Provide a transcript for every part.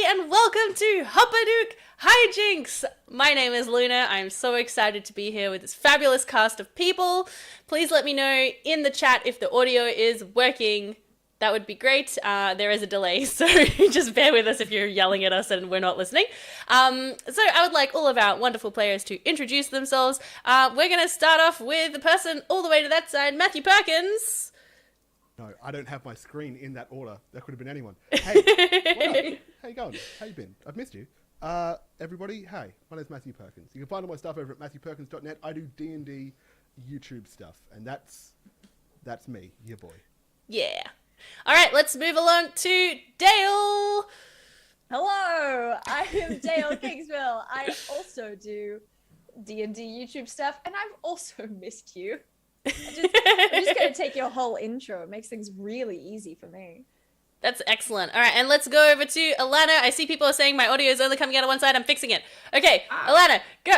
and welcome to Hupperdook Hijinks! My name is Luna. I'm so excited to be here with this fabulous cast of people. Please let me know in the chat if the audio is working. That would be great. There is a delay, so just bear with us if you're yelling at us and we're not listening. So I would like all of our wonderful players to introduce themselves. We're going to start off with the person all the way to that side, Matthew Perkins. No, I don't have my screen in that order. That could have been anyone. Hey, what up? How you going? How you been? I've missed you. Everybody, hey, my name's Matthew Perkins. You can find all my stuff over at matthewperkins.net. I do D&D YouTube stuff, and that's me, your boy. Yeah. All right, let's move along to Dale. Hello, I am Dale Kingsville. I also do D&D YouTube stuff, and I've also missed you. I'm just going to take your whole intro. It makes things really easy for me. That's excellent. All right, and let's go over to Alana. I see people are saying my audio is only coming out of one side. I'm fixing it. Okay, Alana, go.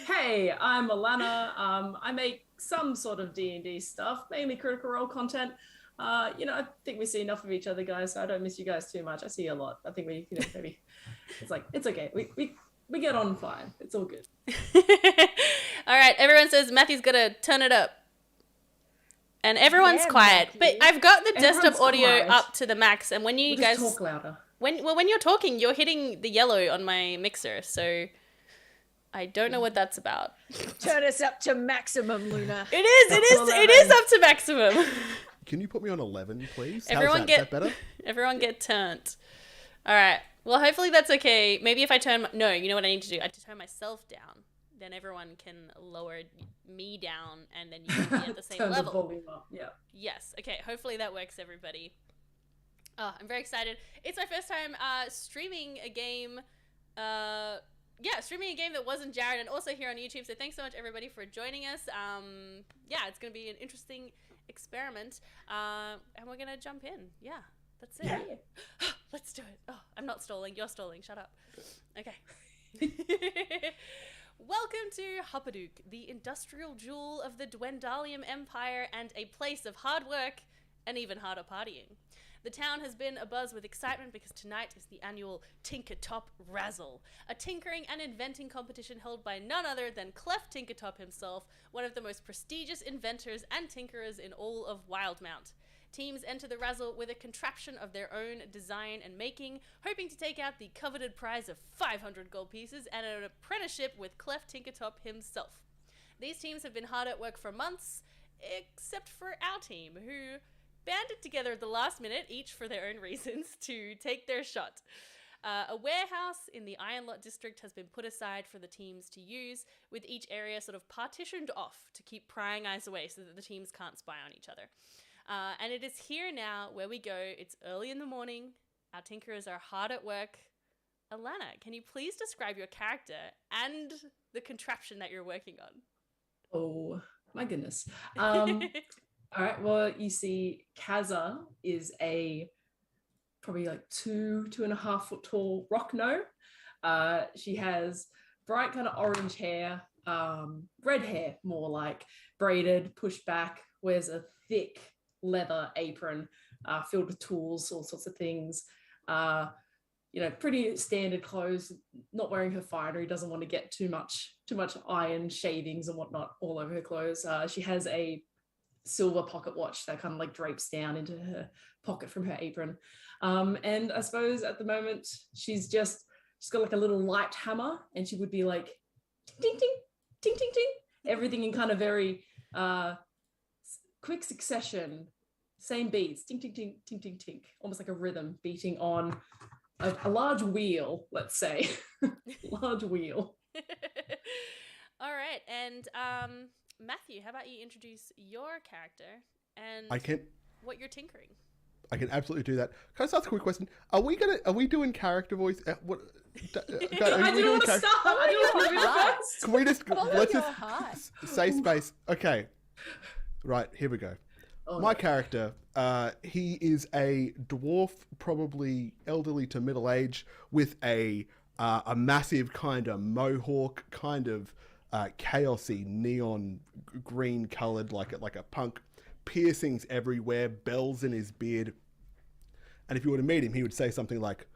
Hey, I'm Alana. I make some sort of D&D stuff, mainly Critical Role content. I think we see enough of each other, guys, so I don't miss you guys too much. I see you a lot. I think we, maybe it's okay. We get on fine. It's all good. All right, everyone says Matthew's got to turn it up. And everyone's quiet, Matthew. but I've got the Everyone's desktop audio quiet. up to the max, and when you guys talk louder. when you're talking, you're hitting the yellow on my mixer, so I don't know what that's about. Turn us up to maximum, Luna. It is up to maximum. Can you put me on 11, please? Everyone How's that? Is that better? Everyone get turned. All right. Well, hopefully that's okay. Maybe if I turn no, you know what I need to do? I have to turn myself down. Then everyone can lower me down, and then you can be at the same Turn level. the volume up. Yeah. Yes. Okay. Hopefully that works, everybody. Oh, I'm very excited. It's my first time streaming a game. Streaming a game that wasn't Jared, and also here on YouTube. So thanks so much, everybody, for joining us. It's going to be an interesting experiment, and we're gonna jump in. Yeah, that's it. Yeah. Let's do it. Oh, I'm not stalling. You're stalling. Shut up. Okay. Welcome to Hupperdook, the industrial jewel of the Dwendalium Empire and a place of hard work and even harder partying. The town has been abuzz with excitement because tonight is the annual Tinkertop Razzle, a tinkering and inventing competition held by none other than Clef Tinkertop himself, one of the most prestigious inventors and tinkerers in all of Wildmount. Teams enter the Razzle with a contraption of their own design and making, hoping to take out the coveted prize of 500 gold pieces and an apprenticeship with Clef Tinkertop himself. These teams have been hard at work for months, except for our team, who banded together at the last minute, each for their own reasons, to take their shot. A warehouse in the Iron Lot district has been put aside for the teams to use, with each area sort of partitioned off to keep prying eyes away so that the teams can't spy on each other. And it is here now where we go. It's early in the morning. Our tinkerers are hard at work. Alana, can you please describe your character and the contraption that you're working on? Oh my goodness. All right. Well, you see, Kaza is a probably like 2.5 foot tall rock gnome. She has bright kind of orange hair, red hair, more like braided, pushed back, wears a thick leather apron filled with tools, all sorts of things. Pretty standard clothes, not wearing her finery, doesn't want to get too much iron shavings and whatnot all over her clothes. She has a silver pocket watch that kind of like drapes down into her pocket from her apron. And I suppose at the moment she's got like a little light hammer, and she would be like ting ting ting ting ting, everything in kind of very quick succession, same beats, ting ting ting ting ting ting, almost like a rhythm beating on a large wheel, let's say. Large wheel. All right, and Matthew, how about you introduce your character and what you're tinkering? I can absolutely do that. Can I just ask a quick question? Are we doing character voice? I didn't want to start. I didn't want to do that. Can we just let's just heart. say space? Okay, right, here we go. My character, he is a dwarf, probably elderly to middle age, with a massive kind of mohawk, kind of chaosy neon green colored, like a punk, piercings everywhere, bells in his beard. And if you were to meet him, he would say something like,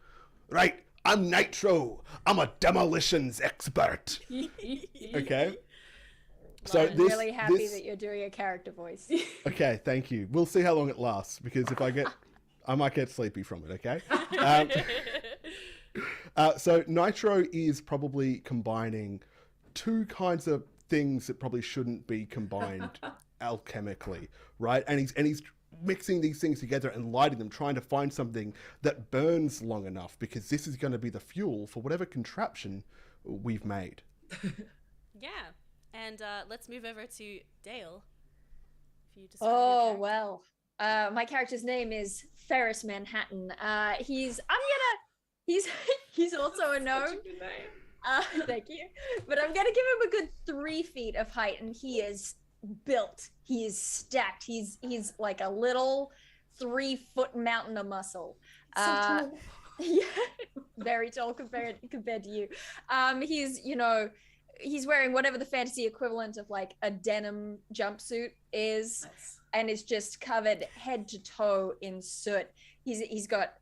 "Right, I'm Nitro. I'm a demolitions expert. Okay. So I'm really happy that you're doing a character voice. Okay, thank you. We'll see how long it lasts, because if I might get sleepy from it. Okay. So Nitro is probably combining two kinds of things that probably shouldn't be combined alchemically, right? And he's mixing these things together and lighting them, trying to find something that burns long enough, because this is going to be the fuel for whatever contraption we've made. Yeah. And let's move over to Dale. If you describe your character. Well, my character's name is Ferris Manhattan. He's also a gnome. Such a good name. Thank you. But I'm gonna give him a good 3 feet of height, and he is built. He is stacked. He's like a little 3-foot mountain of muscle. So tall. Yeah, very tall compared to you. He's wearing whatever the fantasy equivalent of like a denim jumpsuit is. Nice. And is just covered head to toe in soot. He's got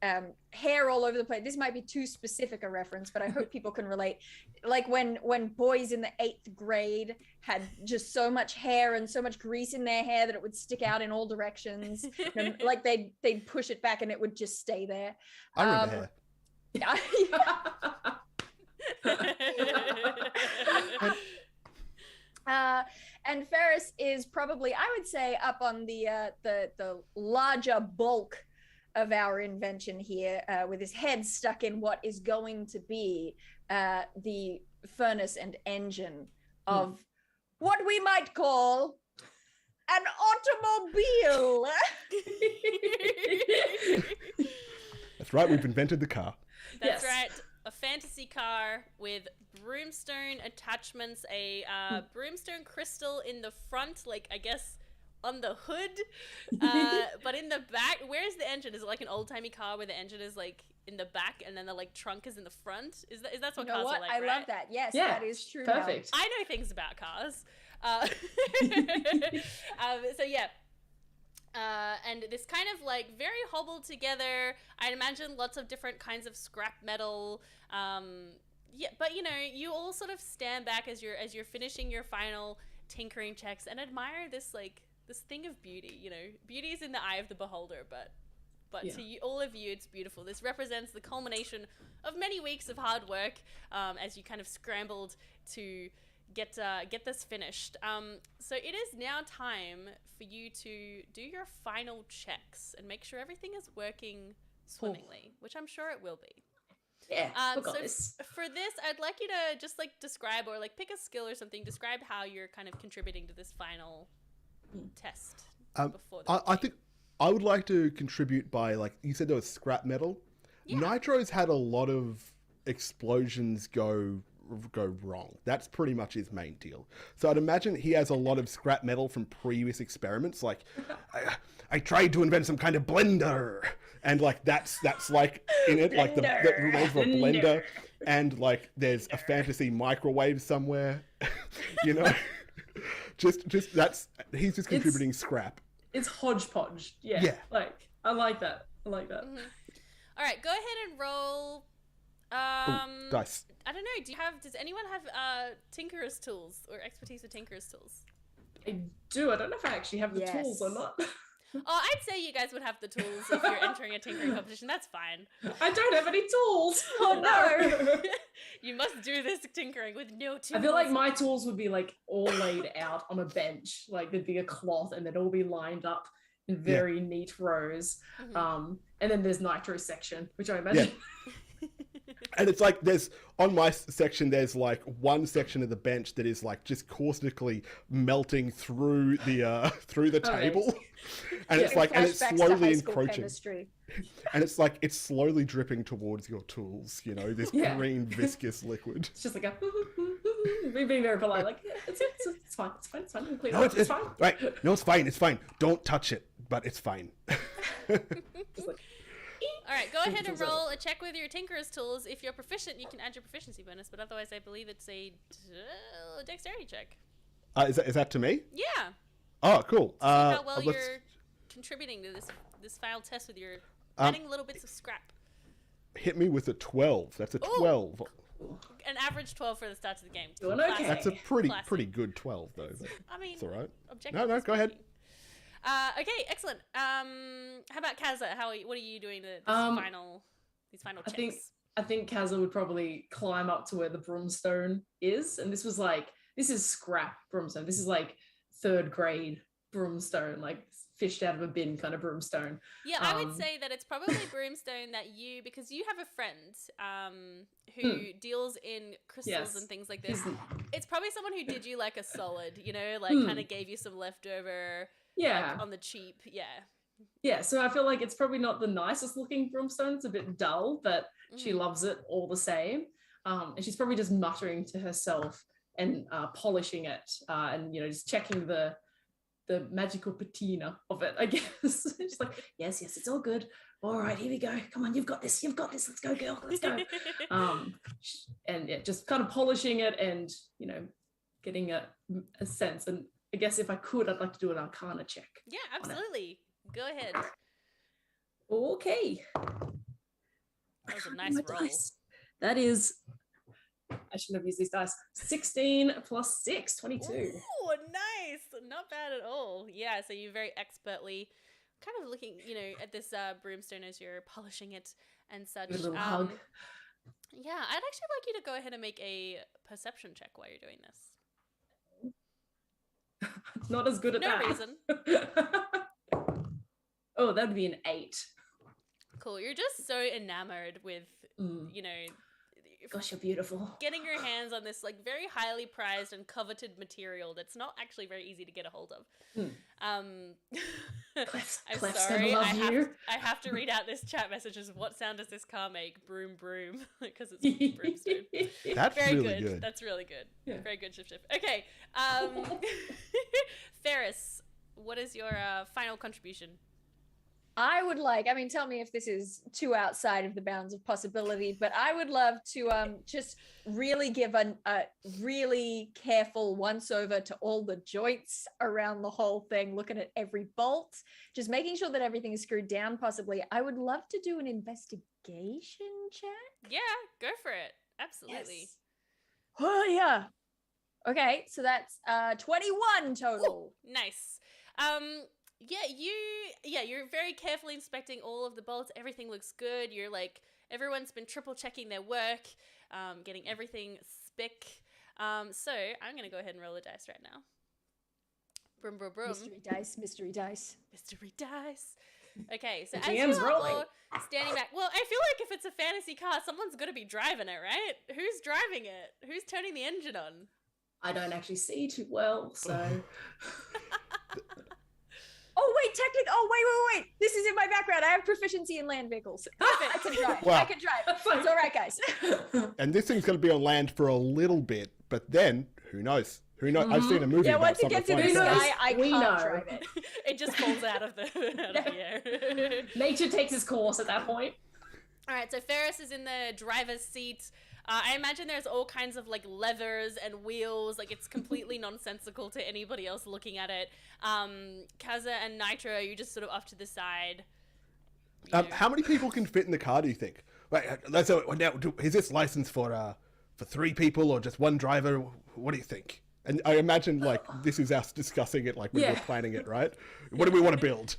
hair all over the place. This might be too specific a reference, but I hope people can relate. Like when boys in the 8th grade had just so much hair and so much grease in their hair that it would stick out in all directions. And like they'd push it back and it would just stay there. I remember hair. And Ferris is probably, I would say, up on the larger bulk of our invention here, with his head stuck in what is going to be the furnace and engine of what we might call an automobile. That's right, we've invented the car. That's Yes. right. A fantasy car with broomstone attachments, a broomstone crystal in the front, like I guess on the hood, but in the back. Where's the engine? Is it like an old-timey car where the engine is like in the back and then the like trunk is in the front? Is that what cars are like? I right? love that. Yes, Yeah, that is true. perfect. I know things about cars. So yeah. And this kind of like very hobbled together. I'd imagine lots of different kinds of scrap metal. Yeah, but you all sort of stand back as you're finishing your final tinkering checks and admire this thing of beauty. Beauty is in the eye of the beholder, but yeah. To you, all of you, it's beautiful. This represents the culmination of many weeks of hard work, as you kind of scrambled to get this finished. So it is now time for you to do your final checks and make sure everything is working swimmingly, which I'm sure it will be. Yeah, we got so this. For this, I'd like you to just like describe or like pick a skill or something. Describe how you're kind of contributing to this final test. Before I think I would like to contribute by, like you said, there was scrap metal. Yeah. Nitro's had a lot of explosions go wrong. That's pretty much his main deal. So I'd imagine he has a lot of scrap metal from previous experiments. Like, I tried to invent some kind of blender, and like that's like in it, like that remains of a blender, and like there's a fantasy microwave somewhere, just that's he's just contributing scrap. It's hodgepodge. Yeah. Like I like that. Mm-hmm. All right, go ahead and roll. Dice. I don't know. Does anyone have tinkerer's tools or expertise with tinkerer's tools? I do. I don't know if I actually have the tools or not. I'd say you guys would have the tools if you're entering a tinkering competition. That's fine. I don't have any tools. Oh no. You must do this tinkering with no tools. I feel like my tools would be like all laid out on a bench. Like there'd be a cloth and they'd all be lined up in very neat rows. Mm-hmm. And then there's Nitro's section, which I imagine. Yeah. And it's like on my section, there's like one section of the bench that is like just caustically melting through the table. And it's like, and it's slowly encroaching. Chemistry. And it's like, it's slowly dripping towards your tools, this green viscous liquid. It's just like being very polite, like, it's fine. No, it's fine. Right. No, it's fine. Don't touch it, but it's fine. Just like, all right, go ahead and roll a check with your Tinkerer's tools. If you're proficient, you can add your proficiency bonus, but otherwise I believe it's a dexterity check. Is that to me? Yeah. Oh, cool. See how well you're contributing to this final test with your adding little bits of scrap. hit me with a 12. That's a 12. An average 12 for the start of the game. Doing okay. That's a pretty good 12 though. But I mean, it's all right. objectively No, go ahead. speaking. Okay, excellent. How about Kaza? What are you doing these final checks? I think Kaza would probably climb up to where the broomstone is, and this is scrap broomstone. This is like 3rd grade broomstone, like fished out of a bin kind of broomstone. Yeah, I would say that it's probably broomstone that because you have a friend who deals in crystals and things like this. It's probably someone who did you like a solid, kind of gave you some leftover. Yeah. Like, on the cheap, yeah. Yeah, so I feel like it's probably not the nicest looking broomstone. It's a bit dull, but she loves it all the same. And she's probably just muttering to herself and polishing it and, just checking the magical patina of it, I guess. She's like, yes, it's all good. All right, here we go. Come on, you've got this. Let's go, girl. Let's go. And yeah, just kind of polishing it and, getting a sense. And I guess if I could, I'd like to do an Arcana check. Yeah, absolutely. Go ahead. Okay. That was a nice roll. Dice. That is, I shouldn't have used these dice. 16 plus 6, 22. Ooh, nice. Not bad at all. Yeah, so you're very expertly kind of looking, at this broomstone as you're polishing it and such. A little hug. Yeah, I'd actually like you to go ahead and make a perception check while you're doing this. Not as good at that. No reason. Oh, that would be an 8. Cool. You're just so enamored with, Gosh, you're beautiful. getting your hands on this like very highly prized and coveted material that's not actually very easy to get a hold of. I'm sorry. I have to read out this chat message as what sound does this car make? Broom, broom. Because it's broomstone. That's very really good. That's really good. Yeah. Very good, Shift. Okay. Ferris, what is your final contribution? I would tell me if this is too outside of the bounds of possibility, but I would love to just really give a really careful once over to all the joints around the whole thing, looking at every bolt, just making sure that everything is screwed down possibly. I would love to do an investigation check. Yeah, go for it. Absolutely. Yes. Oh, yeah. Okay, so that's 21 total. Ooh, nice. You're very carefully inspecting all of the bolts. Everything looks good. You're like, everyone's been triple checking their work, getting everything spick. So I'm going to go ahead and roll the dice right now. Broom, broom, broom. Mystery dice. Mystery dice. Okay, so The as you GM's are rolling. all standing back, well, I feel like if it's a fantasy car, someone's got to be driving it, right? Who's driving it? Who's turning the engine on? I don't actually see too well, so... Oh, wait. This is in my background. I have proficiency in land vehicles. I can drive. Wow. I can drive. It's all right, guys. And this thing's going to be on land for a little bit, but then, who knows? I've seen a movie Yeah, about once it someone gets in the flying cars. sky, I We can't know. drive it. It just falls out of the air. Nature takes its course at that point. All right, so Ferris is in the driver's seat. I imagine there's all kinds of like leathers and wheels. Like it's completely nonsensical to anybody else looking at it. Kaza and Nitro, are you just sort of off to the side? How many people can fit in the car, do you think? Right, is this license for 3 people or just one driver? What do you think? And I imagine like this is us discussing it like when we're planning it, right? What do we want to build?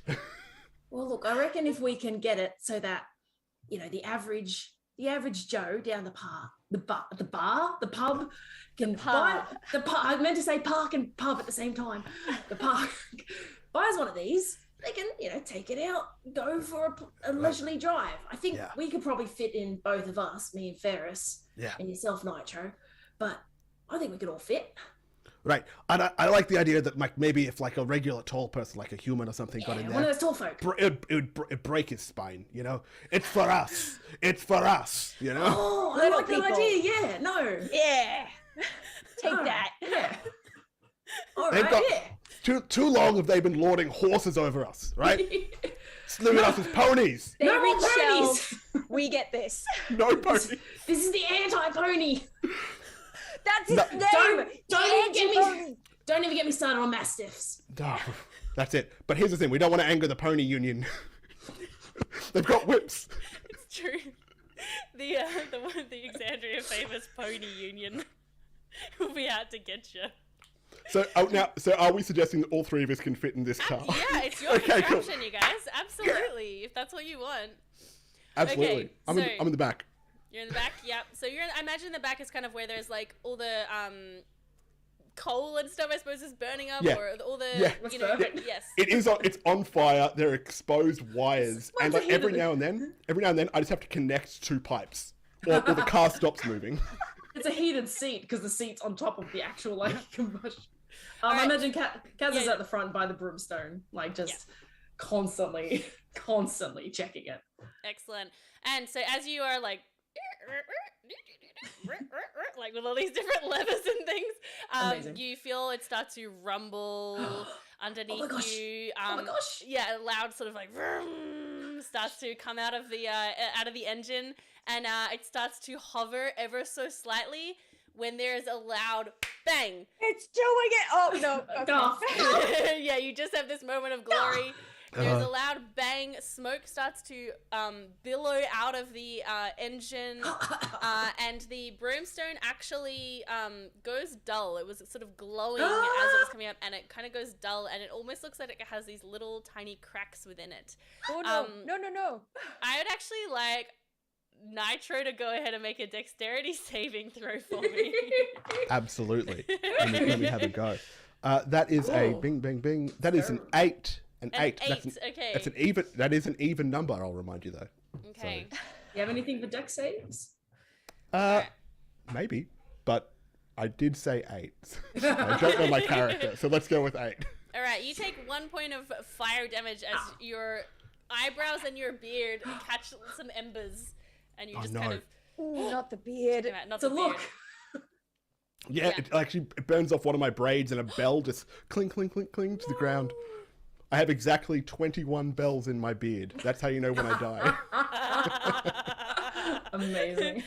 Well, look, I reckon if we can get it so that, the average Joe down the pub can buy the pub. I meant to say park and pub at the same time. The park buys one of these. They can, take it out, go for a leisurely drive. I think we could probably fit in both of us, me and Ferris, and yourself, Nitro. But I think we could all fit. Right. And I like the idea that like maybe if like a regular tall person, like a human or something, got in there. One of those tall folk. It'd break his spine, It's for us. Oh, I like that idea. Yeah, no. Yeah. Take that. Yeah. All They've right, got too long have they been lording horses over us, right? Slewing us as ponies. They No more reach ponies. shelves. We get this. No ponies. This is the anti-pony. That's his name. Don't even get me started on mastiffs. No, that's it. But here's the thing: we don't want to anger the pony union. They've got whips. It's true. the Exandria Famous Pony Union will be out to get you. So are we suggesting that all three of us can fit in this car? Yeah, it's your Okay, contraption, cool. you guys. Absolutely, if that's what you want. Absolutely. Okay, I'm in the back. You're in the back, yep. So I imagine the back is kind of where there's like all the coal and stuff, I suppose, is burning up, Yeah. or all the Yeah. you know, Perfect. yes. It's on fire. There are exposed wires, and like Mine's every now and then, I just have to connect two pipes, or the car stops moving. It's a heated seat because the seat's on top of the actual like combustion. I Alright. imagine Kaz is Yeah. at the front by the broomstone, like just constantly checking it. Excellent. And so as you are like with all these different levers and things, Amazing. you feel it start to rumble underneath Oh my gosh. you. Oh my gosh. Yeah, a loud sort of like vroom starts to come out of the engine, and it starts to hover ever so slightly when there is a loud bang. It's doing it. Oh no. Okay. Yeah, you just have this moment of glory. There's a loud bang. Smoke starts to billow out of the engine, and the broomstone actually goes dull. It was sort of glowing as it was coming up, and it kind of goes dull, and it almost looks like it has these little tiny cracks within it. Oh no. No. I would actually like Nitro to go ahead and make a dexterity saving throw for me. Absolutely. Let me have a go. That is a bing, bing, bing. That is an 8. An 8. Okay. That's an even. That is an even number. I'll remind you though. Okay. You have anything for dex saves? Maybe, but I did say 8. I don't know my character, so let's go with 8. All right, you take 1 point of fire damage as your eyebrows and your beard catch some embers, and you just kind of. Ooh, not the beard. Not To the look. beard. Yeah, it actually burns off one of my braids, and a bell just clink, clink, clink, clink to the ground. I have exactly 21 bells in my beard. That's how you know when I die. Amazing.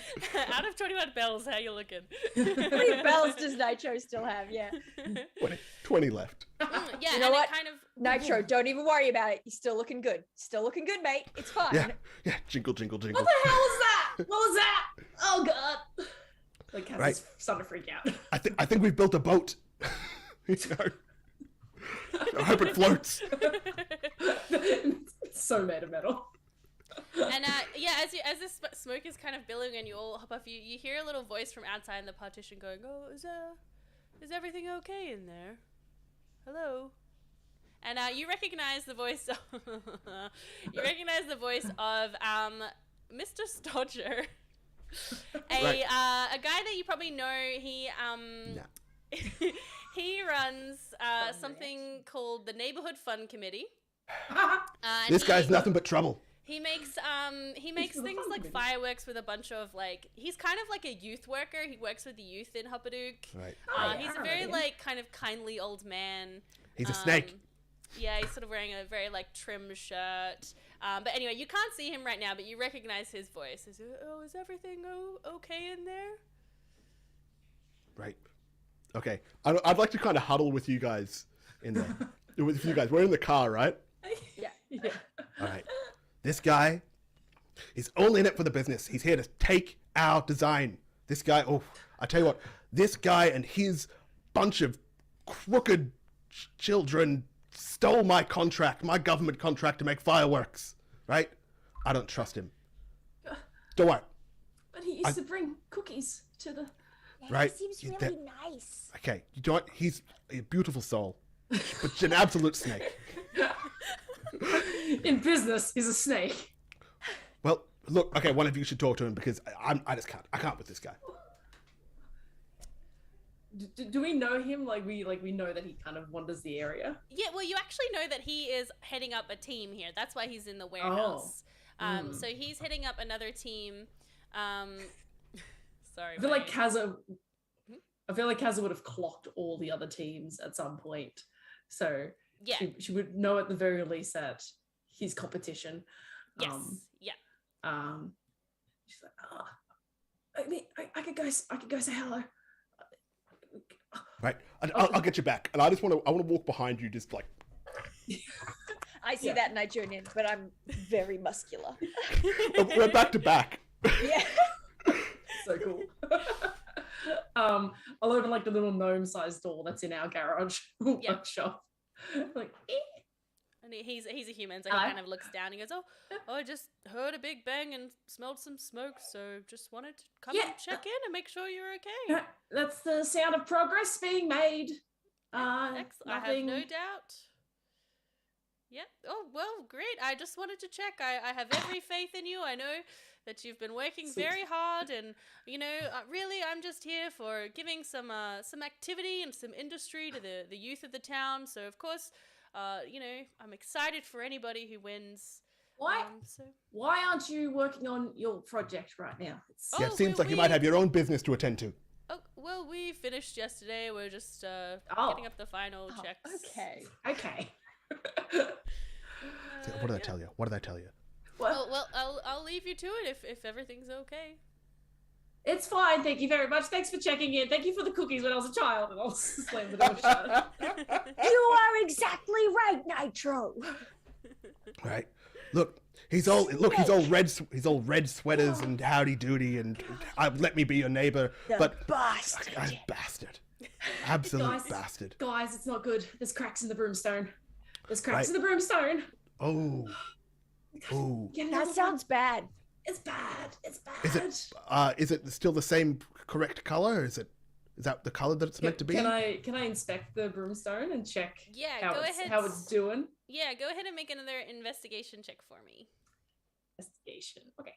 Out of 21 bells, how you looking? How many bells does Nitro still have? Yeah. 20 left. Yeah, You know and what? it kind of. Nitro, don't even worry about it. You're still looking good. Still looking good, mate. It's fine. Yeah, jingle, jingle, jingle. What the hell was that? What was that? Oh god. Like Kaz Right. is starting to freak out. I think we've built a boat. You know? I hope it floats. It's so made of metal. And yeah, as this smoke is kind of billowing and you all hop off, you hear a little voice from outside the partition going, "Oh, is everything okay in there? Hello?" And you recognize the voice. You recognize the voice of Mr. Stodger, Right. a guy that you probably know. He he runs something called the Neighborhood Fund Committee. And This guy's nothing but trouble. He makes things like fireworks with a bunch of like. He's kind of like a youth worker. He works with the youth in Hupperdook. Right. He's a very like kind of kindly old man. He's a snake. Yeah, he's sort of wearing a very like trim shirt. But anyway, you can't see him right now, but you recognize his voice. Is everything okay in there? Right. Okay. I'd like to kind of huddle with you guys in there. With you guys. We're in the car, right? Yeah. All right. This guy is only in it for the business. He's here to take our design. This guy, I tell you what, this guy and his bunch of crooked children stole my contract, my government contract to make fireworks, right? I don't trust him. Don't worry. But he used to bring cookies to the... Right? He seems That- really nice. Okay, you don't. He's a beautiful soul, but an absolute snake. In business, he's a snake. Well, look. Okay, one of you should talk to him because I just can't. I can't with this guy. Do we know him? Like we know that he kind of wanders the area. Yeah, well, you actually know that he is heading up a team here. That's why he's in the warehouse. So he's heading up another team. Sorry. I feel like Kazza would have clocked all the other teams at some point. So Yeah. she would know at the very least that his competition. Yes. Yeah. She's like, I could go say hello. Right. I'll get you back, and I want to walk behind you, just like. I see that Nigerian, but I'm very muscular. We're back to back. Yeah. So cool. I'll open like the little gnome-sized door that's in our garage workshop. Like, And he's a human, so Hello? he kind of looks down and goes, "Oh, I just heard a big bang and smelled some smoke, so just wanted to come and check in and make sure you're okay." That's the sound of progress being made. Excellent. I have no doubt. Yeah. Oh, well, great. I just wanted to check. I have every faith in you. I know that you've been working very hard, and really, I'm just here for giving some activity and some industry to the youth of the town. So of course, I'm excited for anybody who wins. Why aren't you working on your project right now? It seems like you might have your own business to attend to. Oh, well, we finished yesterday. We're just getting up the final checks. Okay. What did I tell you? What did I tell you? Well, I'll leave you to it if everything's okay. It's fine, thank you very much. Thanks for checking in. Thank you for the cookies when I was a child. And I'll slam the door shut. You are exactly right, Nitro. Right. Look, he's all red sweaters and howdy doody and let me be your neighbor. But bastard. Absolute bastard. Guys, it's not good. There's cracks in the broomstone. In the broomstone. Oh. That sounds bad. It's bad. Is it still the same correct color? Is that the color that it's meant to be? Can I inspect the broomstone and check how it's doing? Yeah, go ahead and make another investigation check for me. Investigation. Okay.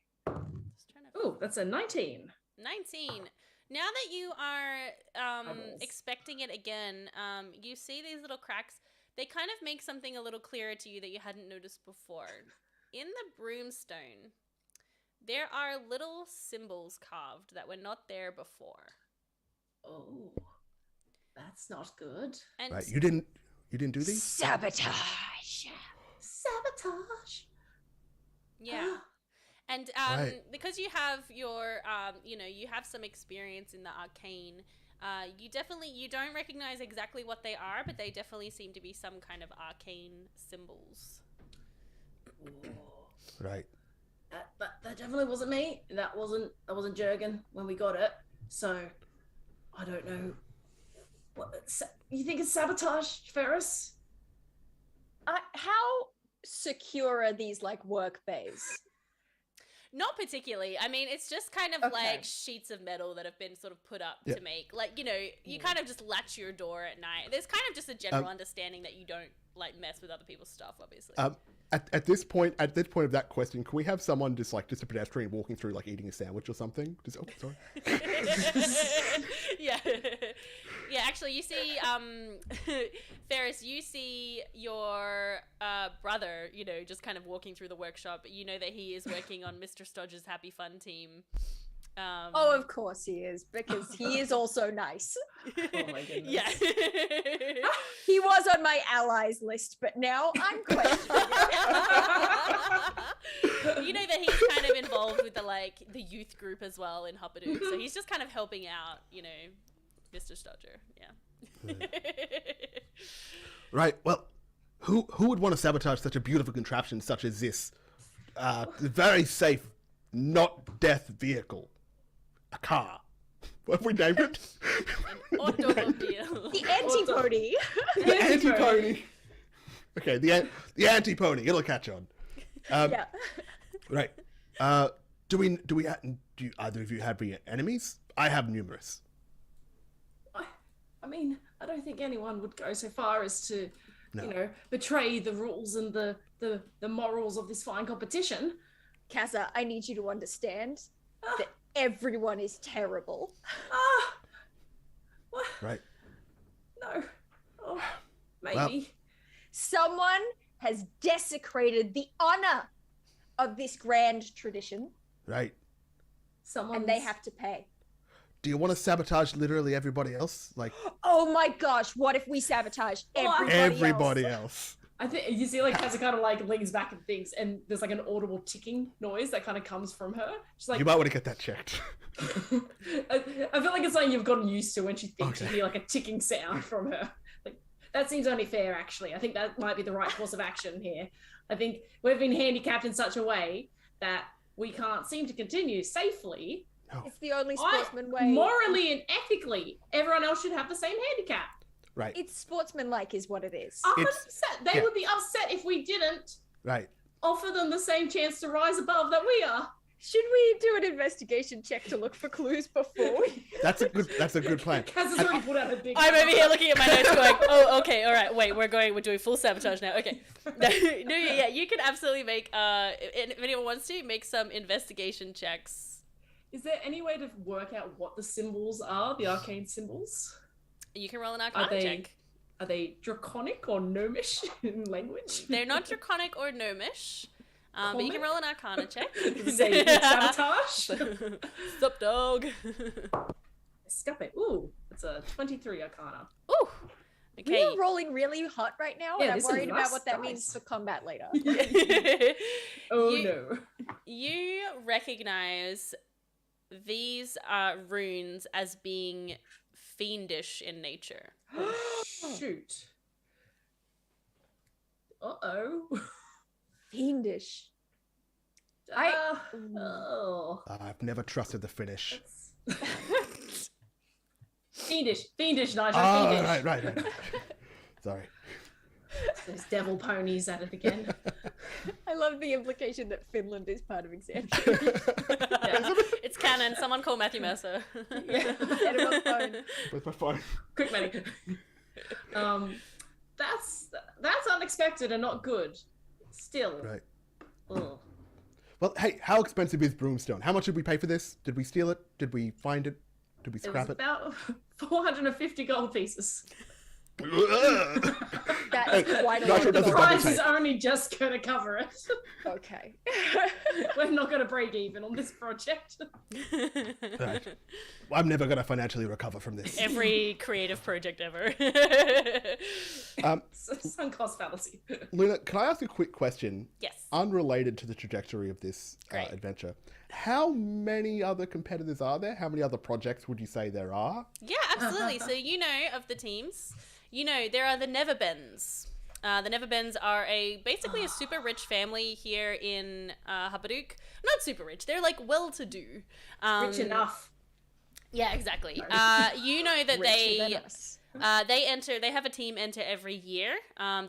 Oh, that's a 19. 19. Now that you are expecting it again, you see these little cracks. They kind of make something a little clearer to you that you hadn't noticed before. In the broomstone, there are little symbols carved that were not there before. Oh, that's not good. And right, you didn't do these? Sabotage. Yeah. And because you have your, you have some experience in the arcane, you don't recognize exactly what they are, but they definitely seem to be some kind of arcane symbols. Right. That definitely wasn't me. That wasn't Jurgen when we got it. So I don't know. You think it's sabotage, Ferris? How secure are these work bays? Not particularly. I mean, it's just kind of like sheets of metal that have been sort of put up to make, you kind of just latch your door at night. There's kind of just a general understanding that you don't mess with other people's stuff, obviously. At this point of that question, can we have someone just a pedestrian walking through, eating a sandwich or something? Sorry. Yeah. Yeah, actually, you see, Ferris, you see your brother, just kind of walking through the workshop. You know that he is working on Mr. Stodger's Happy Fun team. Of course he is, because he is also nice. Oh my goodness. Yeah. He was on my allies list, but now I'm questioning it. You know that he's kind of involved with the youth group as well in Hupperdook, so he's just kind of helping out, Mr. Stodger. Yeah. Right. Well, who would want to sabotage such a beautiful contraption such as this? Very safe, not death vehicle. A car. What have we named it? An automobile. The anti-pony. The anti-pony. Okay, the anti-pony. It'll catch on. Yeah. Right. Do either of you have any enemies? I have numerous. I mean, I don't think anyone would go so far as to, betray the rules and the morals of this fine competition. Kazza, I need you to understand that everyone is terrible. What? Right. No. Oh, maybe. Well, Someone has desecrated the honor of this grand tradition. Right. And they have to pay. Do you want to sabotage literally everybody else? Oh my gosh, what if we sabotage everybody else? I think you see Kazza kind of leans back and thinks, and there's an audible ticking noise that kind of comes from her. She's you might want to get that checked. I feel like it's something you've gotten used to when she thinks you hear a ticking sound from her. That seems only fair, actually. I think that might be the right course of action here. I think we've been handicapped in such a way that we can't seem to continue safely. No. It's the only sportsman way. Morally and ethically, everyone else should have the same handicap. Right. It's sportsmanlike is what it is. 100%. They would be upset if we didn't Right. offer them the same chance to rise above that we are. Should we do an investigation check to look for clues before we... That's a good plan. Kaz has already put out a big... I'm over here looking at my notes going, oh, okay, all right, wait, we're doing full sabotage now. Okay. No, yeah, you can absolutely make, if anyone wants to, make some investigation checks. Is there any way to work out what the symbols are, the arcane symbols? You can roll an Arcana check. Are they draconic or gnomish in language? They're not draconic or gnomish. But you can roll an Arcana check. Say sabotage. Sup, dog? Escape. Ooh, it's a 23 Arcana. Ooh. Okay. We're rolling really hot right now, Yeah, and I'm this is worried nice about what that dice. means for combat later. Oh You- no. You recognize these runes as being fiendish in nature. Shoot. Uh-oh. Fiendish. Oh. I've never trusted the Finnish. Fiendish, Nigel, Oh, fiendish. right. Sorry. Those devil ponies at it again. I love the implication that Finland is part of Exandria. It's canon. Someone call Matthew Mercer. Get him on phone. Where's my phone? Quick, Manny. That's unexpected and not good. Still. Right. Ugh. Well, hey, how expensive is Broomstone? How much did we pay for this? Did we steal it? Did we find it? Did we It was scrap it? about 450 gold pieces. That's quite a Nigel lot. does a of double gold. Price take. is only just going to cover it. Okay. We're not going to break even on this project. Right. I'm never going to financially recover from this. Every creative project ever. Sunk cost fallacy. Luna, can I ask a quick question? Yes. Unrelated to the trajectory of this Great. adventure. How many other competitors are there? How many other projects would you say there are? Yeah, absolutely. So you know of the teams. You know, there are the Neverbends. The Neverbends are basically a super rich family here in Hupperdook. Not super rich. They're like well-to-do. Rich enough. Yeah, exactly. You know that Richer than us. they have a team enter every year.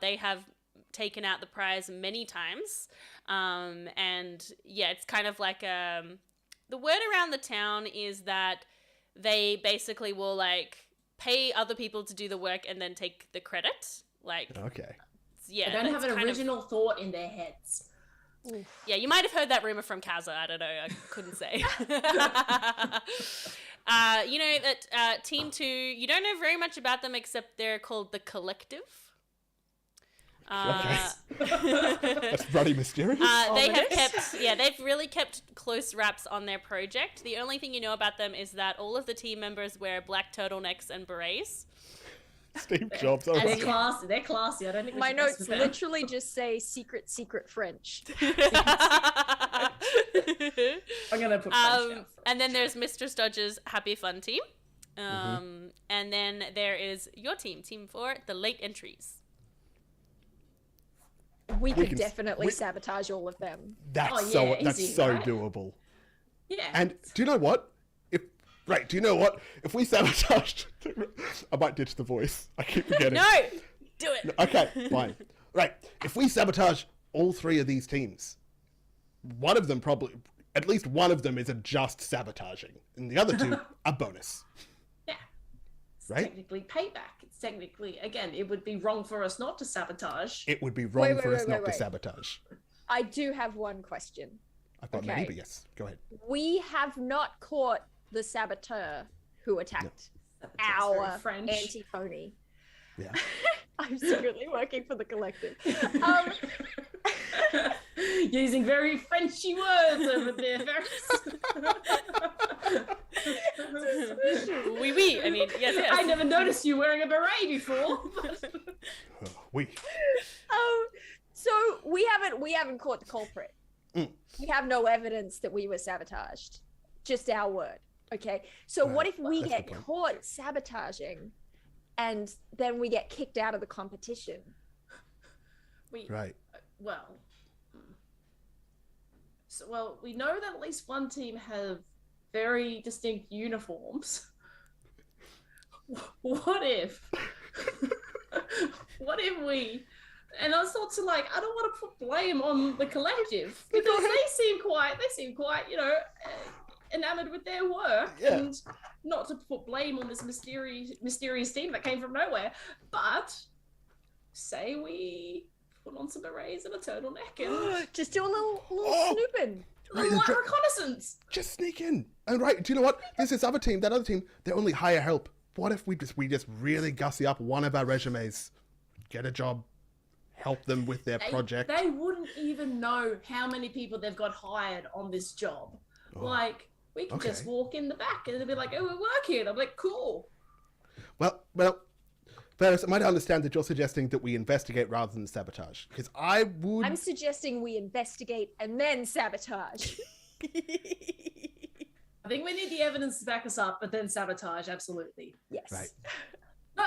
They have taken out the prize many times. And yeah, it's kind of like, the word around the town is that they basically will like pay other people to do the work and then take the credit. Like, Okay. yeah. They don't have that's an kind of- original thought in their heads. Yeah, you might have heard that rumor from Kaza. I don't know. I couldn't say. You know that Team 2, you don't know very much about them except they're called the Collective. That's bloody mysterious. They have kept, they've really kept close wraps on their project. The only thing you know about them is that all of the team members wear black turtlenecks and berets. Steve Jobs. Oh, They're classy. They're classy. I don't think we My should mess notes with them. literally just say secret French. I'm gonna put French down. And then there's Mr. Stodger's Happy Fun team. And then there is your team, Team 4, the late entries. We could can- definitely we- sabotage all of them. That's Oh, so yeah, that's easy, so right? doable. Yeah. And do you know what? Do you know what? If we sabotaged, I might ditch the voice. I keep forgetting. No! Do it! Okay, fine. Right. If we sabotage all three of these teams, one of them at least one of them is a just sabotaging, and the other two a bonus. Yeah. It's Right? technically payback. It's technically, again, it would be wrong for us not to sabotage. It would be wrong Wait, for us wait, not to wait. sabotage. I do have one question. I've got many, Okay. but yes, go ahead. We have not caught the saboteur who attacked our French. anti-pony. Yeah. I'm secretly working for the collective. Using very Frenchy words over there. Oui. I mean, yes. I never noticed you wearing a beret before. We. So we haven't caught the culprit. Mm. We have no evidence that we were sabotaged. Just our word. Okay. So what if we That's get the point. caught sabotaging and then we get kicked out of the competition? Right. Well, well, we know that at least one team have very distinct uniforms. What if? What if we? And I thought to like, I don't want to put blame on the collective because they seem quite, enamored with their work, and not to put blame on this mysterious team that came from nowhere. But say we put on some berets and a turtleneck and just do a little snooping. Right, light reconnaissance. Just sneak in. And right, do you know what? There's this other team, that other team, they only hire help. What if we just really gussy up one of our resumes, get a job, help them with their project? They wouldn't even know how many people they've got hired on this job. Like, we can just walk in the back and they'll be like, oh, we're working. I'm like, cool. Well, Ferris, I might understand that you're suggesting that we investigate rather than sabotage. Because I'm suggesting we investigate and then sabotage. I think we need the evidence to back us up, but then sabotage, absolutely. Yes. Right.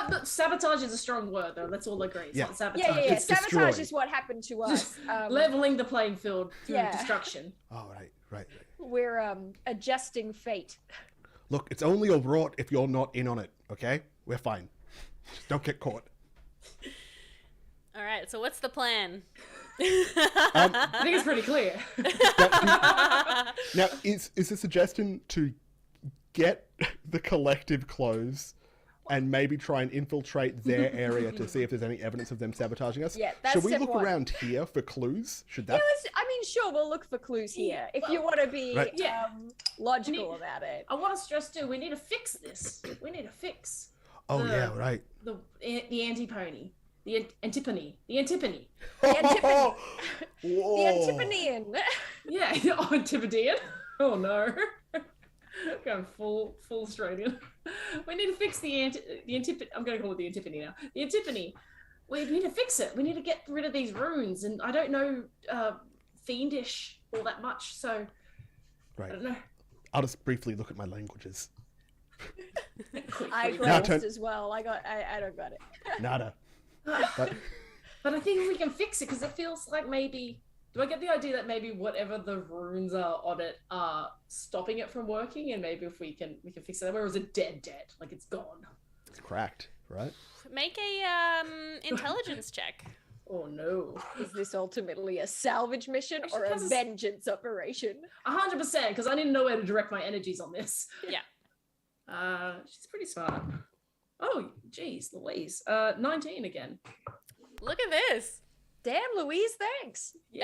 No, sabotage is a strong word, though. Let's all agree. It's not sabotage. Yeah. It's Sabotage destroying. is what happened to us. Leveling the playing field through destruction. Oh, right. We're adjusting fate. Look, it's only a rort if you're not in on it, okay? We're fine. Just don't get caught. All right, so what's the plan? I think it's pretty clear. Now, is the suggestion to get the collective clothes and maybe try and infiltrate their area to see if there's any evidence of them sabotaging us? Yeah, that's Should we step look one. around here for clues? Should that? Sure, we'll look for clues here. If you want to be Right. logical about it. I want to stress too, we need to fix this. We need to fix Oh yeah, right. the antipony. The antipony. The Antipodean. Whoa. The Antipodean. Yeah, Antipodean. Oh no. Going full Australian. We need to fix the antipony. I'm going to call it the antipony now. The antipony. We need to fix it. We need to get rid of these runes. And I don't know fiendish all that much, so Right. I don't know. I'll just briefly look at my languages. I Now glanced as well. I don't got it. Nada. But I think we can fix it because it feels like maybe. Do I get the idea that maybe whatever the runes are on it are stopping it from working, and maybe if we can fix it, whereas it's dead, like it's gone. It's cracked, right? Make a intelligence check. Oh no! Is this ultimately a salvage mission or a vengeance operation? 100%, because I didn't know where to direct my energies on this. Yeah. She's pretty smart. Oh, geez, Louise. 19 again. Look at this. Damn, Louise, thanks. You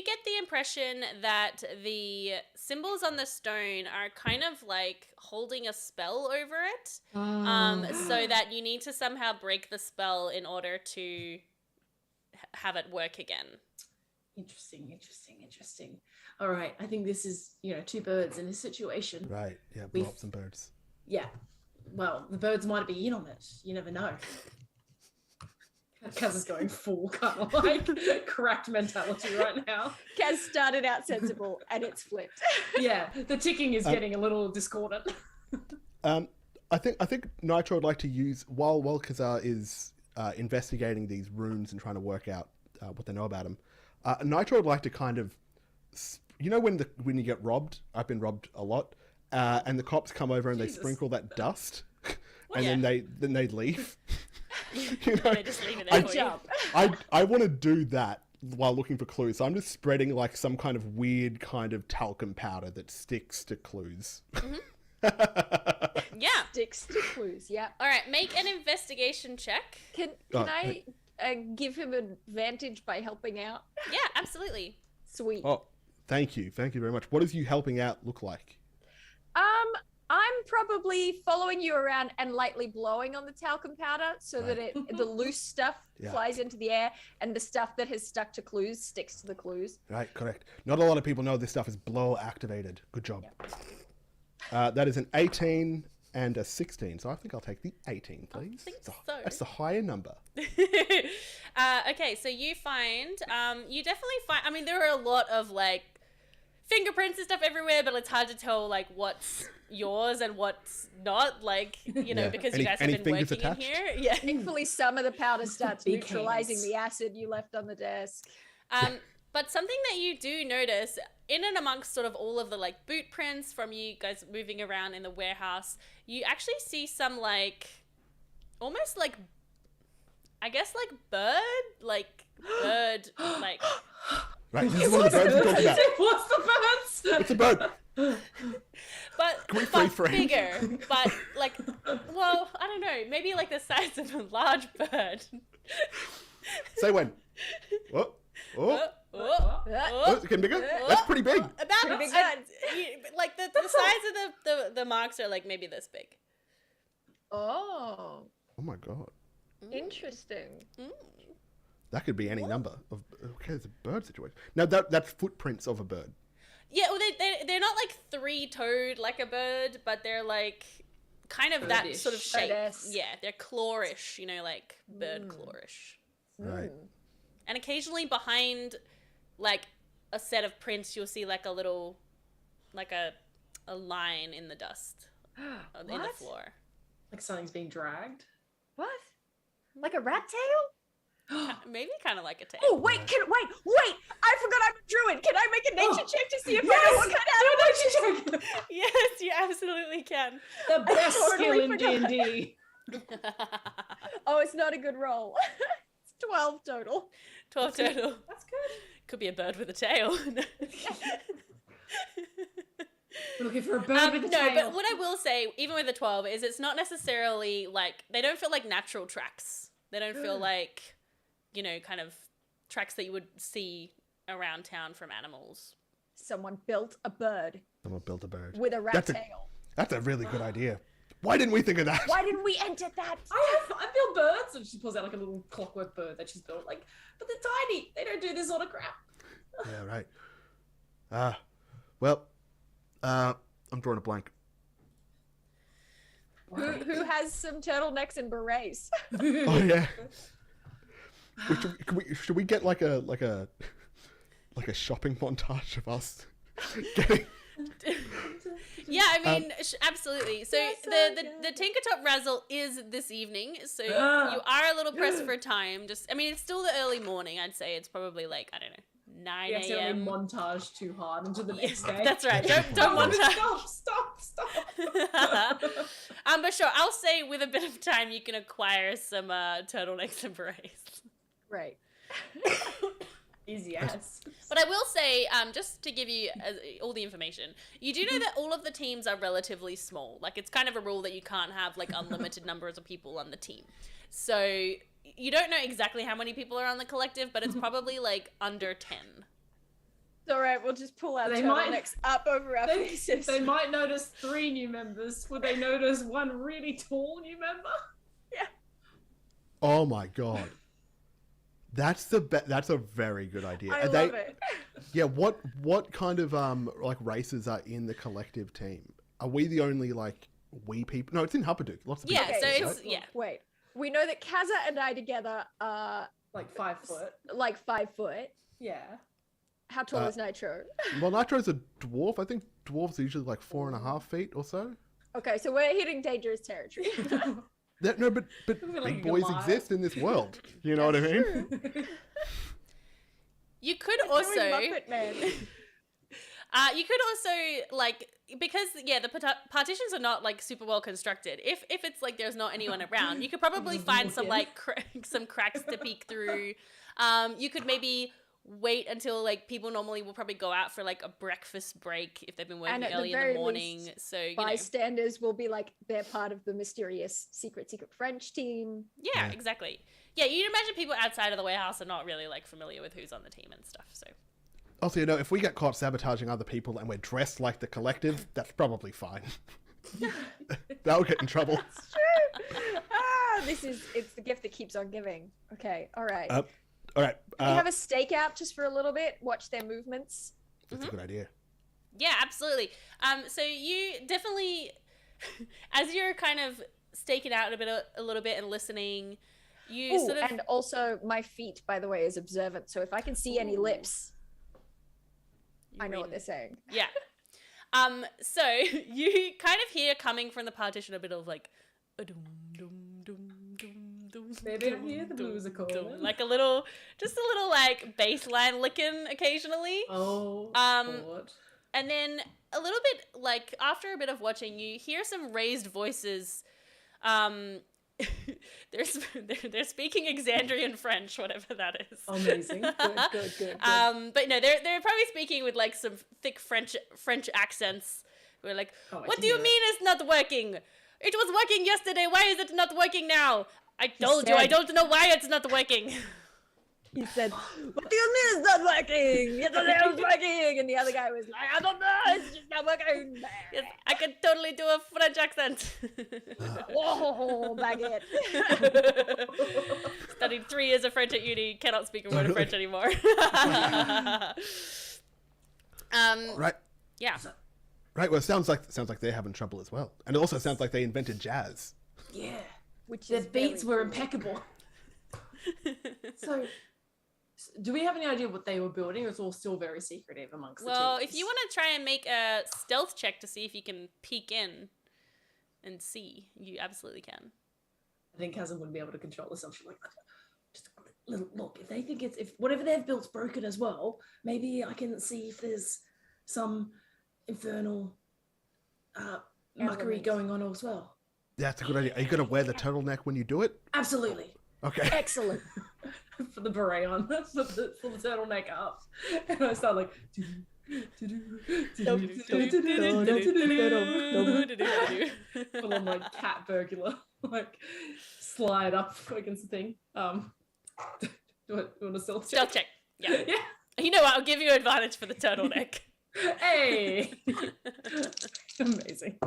get the impression that the symbols on the stone are kind of like holding a spell over it, so that you need to somehow break the spell in order to have it work again. Interesting. All right, I think this is, two birds in this situation. Right. Yeah. Blow up some birds. Yeah. Well, the birds might be in on it. You never know. Kaz is going full kind of like cracked mentality right now. Kaz started out sensible and it's flipped. Yeah, the ticking is getting a little discordant. I think Nitro would like to use while Kazar is investigating these runes and trying to work out what they know about them. Nitro would like to kind of, when you get robbed. I've been robbed a lot, and the cops come over and they sprinkle that dust, and then they leave. They just leave it there for you. I want to do that while looking for clues. So I'm just spreading like some kind of weird kind of talcum powder that sticks to clues. Mm-hmm. Yeah. Sticks to clues, yeah. All right, make an investigation check. Can I give him advantage by helping out? Yeah, absolutely. Sweet. Oh, thank you very much. What does you helping out look like? I'm probably following you around and lightly blowing on the talcum powder so that the loose stuff flies into the air and the stuff that has stuck to clues sticks to the clues. Right, correct. Not a lot of people know this stuff is blow activated. Good job. Yep. That is an 18 and a 16, so I think I'll take the 18, please. I think so. That's the higher number. Okay, so you find, you definitely find, I mean, there are a lot of like fingerprints and stuff everywhere, but it's hard to tell like what's yours and what's not, like, because you guys have been working in here. Yeah. Thankfully, some of the powder starts neutralizing the acid you left on the desk. But something that you do notice in and amongst sort of all of the like boot prints from you guys moving around in the warehouse, you actually see some like almost like I guess like bird like Right, this is one of the birds we talked about. What's the birds? It's a bird. but bigger. But like, well, I don't know. Maybe like the size of a large bird. Say when. Oh. It's getting bigger. That's pretty big. About big like the size of the marks are like maybe this big. Oh, Oh my god. interesting. That could be any number of. Okay, it's a bird situation. Now that's footprints of a bird. Yeah, well, they're not like three-toed like a bird, but they're like kind of that Birdish. sort of shape. Birdish. Yeah, they're clawish, you know, like bird clawish. Right. And occasionally behind like a set of prints, you'll see like a little, like a line in the dust in the What? floor. Like something's being dragged. What? Like a rat tail? Maybe kind of like a tail. Oh, wait! I forgot I'm a druid. Can I make a nature check to see if I know what kind of animal? Yes, you absolutely can. The best skill totally in forgot. D&D. Oh, it's not a good roll. It's 12 total. 12 total. That's good. Could be a bird with a tail. We're looking for a bird with a tail. But what I will say, even with the 12, is it's not necessarily like, they don't feel like natural tracks. They don't feel like, you know, kind of tracks that you would see around town from animals. Someone built a bird Someone built a bird. with a rat That's a- tail. That's a really good idea. Why didn't we think of that? Why didn't we enter that? I build birds, and she pulls out like a little clockwork bird that she's built. Like, but they're tiny. They don't do this sort of crap. Yeah, right. Well, I'm drawing a blank. Who has some turtlenecks and berets? Oh yeah. Should we get like a shopping montage of us getting? Yeah, I mean, absolutely. So the Tinkertop Razzle is this evening, so you are a little pressed for time. I mean, it's still the early morning. I'd say it's probably like, I don't know, 9 You accidentally a.m. montage too hard into the next day. That's right. Don't montage. Stop. But sure, I'll say with a bit of time you can acquire some turtlenecks and berets. Right. Easy ass. But I will say, just to give you all the information, you do know that all of the teams are relatively small. Like, it's kind of a rule that you can't have, like, unlimited numbers of people on the team. So, you don't know exactly how many people are on the collective, but it's probably, like, under 10. It's all right. We'll just pull our They turtlenecks up over our faces. They might notice 3 new members. Would they notice 1 really tall new member? Yeah. Oh my god. That's a very good idea. I love it. Yeah, what kind of like races are in the collective team? Are we the only like wee people? No, it's in Hupperdook. Lots of people. Yeah, so Okay, it's, yeah. Wait. We know that Kaza and I together are Like 5 foot. like 5 foot. Yeah. How tall is Nitro? Well, Nitro's a dwarf. I think dwarves are usually like 4.5 feet or so. Okay, so we're hitting dangerous territory. No, but like big a boys Goliath. exist in this world. You know what I mean? You could Doing also... Muppet Man. you could also, like, because, yeah, the partitions are not, like, super well constructed. If it's, like, there's not anyone around, you could probably find some, like, some cracks to peek through. You could maybe wait until, like, people normally will probably go out for, like, a breakfast break if they've been working And at the early in very the morning. least, So, you know. Bystanders will be like, they're part of the mysterious secret French team. Yeah, exactly. Yeah, you'd imagine people outside of the warehouse are not really, like, familiar with who's on the team and stuff, so... Also, you know, if we get caught sabotaging other people and we're dressed like the collective, that's probably fine. That'll get in trouble. It's true. It's the gift that keeps on giving. Okay, all right. All right. We have a stakeout just for a little bit, watch their movements. That's a good idea. Yeah, absolutely. So you definitely, as you're kind of staking out a little bit and listening, you Ooh, sort of... And also, my feet, by the way, is observant. So if I can see any lips, I know what they're saying. Yeah. So you kind of hear coming from the partition a bit of like a dum dum dum dum dum Maybe I hear the blues are calling. Like a little like bass line licking occasionally. Oh, Lord. And then a little bit, like, after a bit of watching, you hear some raised voices. They're speaking Exandrian French, whatever that is. Amazing. Good. But no, they're probably speaking with, like, some thick French accents. We're like, what do you mean it's not working? It was working yesterday. Why is it not working now? I told you, I don't know why it's not working. He said, what do you mean it's not working? Yesterday it was working. And the other guy was like, I don't know, it's just not working. Yes, I can totally do a French accent. Whoa, baguette. Studied 3 years of French at uni, cannot speak a word of French anymore. Right. Yeah. Right. Well, it sounds like they're having trouble as well, and it also sounds like they invented jazz. Yeah. Which Their is beats were very cool. impeccable. So, do we have any idea what they were building, or it's all still very secretive amongst the teams? Well, if you want to try and make a stealth check to see if you can peek in and see, you absolutely can. I think Kazan wouldn't be able to control herself. She's like, just a little look. If they think if whatever they've built's broken as well, maybe I can see if there's some infernal muckery going on as well. That's a good idea. Are you going to wear the turtleneck when you do it? Absolutely. Okay. Excellent. For the beret on, for the turtleneck up, and I start like. Full on like cat burglar, like slide up against the thing. Do you want to stealth Stealth check. Yeah. Yeah. You know what? I'll give you advantage for the turtleneck. Hey. Amazing.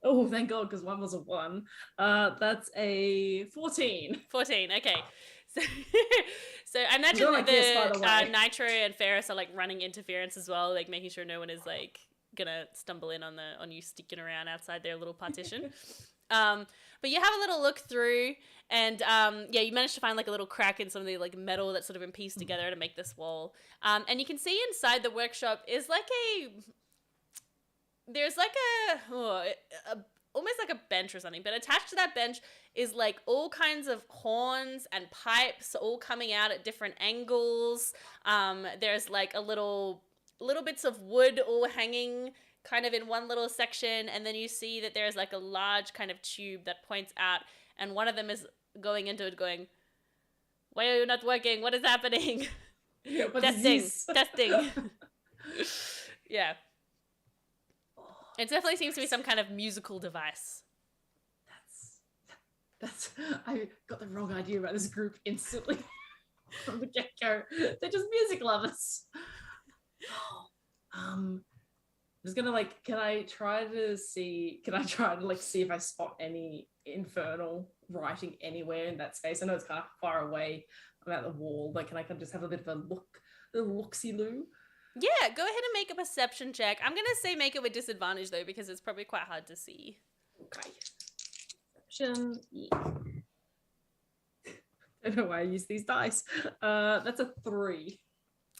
Oh, thank God, because one was a 1. That's a 14. 14. Okay. So I imagine You're like this, by the that way. Nitro and Ferris are like running interference as well, like making sure no one is like gonna stumble in on you sticking around outside their little partition. But you have a little look through, and yeah, you managed to find like a little crack in some of the like metal that's sort of been pieced together to make this wall. And you can see inside the workshop is like there's like a almost like a bench or something, but attached to that bench is like all kinds of horns and pipes all coming out at different angles. There's like a little bits of wood all hanging kind of in one little section, and then you see that there's like a large kind of tube that points out, and one of them is going into it going, why are you not working? What is happening? Yeah, what is Testing. this? Testing. Yeah. It definitely seems to be some kind of musical device. That's I got the wrong idea about this group instantly from the get-go. They're just music lovers. I'm just gonna like, can I try to see if I spot any infernal writing anywhere in that space? I know it's kind of far away. I'm at the wall, but can I just have a bit of a look-see-loo? Yeah, go ahead and make a perception check. I'm going to say make it with disadvantage, though, because it's probably quite hard to see. Okay. Perception. Yeah. I don't know why I use these dice. That's a 3.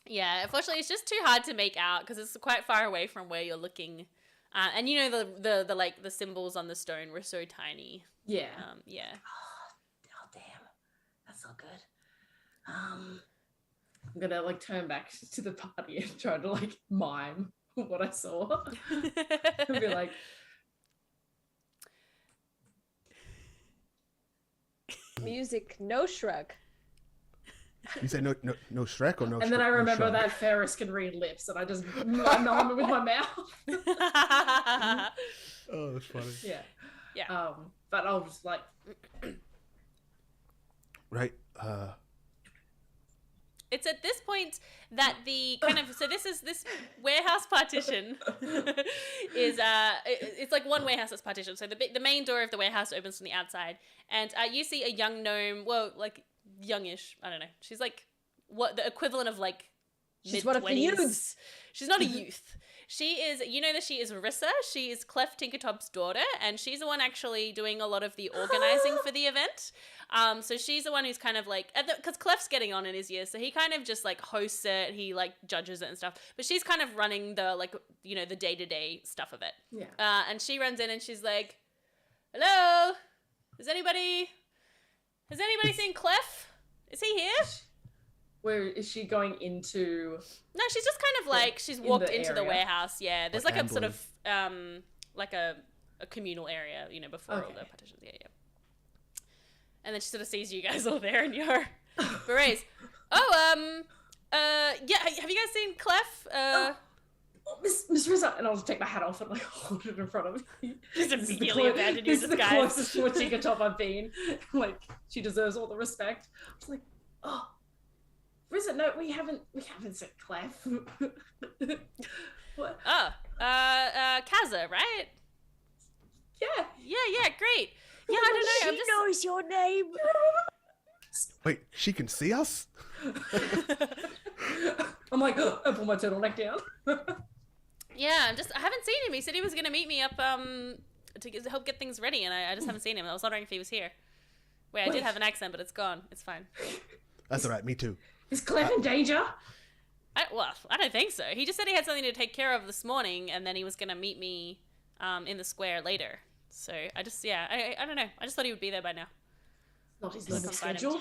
Yeah, unfortunately, it's just too hard to make out because it's quite far away from where you're looking. And you know the like the symbols on the stone were so tiny. Yeah. Yeah. Oh damn. That's not good. I'm gonna like turn back to the party and try to like mime what I saw. And be like, Music, no shrug. You say no Shrek or no? and then I remember no that Ferris can read lips, and I just mime it with my mouth. Oh, that's funny. Yeah. Yeah. But I'll just like. Right. It's at this point that the kind of this warehouse partition is it's like one warehouse that's partitioned. So the main door of the warehouse opens from the outside, and you see a young gnome, well, like youngish, I don't know. She's like what the equivalent of like She's mid-20s. one of the youths. She's not a youth. She is, you know that she is Rissa. She is Clef Tinkertop's daughter, and she's the one actually doing a lot of the organizing for the event. So she's the one who's kind of like, because Clef's getting on in his years, so he kind of just like hosts it, he like judges it and stuff. But she's kind of running the like, you know, the day-to-day stuff of it. Yeah. And she runs in and she's like, "Hello, is anybody Has anybody seen Clef? Is he here? Where is she going into? No, she's just kind of like she's walked into the area? warehouse. Yeah, there's Like like a sort ambling. of like a communal area, you know, before all the partitions. Yeah, yeah. And then she sort of sees you guys all there in your berets. Oh, yeah. Have you guys seen Clef? Miss Rizza, and I'll just take my hat off and like hold it in front of me. Just immediately abandon your This is the disguise. closest to a Tinkertop I've been. Like, she deserves all the respect. I was like, oh, Rizza, no, we haven't said Clef. What? Oh, Kaza, right? Yeah. Yeah, great. Yeah, I don't know. I'm just... knows your name. Wait, she can see us? I'm like, I pull my turtleneck down. Yeah, I haven't seen him. He said he was going to meet me up to help get things ready, and I just haven't seen him. I was wondering if he was here. Wait, I did have an accent, but it's gone. It's fine. That's all right, me too. Is Clef in danger? I don't think so. He just said he had something to take care of this morning, and then he was going to meet me in the square later. So I just, I don't know. I just thought he would be there by now. Not his Let's normal find him. schedule.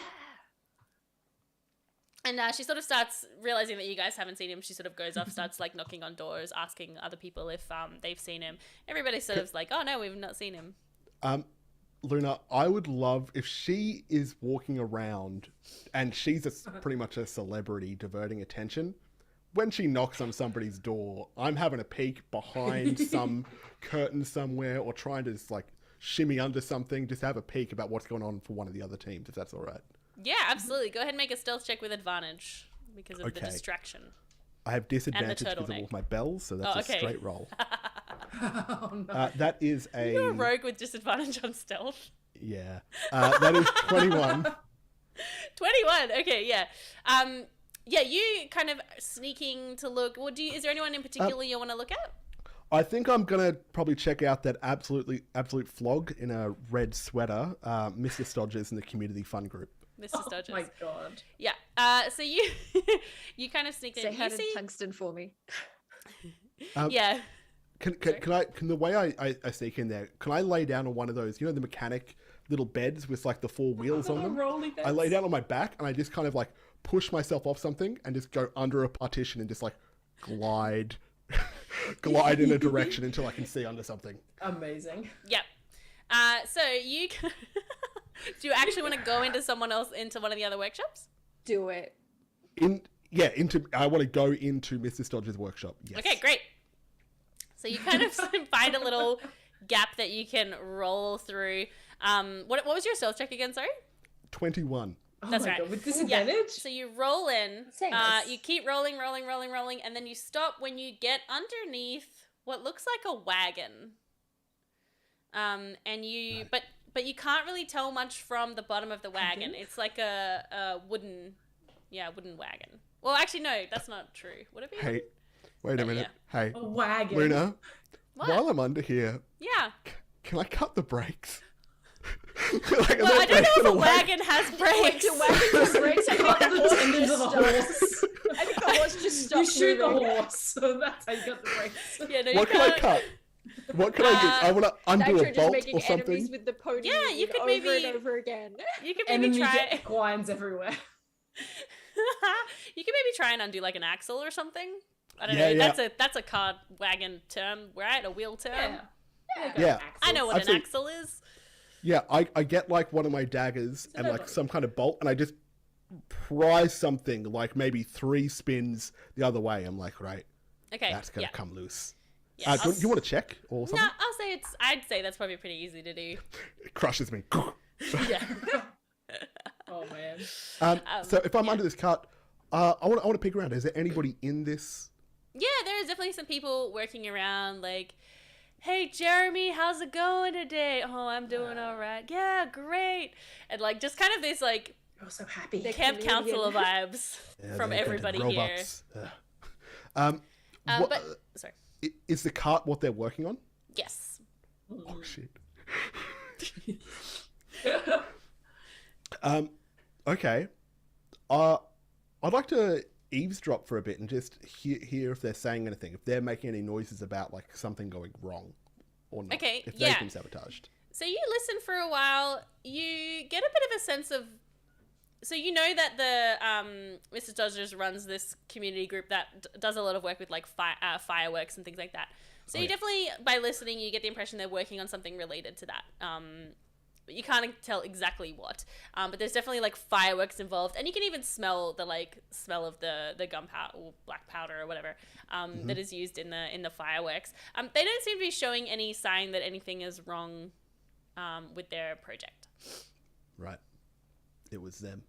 And she sort of starts realizing that you guys haven't seen him. She sort of goes off, starts like knocking on doors, asking other people if they've seen him. Everybody sort of like, oh no, we've not seen him. Luna, I would love if she is walking around and she's pretty much a celebrity diverting attention. When she knocks on somebody's door, I'm having a peek behind some curtain somewhere or trying to just like shimmy under something, just have a peek about what's going on for one of the other teams, if that's all right. Yeah, absolutely. Go ahead and make a stealth check with advantage because of the distraction. I have disadvantage because of turtleneck. all of my bells, so that's okay. a straight roll. Oh, no. That is You're a rogue with disadvantage on stealth. Yeah. That is 21. 21. Okay, yeah. Yeah, you kind of sneaking to look. Well, is there anyone in particular you want to look at? I think I'm gonna probably check out that absolute flog in a red sweater, Mr. Stodger's in the community fun group. Mr. Stodger. Oh my god. Yeah. So you you kind of sneak in. Say hi You to see? Tungsten for me. Yeah. Can the way I sneak in there, can I lay down on one of those, the mechanic little beds with like the 4 wheels on them? Rolly beds. I lay down on my back and I just kind of like push myself off something and just go under a partition and just like glide in a direction until I can see under something. Amazing. Yep. So you do you actually want to go into one of the other workshops? Do it. I want to go into Mr. Stodger's workshop. Yes. Okay, great. So you kind of find a little gap that you can roll through. What was your stealth check again? Sorry. 21. Oh That's my right. God, with disadvantage? So you roll in. Same as- You keep rolling, and then you stop when you get underneath what looks like a wagon. But you can't really tell much from the bottom of the wagon. It's like a wooden wagon. Well, actually, no, that's not true. Would it be? Hey, wait a minute. Yeah. Hey, A wagon. Luna, What? while I'm under here, Yeah. can I cut the brakes? Well, I don't know if a wagon has brakes. The wagon just breaks and Cut the the horse tendons of just a stops. horse. I think the horse just stops You shoot the moving. horse, so that's how you got the brakes. Yeah, no, What you can I can't. cut? What can I do? I want to undo Nitro a just bolt making or something. enemies with the pony Yeah, you could over maybe- and over again. You could maybe Enemy try. equines everywhere. You could maybe try and undo like an axle or something. I don't Yeah, know. yeah. That's a card wagon term, right? A wheel term. Yeah. I know what I've an seen- axle is. Yeah, I get like one of my daggers and like some kind of bolt, and I just pry something like maybe 3 spins the other way. I'm like, right, Okay. that's gonna yeah. come loose. Yeah, Do you want to check or No, something? I'd say that's probably pretty easy to do. It crushes me. Yeah. Oh man. So if I'm under this cart, I want to peek around. Is there anybody in this? Yeah, there's definitely some people working around like, hey, Jeremy, how's it going today? Oh, I'm doing all right. Yeah, great. And like just kind of this like You're so happy. camp Canadian. counselor vibes from they're everybody goddamn here. robots. What- But sorry. is the cart what they're working on? Yes. Oh shit. Okay. I'd like to eavesdrop for a bit and just hear if they're saying anything, if they're making any noises about like something going wrong or not. Okay, if yeah. they've been sabotaged. So you listen for a while. You get a bit of a sense of. So you know that the Mr. Stodger runs this community group that does a lot of work with like fireworks and things like that. So you definitely, by listening, you get the impression they're working on something related to that. But you can't tell exactly what. But there's definitely like fireworks involved, and you can even smell the smell of the gunpowder or black powder or whatever that is used in the fireworks. They don't seem to be showing any sign that anything is wrong with their project. Right. It was them.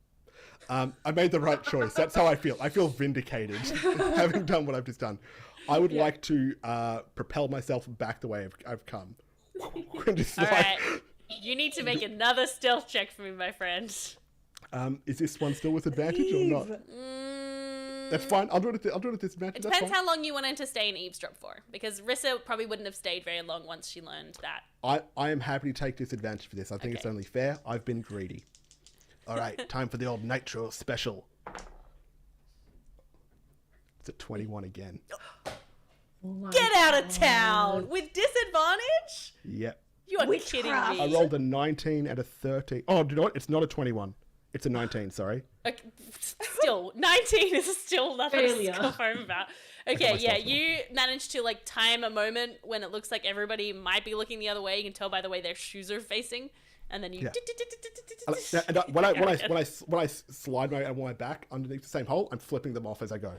I made the right choice. That's how I feel. I feel vindicated having done what I've just done. I would like to propel myself back the way I've come. All right. You need to make another stealth check for me, my friend. Is this one still with advantage or not? That's fine. I'll do it at disadvantage. It depends how long you wanted to stay in eavesdrop for, because Rissa probably wouldn't have stayed very long once she learned that. I am happy to take disadvantage for this. I think it's only fair. I've been greedy. All right, time for the old Nitro special. It's a 21 again. Get out of town! With disadvantage? Yep. You are kidding me. I rolled a 19 and a 30. Oh, do you know what? It's not a 21. It's a 19, sorry. Okay, still, 19 is still nothing to go home about. Okay, yeah, you managed to like time a moment when it looks like everybody might be looking the other way. You can tell by the way their shoes are facing. And then you. Yeah. When I slide my back underneath the same hole, I'm flipping them off as I go.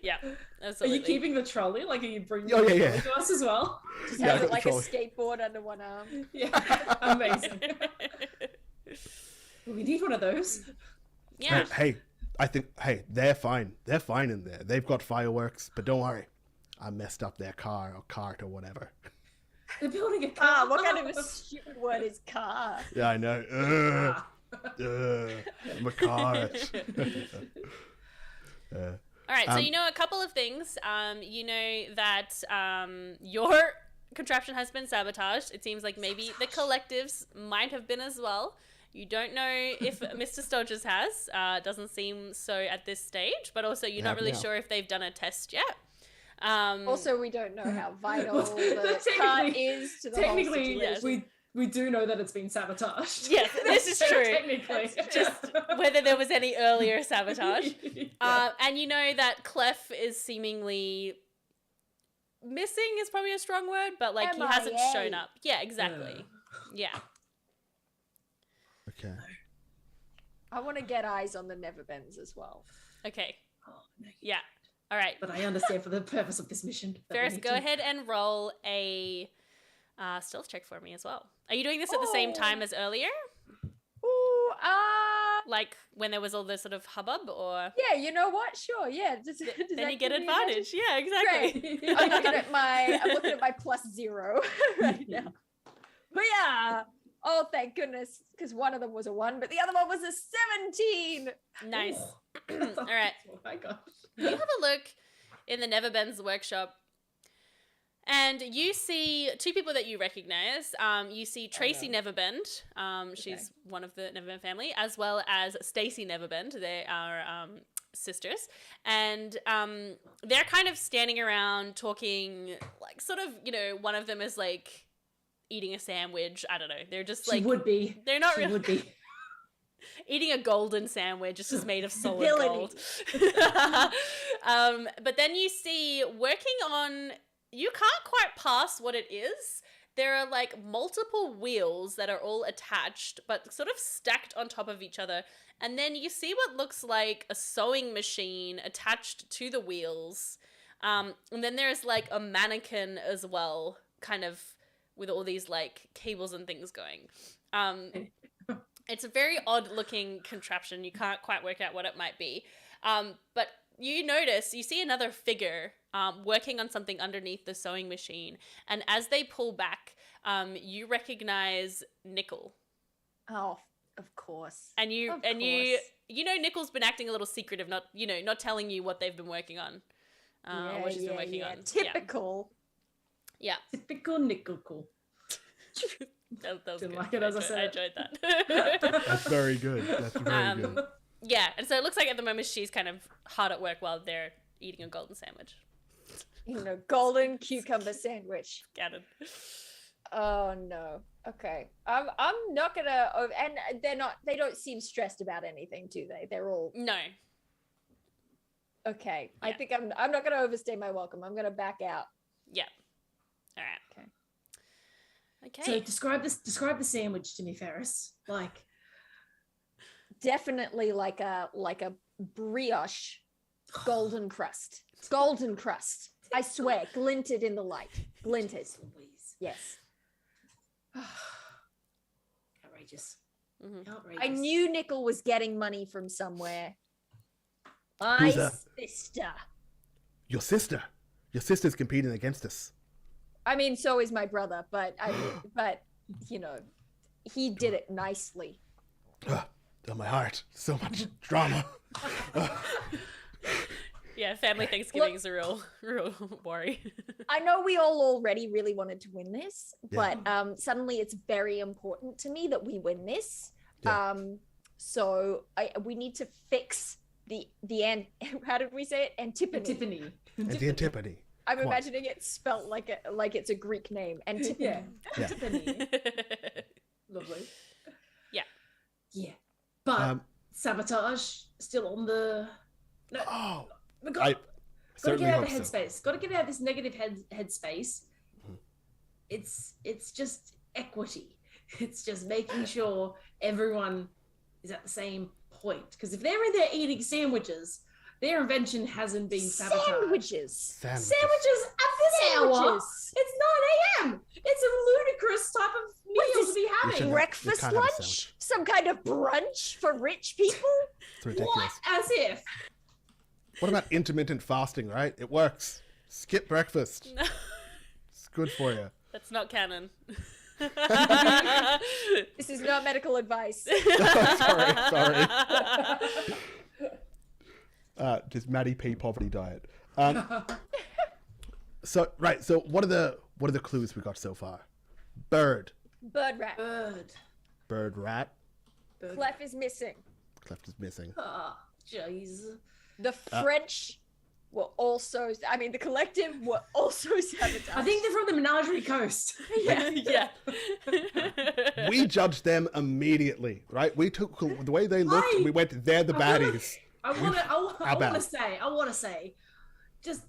Yeah, absolutely. Are you keeping the trolley? Like, are you bringing the trolley to us as well? Just have it like a skateboard under one arm. Yeah, amazing. We need one of those. Yeah. Hey, I think. Hey, they're fine. They're fine in there. They've got fireworks, but don't worry. I messed up their car or cart or whatever. They're building a car. What kind of a stupid word is car? Yeah, I know. I'm a cart. All right, so you know a couple of things. You know that your contraption has been sabotaged. It seems like maybe the collectives might have been as well. You don't know if Mr. Stodger's has. Doesn't seem so at this stage, but also you're not really sure if they've done a test yet. Also, we don't know how vital the cart is to the whole situation. Yes, we do know that it's been sabotaged. Yes, this is true. Technically. Just whether there was any earlier sabotage. And you know that Clef is seemingly missing is probably a strong word, but like he hasn't shown up. Yeah, exactly. Yeah. Okay. I want to get eyes on the Neverbends as well. Okay. Oh, no. Yeah. All right. But I understand for the purpose of this mission. Ferris, go ahead and roll a stealth check for me as well. Are you doing this at the same time as earlier? Ooh, like when there was all this sort of hubbub, or? Yeah, you know what? Sure, yeah. Then you get advantage. Yeah, exactly. Great. I'm looking at my +0 right now. But yeah. Oh, thank goodness, because one of them was a 1, but the other one was a 17. Nice. All right. Oh my gosh. You have a look in the Neverbends workshop, and you see two people that you recognize. You see Tracy Neverbend. She's one of the Neverbend family, as well as Stacy Neverbend. They are sisters, and they're kind of standing around talking, like sort of, you know, one of them is like eating a sandwich. I don't know. They're just like, she would be. They're not really. Would be. Eating a golden sandwich. It's just made of solid gold. But then you see working on, you can't quite pass what it is. There are like multiple wheels that are all attached, but sort of stacked on top of each other. And then you see what looks like a sewing machine attached to the wheels. And then there's like a mannequin as well, kind of with all these like cables and things going. It's a very odd looking contraption. You can't quite work out what it might be. But you notice, you see another figure working on something underneath the sewing machine. And as they pull back, you recognize Nickel. Oh, of course. And you know Nickel's been acting a little secretive, not telling you what they've been working on. What she's been working on. Typical. Yeah. Typical Nickel. That was Didn't good. like it as I said. I enjoyed that. That's very good. That's very good. Yeah, and so it looks like at the moment she's kind of hard at work while they're eating a golden sandwich. Golden cucumber sandwich. Got it. Oh no. Okay. I'm not gonna. And they're not. They don't seem stressed about anything, do they? They're all No. okay. I Yeah. think I'm not gonna overstay my welcome. I'm gonna back out. Yeah. All right. Okay. So describe the sandwich to me, Ferris. Like, Definitely like a brioche, golden crust. Golden crust. I swear, glinted in the light. Glinted. Louise. Yes. Outrageous. Mhm. Outrageous. I knew Nickel was getting money from somewhere. My Who's that? sister. Your sister. Your sister's competing against us. I mean, so is my brother, but you know, he did it nicely. Oh, my heart. So much drama. Yeah, family Thanksgiving is a real worry. I know we all already really wanted to win this, Yeah. but suddenly it's very important to me that we win this. Yeah. So we need to fix the how did we say it? Antipony. And the Antipony. I'm Come on. imagining it spelt like it's a Greek name. Antipony. Yeah. Yeah. Tiffany. Lovely. Yeah. Yeah. But sabotage still on the. No, Oh, we I got to certainly get out of hope the so. headspace. Got to get out of this negative headspace. Mhm. It's just equity. It's just making sure everyone is at the same point. Because if they're in there eating sandwiches, their invention hasn't been sabotaged. Sandwiches. Sandwiches. Sandwiches at this hour. Sandwiches. It's 9 a.m. It's a ludicrous type of meal to be You having. should- Breakfast can't have a lunch? sandwich. Some kind of brunch for rich people? It's ridiculous. What? As if. What about intermittent fasting, right? It works. Skip breakfast. No, It's good for you. that's not canon. This is not medical advice. Sorry. Just Maddie P poverty diet. So what are the clues we got so far? Bird. Bird rat. Bird rat. Clef is missing. Cleft is missing. Ah, jeez. The French were also, I mean, the collective were also sabotaged. I think they're from the Menagerie Coast. Yeah. We judged them immediately, right? We took the way they looked and we went, they're the baddies. I want to say, just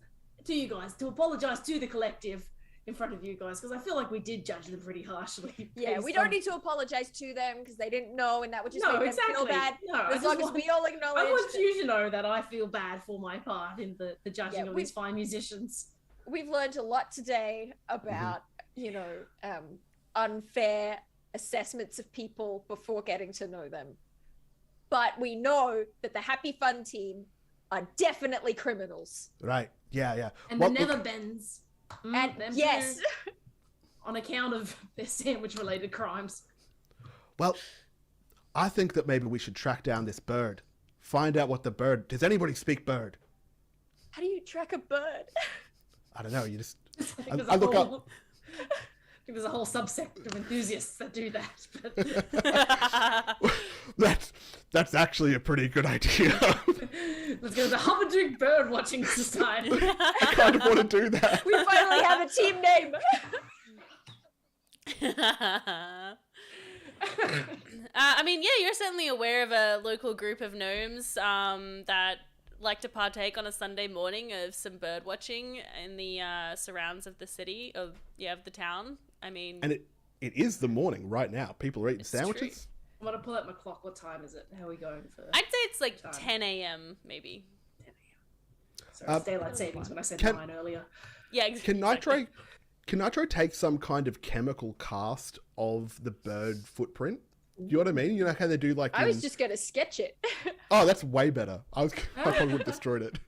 to you guys, to apologize to the collective in front of you guys, because I feel like we did judge them pretty harshly. Yeah, we based don't on- need to apologize to them because they didn't know and that would just No, make exactly. them feel bad. No, I as just long as want- we all acknowledge. I want that you to know that I feel bad for my part in the judging Yeah, of we- these fine musicians. we've learned a lot today about, unfair assessments of people before getting to know them. But we know that the Happy Fun team are definitely criminals. Right. Yeah. And Well, the look, Neverbends. And them yes, too, on account of their sandwich-related crimes. well, I think that maybe we should track down this bird. Find out what the bird... Does anybody speak bird? how do you track a bird? I don't know. You just... I think I there's a look whole- up... I think there's a whole subsect of enthusiasts that do that. But That's actually a pretty good idea. let's go to the Hupperdook Bird Watching Society. I kind of want to do that. We finally have a team name. I mean, yeah, you're certainly aware of a local group of gnomes that like to partake on a Sunday morning of some bird watching in the surrounds of the city, of the town. I mean, And it is the morning right now. People are eating It's sandwiches. I'm gonna pull out my clock. What time is it? How are we going for? I'd say it's like Time. 10 a.m. maybe. Sorry, it's daylight savings when I said can- 9 earlier. Yeah, exactly. Can Nitro take some kind of chemical cast of the bird footprint? You know what I mean? You know how they do like I was in- just gonna sketch it. Oh, that's way better. I probably would have destroyed it.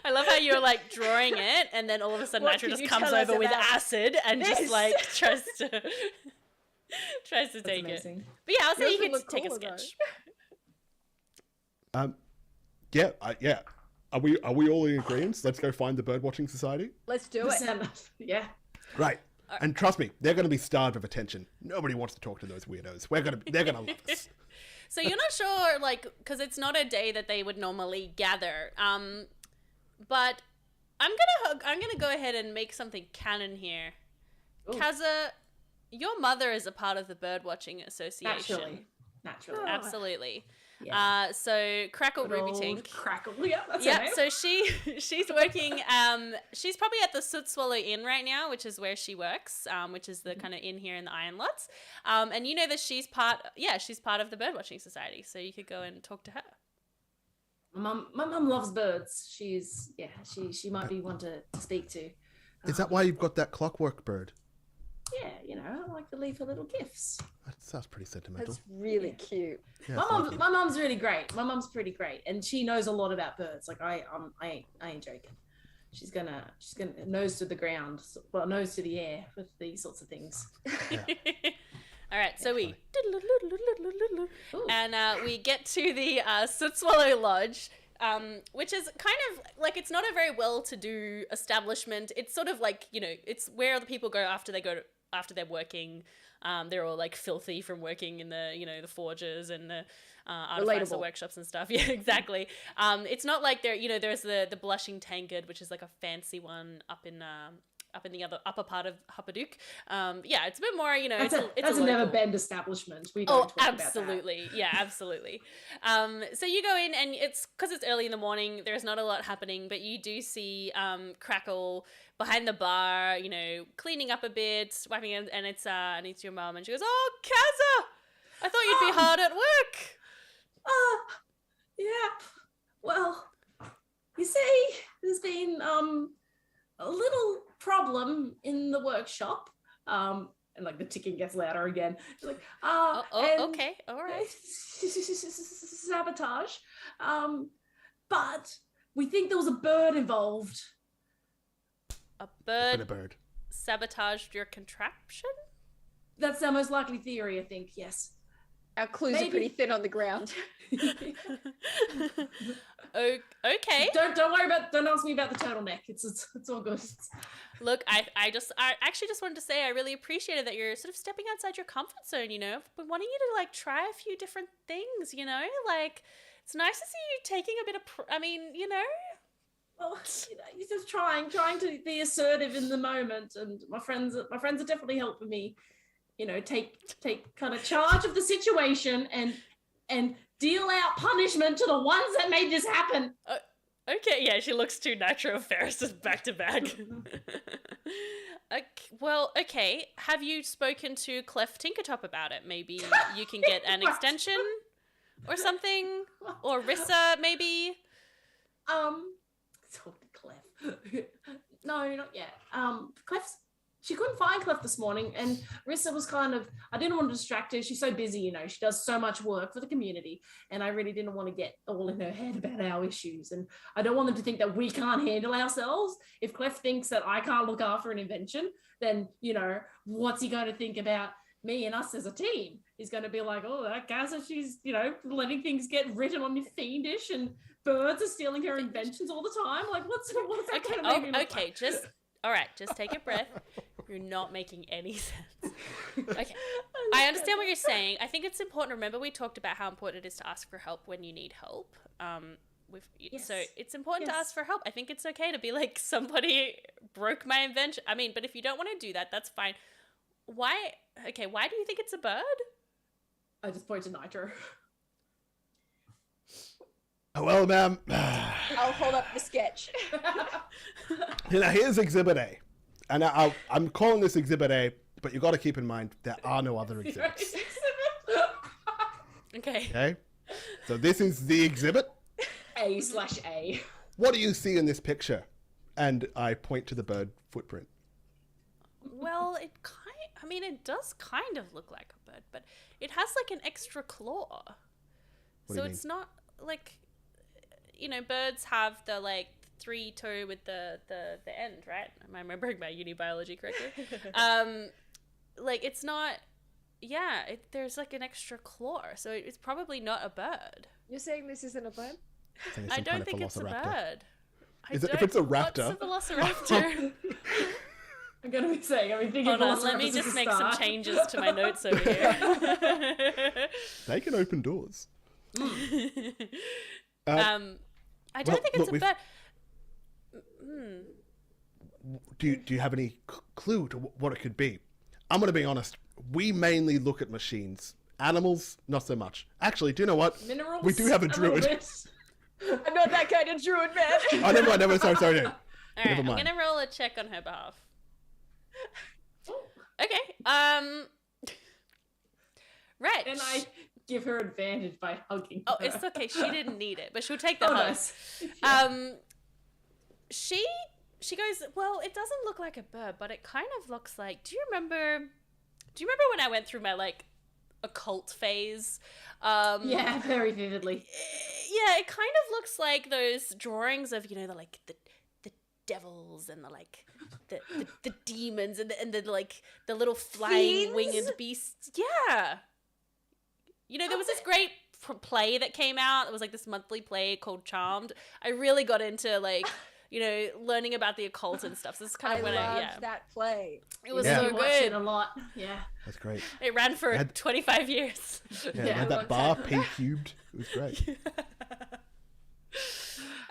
I love how you're like drawing it, and then all of a sudden What Nitro can just you comes tell us over with about acid and just this? like tries to That's take it. amazing. But yeah, I'll say Yours you would could look take a cooler, though. sketch. Yeah. Are we all in agreement? Let's go find the Birdwatching Society. Let's do it. Yeah. Right. And trust me, they're going to be starved of attention. Nobody wants to talk to those weirdos. They're going to love us. So you're not sure, like, because it's not a day that they would normally gather. But I'm gonna go ahead and make something canon here. Kaza, your mother is a part of the Birdwatching Association. Naturally. Oh. Absolutely. Yeah. So Crackle Good Ruby old Tink. Crackle. Yeah, that's her Yep, name. so she's working, she's probably at the Soot Swallow Inn right now, which is where she works, which is the kind of inn here in the Iron Lots. And you know that she's part of the Birdwatching Society, so you could go and talk to her. My mum loves birds. She might be one to speak to. Is that why you've got that clockwork bird? Yeah, I like to leave her little gifts. That sounds pretty sentimental. That's really cute. Yeah, My mum's really great. My mum's pretty great, and she knows a lot about birds. Like I ain't joking. She's gonna nose to the ground, well, nose to the air with these sorts of things. Yeah. All right, so we Ooh. and we get to the Soot Swallow Lodge, which is kind of like, it's not a very well-to-do establishment. It's sort of like, it's where the people go after they're working. They're all like filthy from working in the the forges and the artificer workshops and stuff. Yeah, exactly. It's not like there's the Blushing Tankard, which is like a fancy one up in the upper part of Hupperdook. Yeah, it's a bit more, it's a never local bend establishment. We don't talk absolutely. about that. Yeah, absolutely. So you go in, and it's because it's early in the morning. There's not a lot happening, but you do see Crackle behind the bar, cleaning up a bit, wiping it, and it's your mum, and she goes, "Oh, Kaza, I thought you'd be hard at work." Yeah. Well, you see, there's been a little problem in the workshop, and like the ticking gets louder again. It's like, okay, all right. Sabotage, but we think there was a bird involved. A bird And a bird. sabotaged your contraption? That's our most likely theory, I think. Yes. Our clues are pretty thin on the ground. Okay. Don't ask me about the turtleneck. It's all good. Look, I actually just wanted to say I really appreciated that you're sort of stepping outside your comfort zone, I've been wanting you to like try a few different things, like it's nice to see you taking a bit of Well, you're just trying to be assertive in the moment, and my friends are definitely helping me, take kind of charge of the situation and deal out punishment to the ones that made this happen. Okay, yeah, she looks too Nitro Ferris just back to back. Okay. Have you spoken to Clef Tinkertop about it? Maybe you can get an extension or something, or Rissa, maybe. Talk to Clef. No, not yet. She couldn't find Clef this morning, and Rissa was I didn't want to distract her. She's so busy, she does so much work for the community, and I really didn't want to get all in her head about our issues, and I don't want them to think that we can't handle ourselves. If Clef thinks that I can't look after an invention, then, what's he going to think about me and us as a team? He's going to be like, oh, that Gaza, she's, letting things get written on me fiendish, and birds are stealing her inventions all the time. Like, what's that going to make me look like? All right, just take a breath. You're not making any sense. Okay, I understand what you're saying. I think it's important. Remember, we talked about how important it is to ask for help when you need help. Yes. So it's important to ask for help. I think it's okay to be like, somebody broke my invention. I mean, but if you don't want to do that, that's fine. Why do you think it's a bird? I just point to Nitro. Oh, well, ma'am. I'll hold up the sketch. Here's Exhibit A. And I'm calling this Exhibit A, but you got to keep in mind there are no other exhibits. Okay. So this is the exhibit. A/A. What do you see in this picture? And I point to the bird footprint. Well, it does kind of look like a bird, but it has like an extra claw. What do you mean? It's not like, birds have the like 3-toe with the end, right? Am I remembering my uni biology correctly? Like it's not. Yeah, there's like an extra claw, so it's probably not a bird. You're saying this isn't a bird? I don't think it's a bird. If it's a raptor? What's a velociraptor? I'm going to be saying, thinking Hold on, let me just make some changes to my notes over here. They can open doors. I don't think it's a bird. do you have any clue to what it could be? I'm going to be honest. We mainly look at machines. Animals, not so much. Actually, do you know what? Minerals? We do have a little druid. bit. I'm not that kind of druid, man. Oh, never mind. Sorry. All right, Never I'm mind. gonna roll a check on her behalf. Oh, Okay. Right. and I give her advantage by hugging Oh, her. it's okay. She didn't need it, but she'll take the Oh, hug. nice. She goes, well, it doesn't look like a bird, but it kind of looks like. Do you remember when I went through my like occult phase? Yeah, very vividly. Yeah, it kind of looks like those drawings of, the devils and the demons and the little flying Fiends? winged beasts. Yeah. There was this great play that came out. It was like this monthly play called Charmed. I really got into learning about the occult and stuff. So this is kind of when loved that play. it was Yeah. so You watch it good. a lot. Yeah. That's great. It ran for Had- 25 years. Yeah, Yeah, had that long bar, time. P cubed. It was great.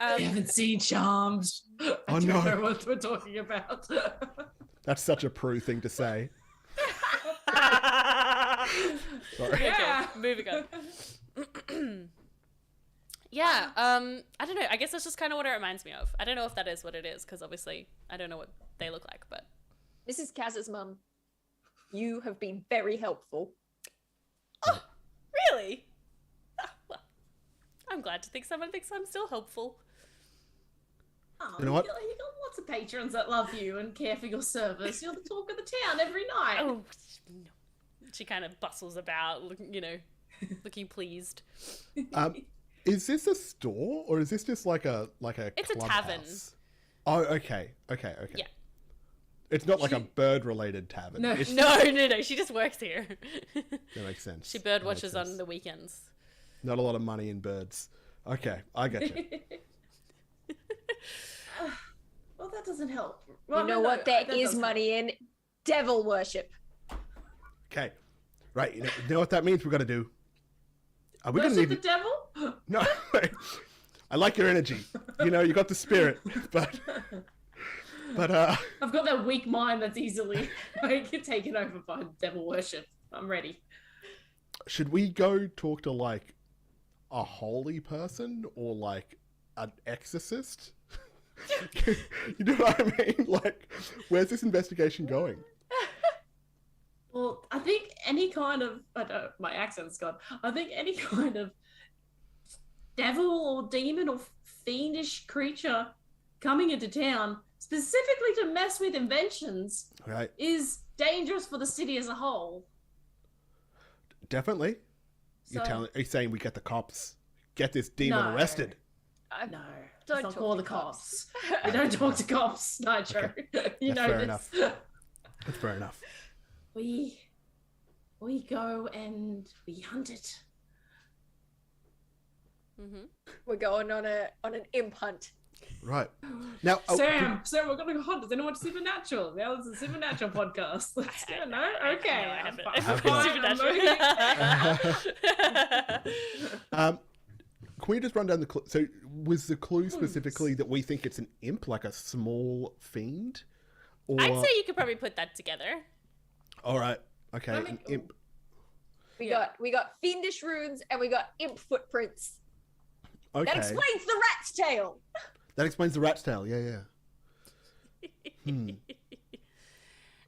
I haven't seen Charmed. Oh, I don't no. know what we're talking about. That's such a Prue thing to say. Sorry. Yeah. Okay, moving on. Yeah, I don't know. I guess that's just kind of what it reminds me of. I don't know if that is what it is, because obviously I don't know what they look like, but... Mrs. Kaz's mum, you have been very helpful. Oh, really? Ah, well, I'm glad to think someone thinks I'm still hopeful. Oh, You know what? You got lots of patrons that love you and care for your service. You're the talk of the town every night. Oh, no. She kind of bustles about, looking pleased. Is this a store or is this just like a It's a tavern. clubhouse? Oh, okay. Yeah. It's not like a bird-related tavern. No. It's, No. She just works here. that makes sense. She bird That makes watches sense. on the weekends. Not a lot of money in birds. Okay, I get you. Well, that doesn't help. You Well, know no, what there that is does money in? Devil worship. Okay, right. You know what that means? We're gonna do. Are we help. gonna Worship need? the devil? No. I like your energy. You got the spirit, but I've got that weak mind that's easily taken over by devil worship. I'm ready. should we go talk to like a holy person or like an exorcist? You know what I mean? Like, where's this investigation going? Well, I think any kind of my accent's gone. I think any kind of devil or demon or fiendish creature coming into town, specifically to mess with inventions, Right. is dangerous for the city as a whole. Definitely. So, Are you saying we get the cops? Get this demon No. arrested? no, Don't don't talk call to the cops. We don't talk to cops, Nitro. You That's know fair this. enough. That's fair enough. We go and we hunt it. Mm-hmm. We're going on an imp hunt. Right. Now, Sam, we're gonna go hunt. Does anyone watch Supernatural? Now it's a Supernatural podcast. Let's go. No, okay. I haven't. I'm I haven't fine, Supernatural. I'm moving. can we just run down the clue? So, was the clue specifically that we think it's an imp, like a small fiend? Or... I'd say you could probably put that together. All right. Okay. I An mean- imp. We Yeah. got fiendish runes and we got imp footprints. Okay. That explains the rat's tail. That explains the rat's tail. Yeah.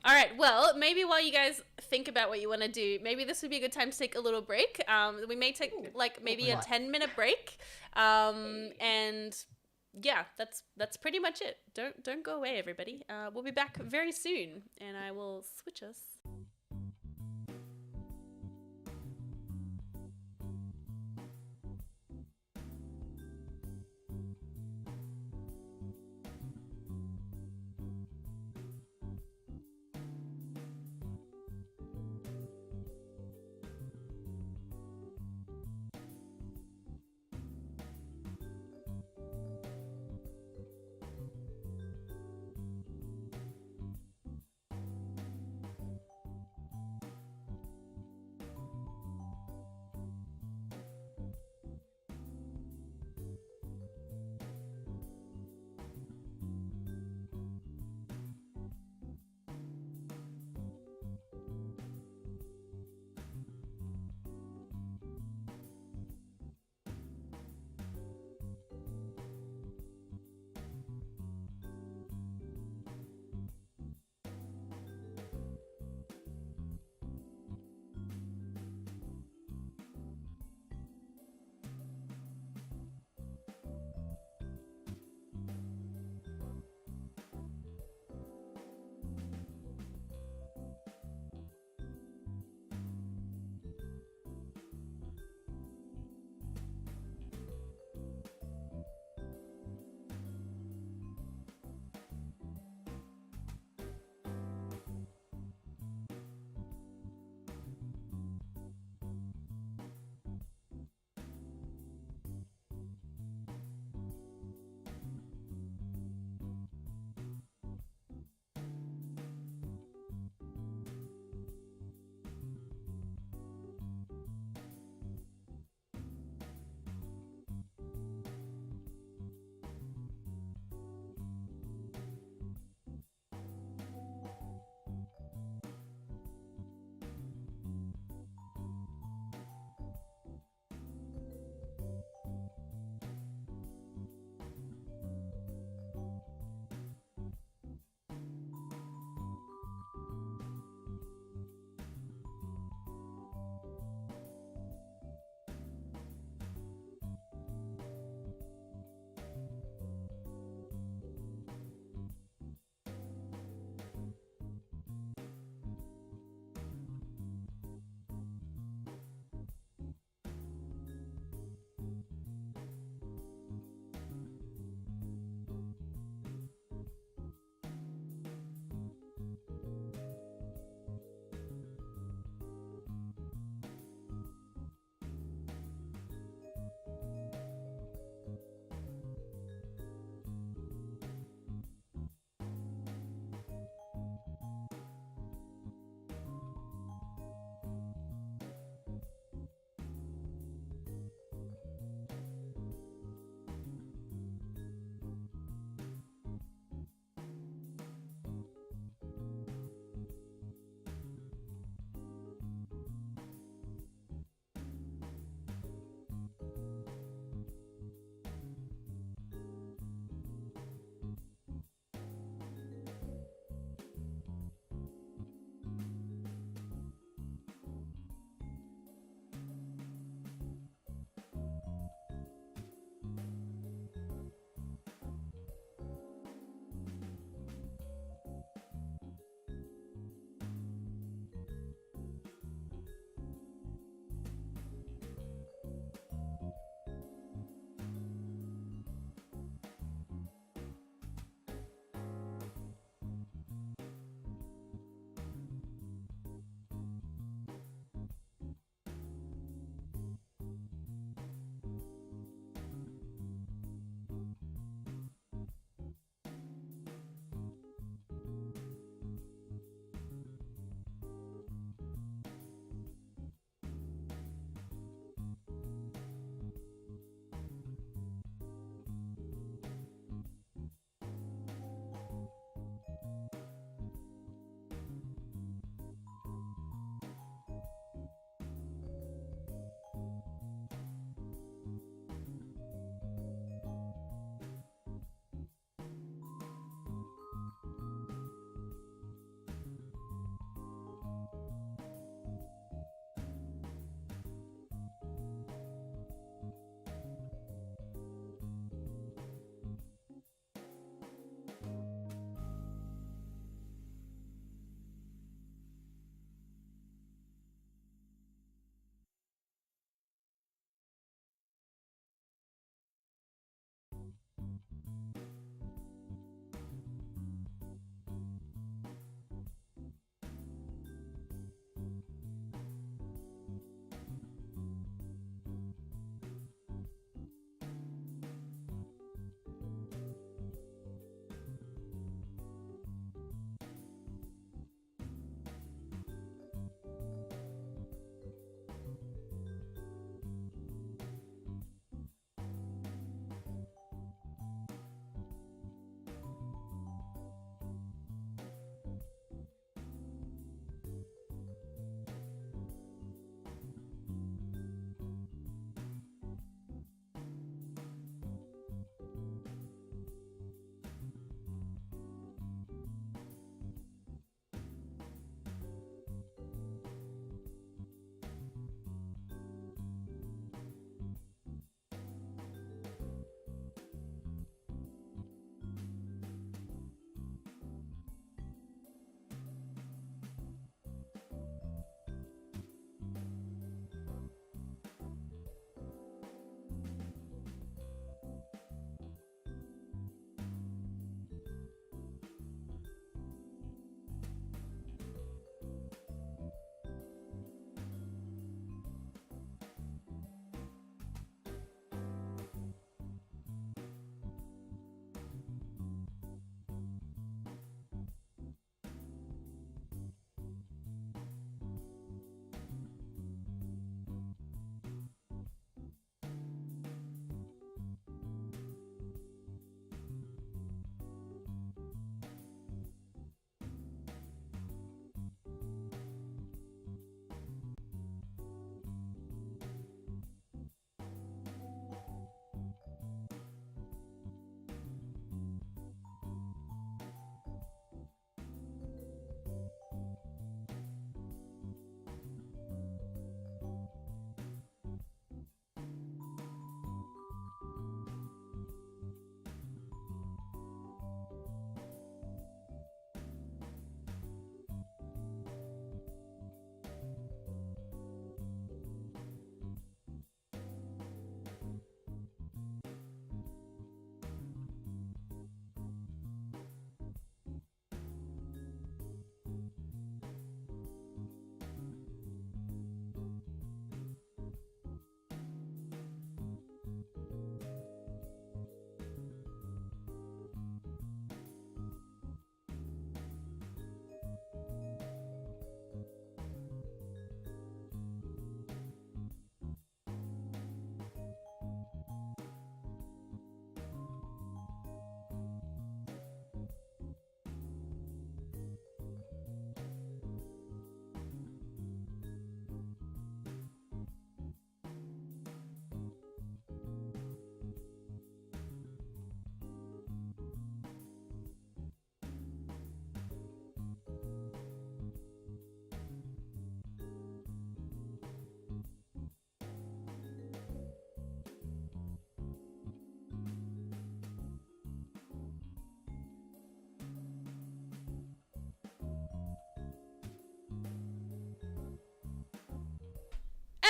All right. Well, maybe while you guys think about what you want to do, maybe this would be a good time to take a little break. We may take maybe a 10-minute break. And yeah, that's pretty much it. Don't go away, everybody. We'll be back very soon, and I will switch us.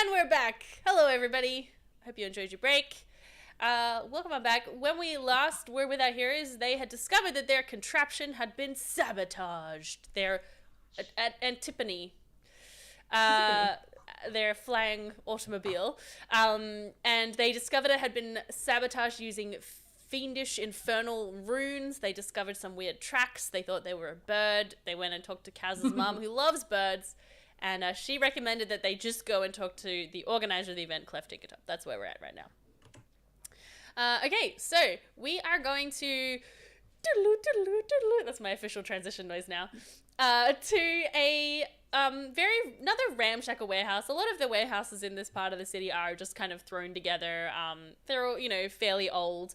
And we're back. Hello, everybody. Hope you enjoyed your break. Welcome on back. When we last were with our heroes, they had discovered that their contraption had been sabotaged. Their Antipony. Their flying automobile. And they discovered it had been sabotaged using fiendish infernal runes. They discovered some weird tracks. They thought they were a bird. They went and talked to Kaz's mum, who loves birds. And she recommended that they just go and talk to the organizer of the event, Clef Tinkertop. That's where we're at right now. Okay, so we are going to... That's my official transition noise now. To another ramshackle warehouse. A lot of the warehouses in this part of the city are just kind of thrown together. They're all, fairly old.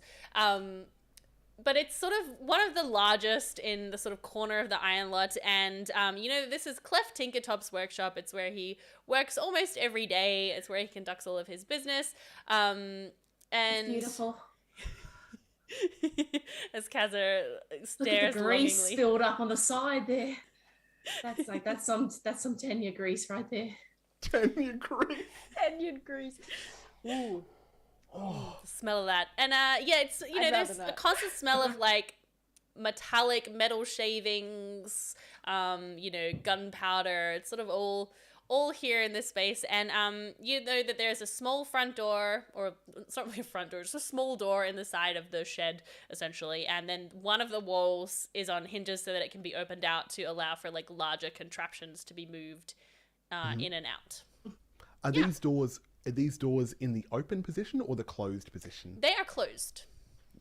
But it's sort of one of the largest in the sort of corner of the Iron Lot. And, this is Clef Tinkertop's workshop. It's where he works almost every day. It's where he conducts all of his business. And It's beautiful. As Kazza stares Look at the grease longingly. spilled up on the side there. That's some tenure grease right there. Tenure grease. Tenured grease. Ooh. Oh, the smell of that. And it's I'd there's rather a not. constant smell of like metallic metal shavings, gunpowder. It's sort of all here in this space. And you know that there's a small front door, or it's not really a front door, just a small door in the side of the shed essentially. And then one of the walls is on hinges so that it can be opened out to allow for like larger contraptions to be moved in and out. Are these doors in the open position or the closed position? They are closed.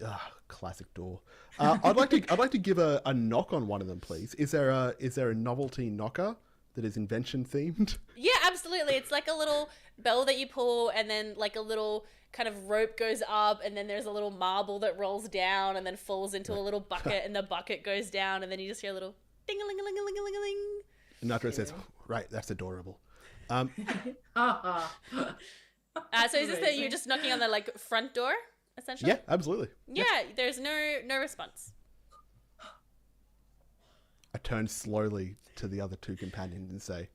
Ah, classic door. I'd like to give a knock on one of them, please. Is there a novelty knocker that is invention themed? Yeah, absolutely. It's like a little bell that you pull, and then like a little kind of rope goes up, and then there's a little marble that rolls down and then falls into a little bucket, and the bucket goes down, and then you just hear a little ding-a-ling-a-ling-a-ling-a-ling-a-ling. And Natra says, right, that's adorable. So is this that you're just knocking on the like front door, essentially? Yeah, absolutely. Yeah, there's no response. I turn slowly to the other two companions and say,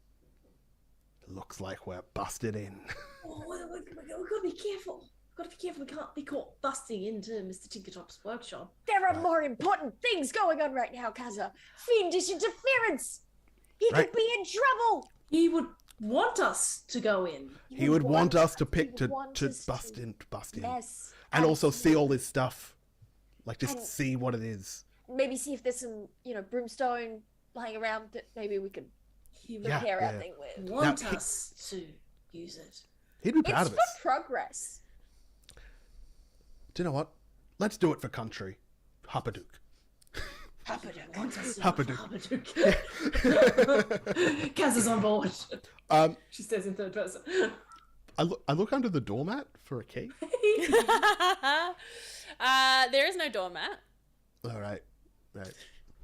looks like we're busted in. Oh, we've got to be careful. We've got to be careful. We can't be caught busting into Mr. Tinkertop's workshop. There are more important things going on right now, Kazza. Fiendish interference. He Right. could be in trouble. He would want us to go in. He would want us to he would want to us bust to- in. Yes. And also see all this stuff. Like, just And- see what it is. Maybe see if there's some, brimstone lying around that maybe we could He would Yeah. repair our thing with. want Now, us to use it. He'd be proud It's of for us. progress. Do you know what? Let's do it for country. Hupperdook. Hupperdook. Want us to Hupperdook. Hupperdook. Kaz is on board. She says in third person. I look under the doormat for a key. There is no doormat. All right. Right.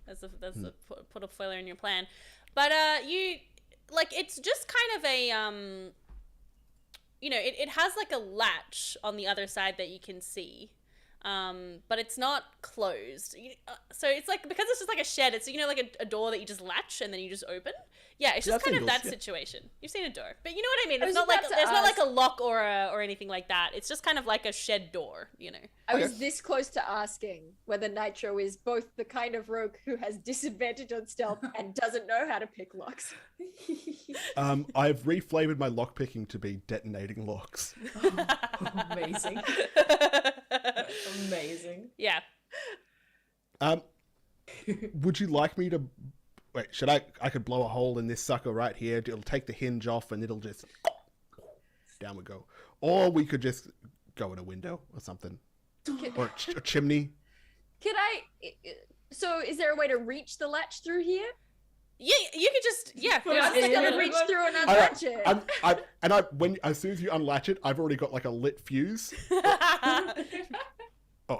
That's a put a foiler in your plan. But it's just kind of a it has like a latch on the other side that you can see. But it's not closed. So it's like, because it's just like a shed, it's like a door that you just latch and then you just open. Yeah, it's just I've kind seen of doors, that yeah. situation. You've seen a door, but you know what I mean. I It's was not like about to there's not like ask- a lock or anything like that. It's just kind of like a shed door. I was this close to asking whether Nitro is both the kind of rogue who has disadvantage on stealth and doesn't know how to pick locks. I've reflavored my lockpicking to be detonating locks. Amazing. Amazing. Yeah. Would you like me to... Wait, I could blow a hole in this sucker right here. It'll take the hinge off and it'll just... Down we go. Or we could just go in a window or something. Or a chimney. Can I? So, is there a way to reach the latch through here? Yeah, you could just Put I'm it just in. gonna reach through and I, unlatch it. as soon as you unlatch it, I've already got like a lit fuse. Oh,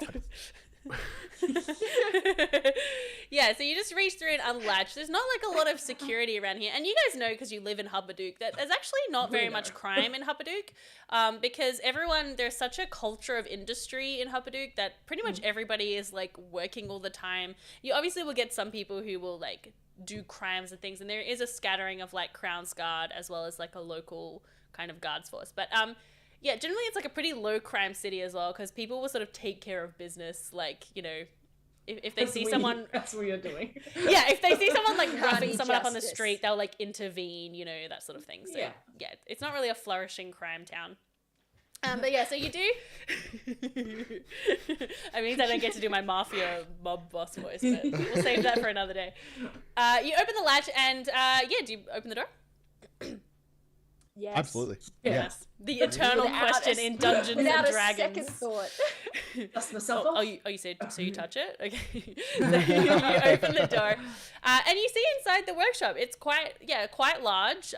Yeah, so you just reach through and unlatch. There's not like a lot of security around here. And you guys know, because you live in Hupperdook, that there's actually not very much crime in Hupperdook. Because there's such a culture of industry in Hupperdook that pretty much everybody is like working all the time. You obviously will get some people who will like do crimes and things. And there is a scattering of like Crown's Guard as well as like a local kind of guards force. But yeah, generally it's like a pretty low crime city as well, because people will sort of take care of business, like, you know, if they see someone, that's what you're doing. yeah, if they see someone like roughing someone up on the justice. street, they'll like intervene, you know, that sort of thing. So yeah, it's not really a flourishing crime town. But yeah, so you do. I mean, I don't get to do my mafia mob boss voice, but we'll save that for another day. You open the latch, and yeah, do you open the door? Yes. Absolutely. Yes. The eternal Without question in Dungeons without and a Dragons. second thought. Dust myself Oh, off. you said so you touch it? Okay. So you open the door, and you see inside the workshop. It's quite large.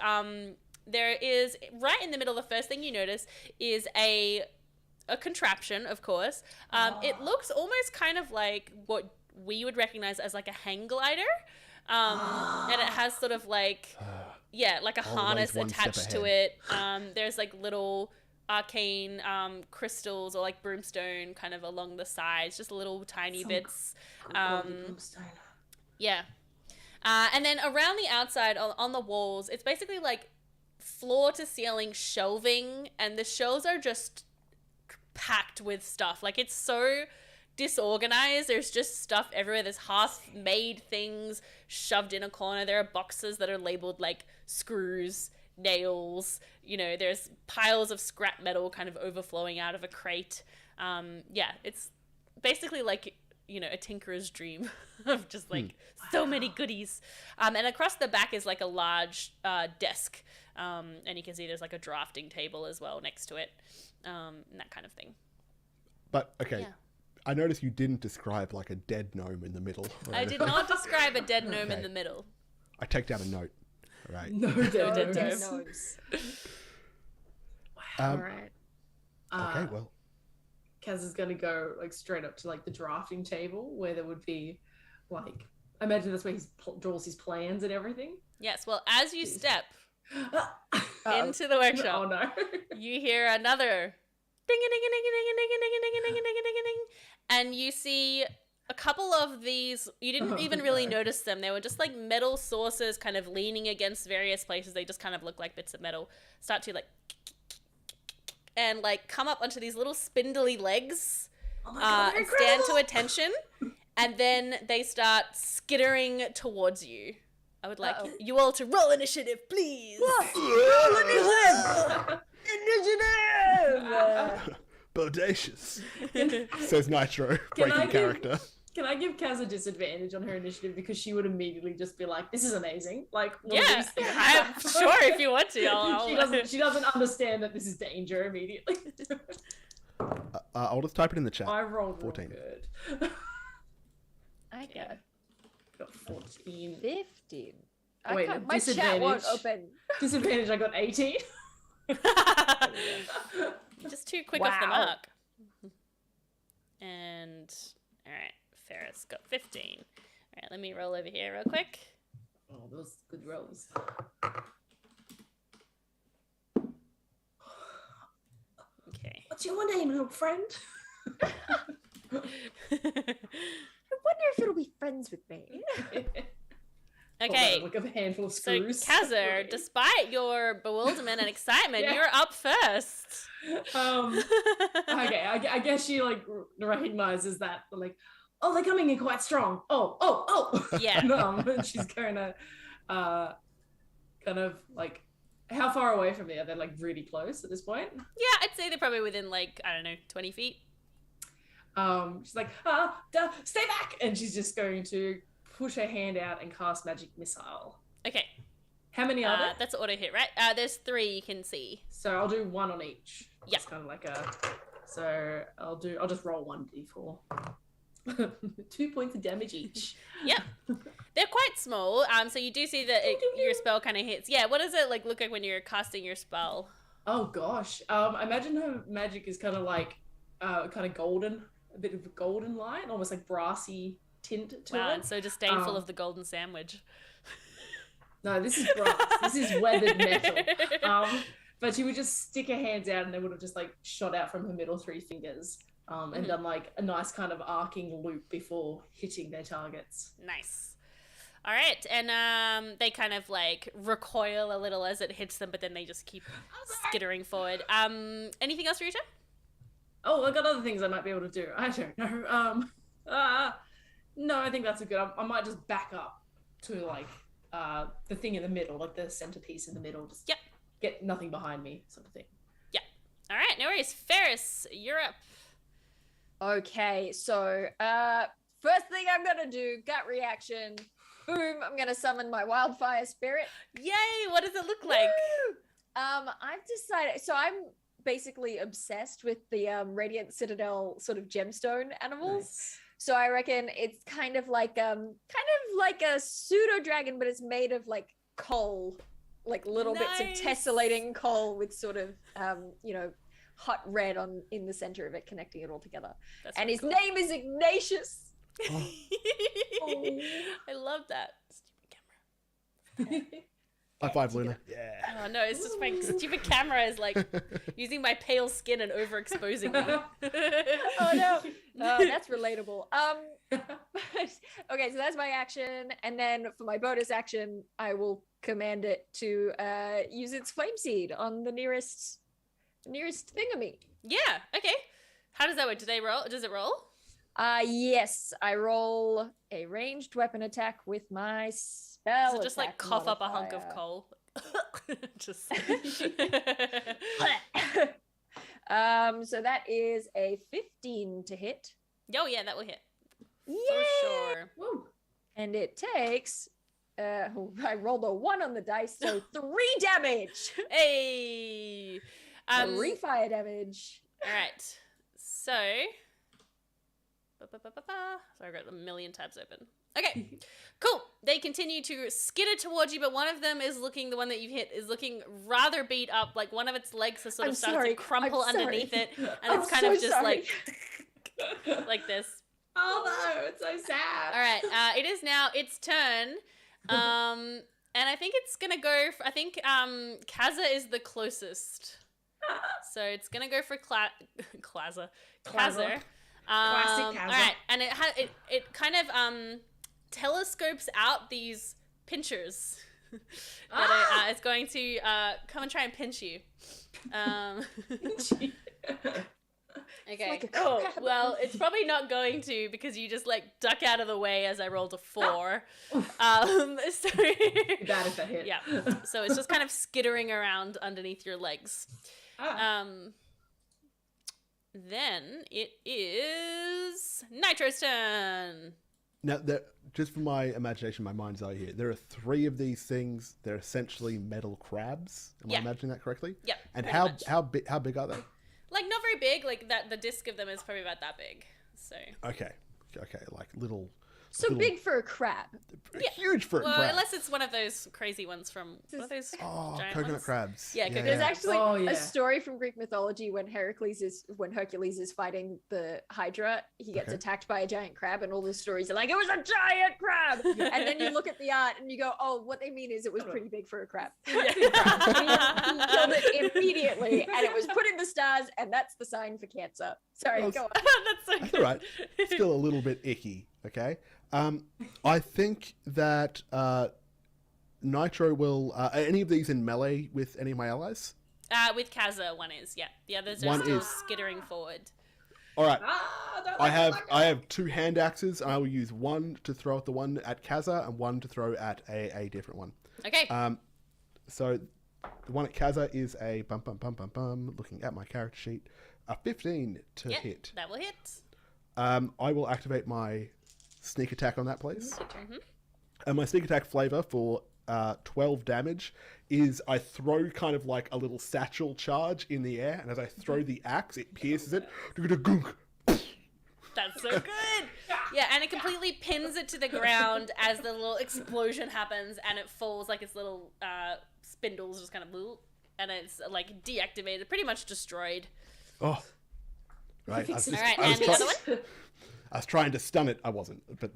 There is, right in the middle, the first thing you notice is a contraption, of course. It looks almost kind of like what we would recognize as like a hang glider. And it has sort of like, like a harness one step attached to it. There's like little arcane crystals or like brimstone kind of along the sides, just little tiny bits. Yeah. And then around the outside on the walls, it's basically like floor to ceiling shelving, and the shelves are just packed with stuff. Like, it's so disorganized. There's just stuff everywhere. There's half-made things shoved in a corner. There are boxes that are labeled like screws, nails, you know, there's piles of scrap metal kind of overflowing out of a crate. Yeah, it's basically like, you know, a tinkerer's dream of just like so many goodies. And across the back is like a large desk. And you can see there's like a drafting table as well next to it. And that kind of thing. But, okay. Yeah. I noticed you didn't describe like a dead gnome in the middle. I did not describe a dead gnome in the middle. I take down a note. All right. No dead gnomes. Gnomes. All right. Okay, well. Kaz is going to go like straight up to like the drafting table where there would be like, I imagine that's where he draws his plans and everything. Yes, well, as you step Uh-oh. into the workshop, Oh no. you hear another ding a ding a ding a ding a ding a ding a ding a ding a ding a ding a ding, and you see a couple of these. You didn't even really notice them. They were just like metal saucers kind of leaning against various places. They just kind of look like bits of metal. Start to like and like come up onto these little spindly legs and stand to attention, and then they start skittering towards you. I would like you all to roll initiative, please. Roll initiative! Initiative! Bodacious. Says Nitro, breaking character. Can I give Kaz a disadvantage on her initiative because she would immediately just be like, "This is amazing!" Like, what are Yeah, these things? I'm sure if you want to. I'll She doesn't understand that this is danger immediately. I'll just type it in the chat. I rolled 14. Good. I Got 14. 15. Wait, My chat won't open. Disadvantage. I got 18. just too quick off the mark. And all right, Ferris got 15. All right, let me roll over here real quick. Oh, those good rolls. Okay. What's your name, little friend? I wonder if it'll be friends with me. Okay. Like a handful of So, screws. Kazar, despite your bewilderment and excitement, Yeah. you're up first. Okay, I guess she like recognizes that, like, oh, they're coming in quite strong. Oh. Yeah. And she's going to, kind of like, how far away from me are they? Like really close at this point? Yeah, I'd say they're probably within like, I don't know, 20 feet. She's like, stay back, and she's just going to push her hand out and cast magic missile. Okay. How many are there? That's auto hit, right? There's 3 you can see. So I'll do one on each. Yeah. It's kind of like a. So I'll just roll 1d4. 2 points of damage each. Yep. They're quite small. So you do see that your spell kind of hits. Yeah. What does it like look like when you're casting your spell? Oh gosh. I imagine her magic is kind of like, kind of golden, a bit of a golden light, almost like brassy tint to Wow, it. and so disdainful of the golden sandwich. No, this is brass. This is weathered metal. But she would just stick her hands out, and they would have just like shot out from her middle 3 fingers, and done like a nice kind of arcing loop before hitting their targets. Nice. All right, and they kind of like recoil a little as it hits them, but then they just keep skittering forward. Anything else for you, Tim? Oh, I got other things I might be able to do. I don't know. No, I think that's a good. I might just back up to like the thing in the middle, like the centerpiece in the middle. Just get nothing behind me, sort of thing. Yeah. All right, no worries. Ferris, you're up. Okay, so first thing I'm gonna do, gut reaction. Boom! I'm gonna summon my wildfire spirit. Yay! What does it look like? Woo! I've decided. So I'm basically obsessed with the Radiant Citadel sort of gemstone animals. Nice. So I reckon it's kind of like a pseudo dragon, but it's made of like coal, like little bits of tessellating coal with sort of hot red in the center of it, connecting it all together. That's and really his cool. name is Ignatius. Oh. I love that. Stupid camera. High five, Luna. Yeah. Oh no, it's just my stupid camera is like using my pale skin and overexposing me. Oh no, that's relatable. Okay, so that's my action, and then for my bonus action, I will command it to use its flame seed on the nearest thingamy. Yeah. Okay. How does that work? Do they roll? Does it roll? Yes, I roll a ranged weapon attack with my spell. Does it just like attack cough up a hunk of modifier. coal? Just. So that is a 15 to hit. Oh yeah, that will hit Yay! for sure. Woo. And it takes I rolled a 1 on the dice, so 3 damage. Hey. 3 fire damage. All right. So. Sorry, I've got a million tabs open. Okay, cool. They continue to skitter towards you, but one of them is looking, the one that you've hit is looking rather beat up. Like one of its legs has sort of started to crumple underneath it, and it's kind of just like this. Oh no, it's so sad. All right, it is now its turn. And I think it's gonna go for, I think Kaza is the closest. So it's gonna go for Kaza. Classic Kaza. All right, and it kind of telescopes out these pinchers that it's going to come and try and pinch you. Okay. Like a Oh, crab. well, it's probably not going to because you just like duck out of the way as I rolled a 4. So Bad if that hit. yeah, so it's just kind of skittering around underneath your legs. Then it is Nitro's turn. Now, just for my imagination, my mind's eye here. There are 3 of these things. They're essentially metal crabs. Am I imagining that correctly? Yep. And pretty much. how big are they? Like not very big. Like that. The disc of them is probably about that big. So. Okay, like little. So little- big for a crab. Huge for a Well, crab. unless it's one of those crazy ones from what are those giant Coconut ones? crabs. Yeah, coconut There's crabs. actually yeah. a story from Greek mythology when Hercules is fighting the Hydra, he gets Okay. attacked by a giant crab, and all the stories are like, it was a giant crab. And then you look at the art and you go, oh, what they mean is it was pretty big for a crab. Yeah. he killed it immediately, and it was put in the stars, and that's the sign for Cancer. Sorry, Well, go on. That's so That's good. all right. Still a little bit icky. Okay. I think that Nitro will. Are any of these in melee with any of my allies? With Kaza, one is, yeah. The others are One still is. skittering forward. All right. Don't I let have 2 hand axes, and I will use one to throw at the one at Kaza and one to throw at a different one. Okay. So the one at Kaza is a looking at my character sheet, a 15 to Yeah, hit. that will hit. I will activate my sneak attack on that, please. Mm-hmm. And my sneak attack flavor for 12 damage is I throw kind of like a little satchel charge in the air, and as I throw the axe, it pierces it. That's so good. Yeah, and it completely pins it to the ground as the little explosion happens, and it falls like its little spindles just kind of move, and it's like deactivated, pretty much destroyed. Oh, right. All right, and the other one? I was trying to stun it. I wasn't, but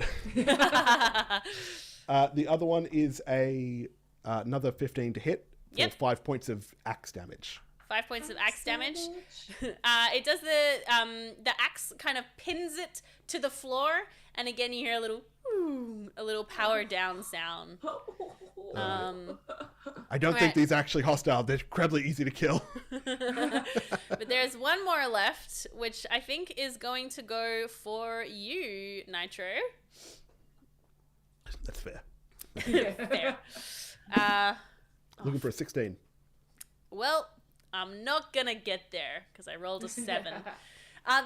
the other one is another 15 to hit for Yep. 5 points of axe damage. 5 points of axe damage. It does the axe kind of pins it to the floor, and again you hear a little "Ooh," a little power down sound. I don't think these are actually hostile. They're incredibly easy to kill. But there's one more left, which I think is going to go for you, Nitro. That's fair. Fair. Looking for a 16. Well, I'm not gonna get there because I rolled a 7.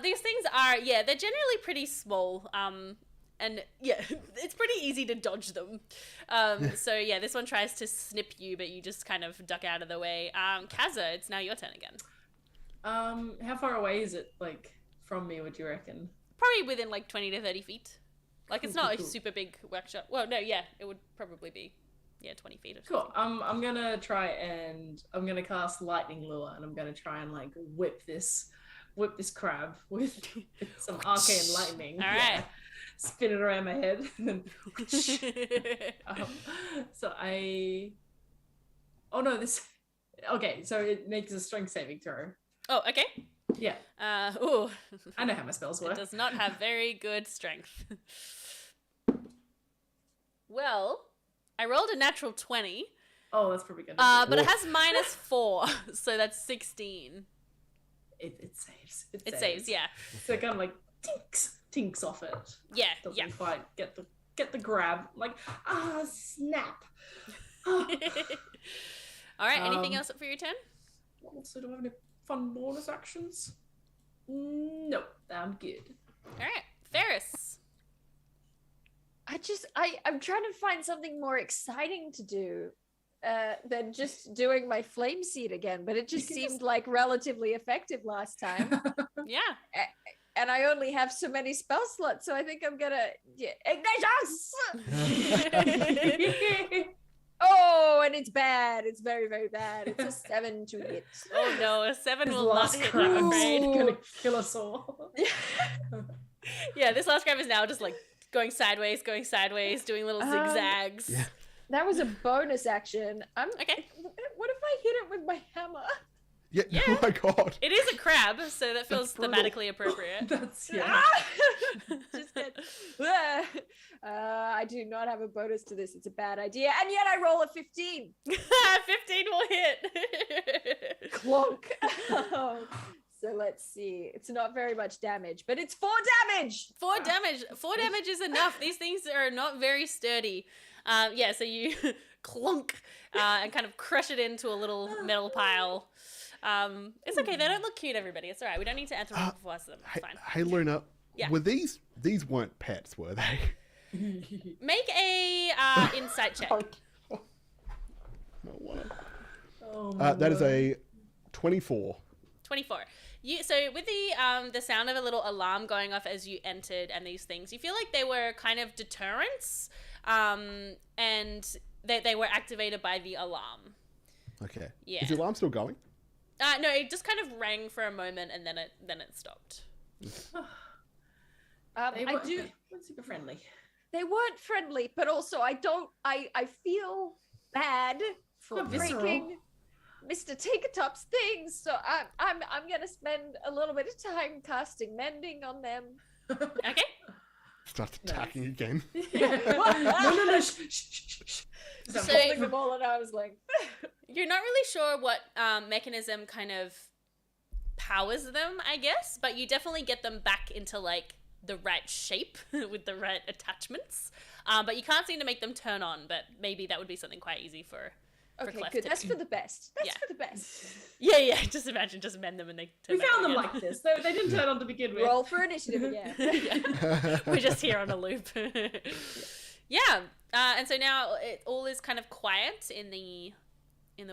These things are, they're generally pretty small. And yeah, it's pretty easy to dodge them. So yeah, this one tries to snip you, but you just kind of duck out of the way. Kazza, it's now your turn again. How far away is it, like, from me, would you reckon? Probably within like 20 to 30 feet. Like, it's not a super big workshop. Well, no, yeah, it would probably be, 20 feet or something. Cool. I'm gonna try and I'm gonna cast Lightning Lure, and I'm gonna try and like whip this crab with some arcane lightning. All right. Spin it around my head. Okay, so it makes a strength saving throw. Oh, okay. Yeah. Ooh. I know how my spells work. It does not have very good strength. Well, I rolled a natural 20. Oh, that's probably good. But it has -4, so that's 16. It saves. It saves, yeah. So it kind of like tinks off it. Yeah, Doesn't quite get the grab. Like, snap. All right, anything else for your turn? So do I have any fun bonus actions? No, I'm good. All right, Ferris. I'm trying to find something more exciting to do than just doing my flame seed again, but it just seemed like relatively effective last time. Yeah. And I only have so many spell slots, so I think I'm gonna Ignatius! Oh, and it's bad. It's very, very bad. It's a 7 to hit. Oh no, a 7 will not hit, I'm afraid. Gonna kill us all. Yeah, this last grab is now just like going sideways, doing little zigzags. Yeah. That was a bonus action. Okay. What if I hit it with my hammer? Yeah. Oh my god. It is a crab, so that feels brutal. thematically appropriate. That's Just get. I do not have a bonus to this. It's a bad idea, and yet I roll a 15. 15 will hit. Clunk. So let's see. It's not very much damage, but it's 4 damage. 4 damage. 4 damage is enough. These things are not very sturdy. So you clunk and kind of crush it into a little metal pile. It's okay. They don't look cute, everybody. It's all right. We don't need to anthropomorphize them. It's fine. Hey, Luna. Yeah. Were these weren't pets, were they? Make a insight check. No way. Oh, That is a 24. 24. So with the sound of a little alarm going off as you entered and these things, you feel like they were kind of deterrents, and they were activated by the alarm. Okay. Yeah. Is the alarm still going? No, it just kind of rang for a moment and then it stopped. They I do. weren't super friendly. They weren't friendly, but also I feel bad for Visceral. breaking Mr. Tinkertop's things, so I'm gonna spend a little bit of time casting mending on them. Okay. Start attacking again. No. Shh. So- Holding them all at arm's length. You're not really sure what mechanism kind of powers them, I guess, but you definitely get them back into like the right shape with the right attachments. But you can't seem to make them turn on, but maybe that would be something quite easy for Okay, Clef good. to That's do. for the best. That's Yeah. for the best. Yeah. Just imagine, just mend them and they turn We back found on them again. like this. They didn't turn on to begin with. Roll for initiative again. Yeah. We're just here on a loop. Yeah. And so now it all is kind of quiet in the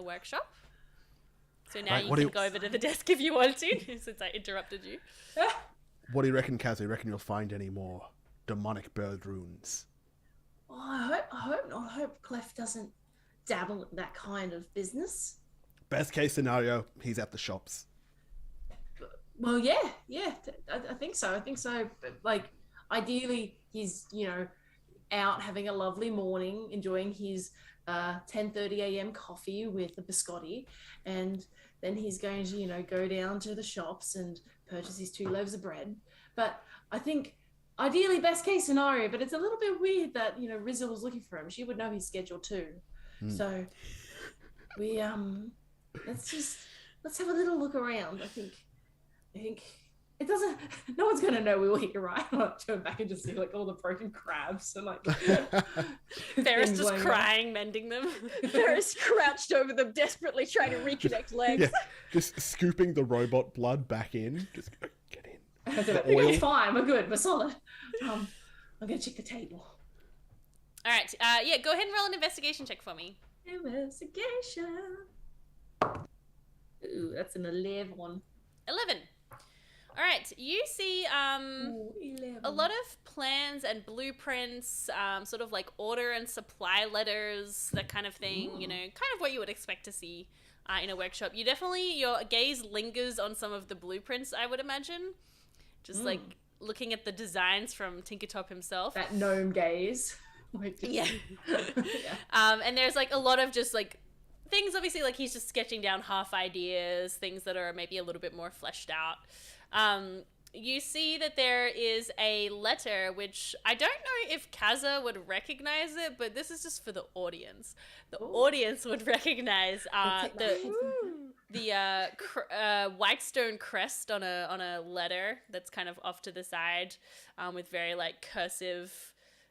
workshop. So now Right, you what do can you- go over to the desk if you want to, since I interrupted you. What do you reckon, Kaz? Do you reckon you'll find any more demonic bird runes? Oh, I hope not. I hope Clef doesn't dabble in that kind of business. Best case scenario, he's at the shops. Well, yeah. I think so. But, like, ideally, he's out having a lovely morning, enjoying his 10:30 a.m. coffee with a biscotti, and then he's going to go down to the shops and purchase his 2 loaves of bread. But I think ideally best case scenario, but it's a little bit weird that, you know, Razzle was looking for him. She would know his schedule too. So we let's have a little look around. I think it doesn't, no one's gonna know we were here, right? I'll turn back and just see like all the broken crabs and like Ferris just crying, mending them. Ferris crouched over them, desperately trying to reconnect legs. Yeah, just scooping the robot blood back in. Just get in. We're fine, we're good, we're solid. I'm gonna check the table. All right, yeah, go ahead and roll an investigation check for me. Investigation. Ooh, that's an 11. 11. All right, you see a lot of plans and blueprints, sort of like order and supply letters, that kind of thing, you know, kind of what you would expect to see in a workshop. Your gaze lingers on some of the blueprints, I would imagine. Just like looking at the designs from Tinkertop himself. That gnome gaze. Yeah. And there's like a lot of just like things, obviously, like he's just sketching down half ideas, things that are maybe a little bit more fleshed out. You see that there is a letter, which I don't know if Kaza would recognize it, but this is just for the audience. The audience would recognize the Whitestone crest on a letter that's kind of off to the side, with very like cursive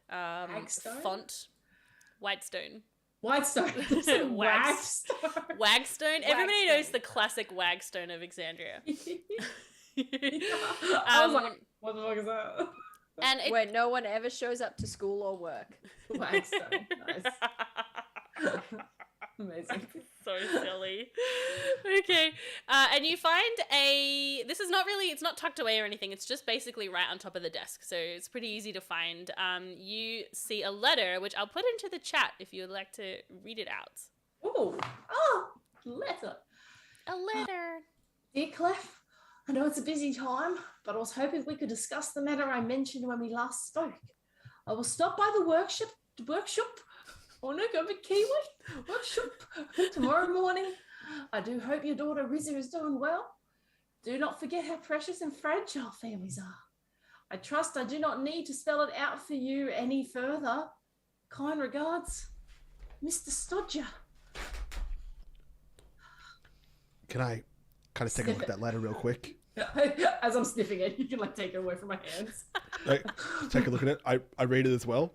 font. Whitestone. Wagstone. Everybody knows the classic Wagstone of Exandria. I was like, what the fuck is that? And where no one ever shows up to school or work. Wagstone. Nice. Amazing. So silly. Okay. And you find this is not really, it's not tucked away or anything. It's just basically right on top of the desk. So it's pretty easy to find. You see a letter, which I'll put into the chat if you would like to read it out. Oh, letter. A letter. Dear Clef, I know it's a busy time, but I was hoping we could discuss the matter I mentioned when we last spoke. I will stop by the workshop. Oh no, go big Kiwi. Workshop tomorrow morning. I do hope your daughter Rizza is doing well. Do not forget how precious and fragile families are. I trust I do not need to spell it out for you any further. Kind regards, Mr. Stodger. Can I kind of take a look at that letter real quick? As I'm sniffing it, you can like take it away from my hands. Like, take a look at it. I read it as well.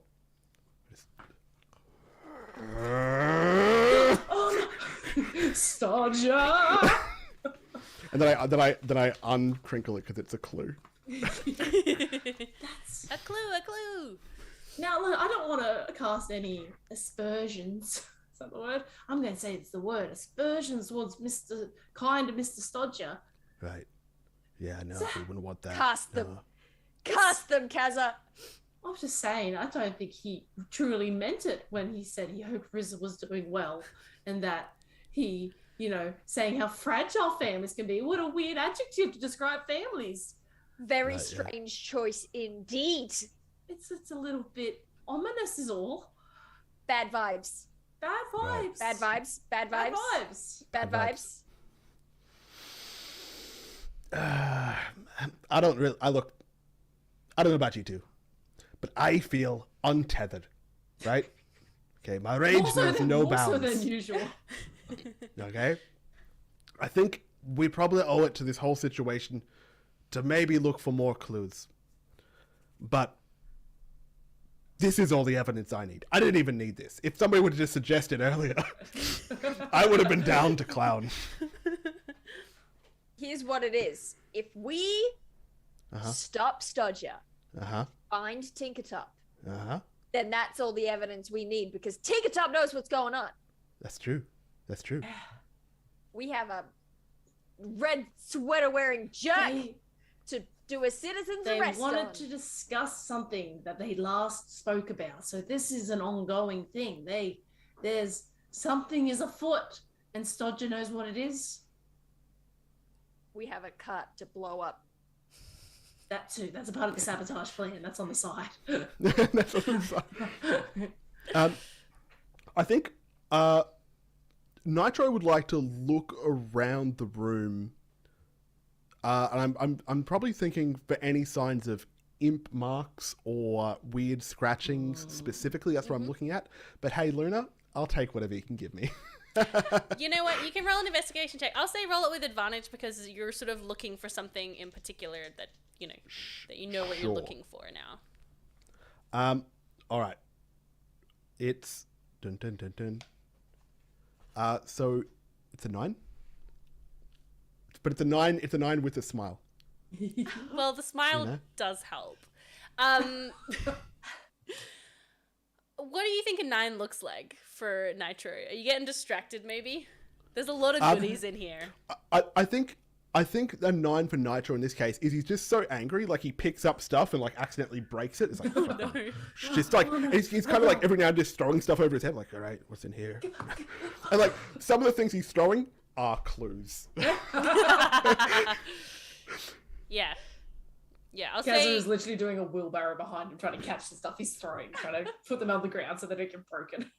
Stodger. And then I uncrinkle it because it's a clue. That's a clue. Now look, I don't want to cast any aspersions. Is that the word? I'm going to say it's the word. Aspersions towards Mr. Stodger. Right. Yeah, no, we wouldn't want that. Cast them. Cast them, Kaza. I was just saying, I don't think he truly meant it when he said he hoped Rizza was doing well, and that he, you know, saying how fragile families can be. What a weird adjective to describe families. Very strange choice indeed. It's a little bit ominous is all. Bad vibes. Bad vibes. Bad vibes. Bad vibes. Bad vibes. Bad vibes. I don't know about you two, but I feel untethered, right? Okay, my rage knows no bounds. More so than usual. Okay? I think we probably owe it to this whole situation to maybe look for more clues. But this is all the evidence I need. I didn't even need this. If somebody would have just suggested earlier, I would have been down to clown. Here's what it is. If we stop Stodger, find Tinkertop, then that's all the evidence we need, because Tinkertop knows what's going on. That's true. That's true. We have a red sweater wearing jerk to do a citizen's arrest. They wanted to discuss something that they last spoke about. So this is an ongoing thing. There's something is afoot, and Stodger knows what it is. We have a cut to blow up. That too. That's a part of the sabotage plan. That's on the side. That's on the side. I think Nitro would like to look around the room, and I'm probably thinking for any signs of imp marks or weird scratchings specifically. That's what I'm looking at. But hey, Luna, I'll take whatever you can give me. You know what? You can roll an investigation check. I'll say roll it with advantage because you're sort of looking for something in particular that you know what you're looking for now. All right. It's dun dun dun dun. So it's a 9. But it's a 9. It's a 9 with a smile. Well, the smile does help. What do you think a 9 looks like for Nitro? Are you getting distracted? Maybe. There's a lot of goodies in here. I think the 9 for Nitro in this case is he's just so angry, like he picks up stuff and like accidentally breaks it. It's like, no. Just like he's kind of like every now and then just throwing stuff over his head, like, all right, what's in here? And like some of the things he's throwing are clues. Yeah, I'll Kazza say is literally doing a wheelbarrow behind him, trying to catch the stuff he's throwing, trying to put them on the ground so they don't get broken.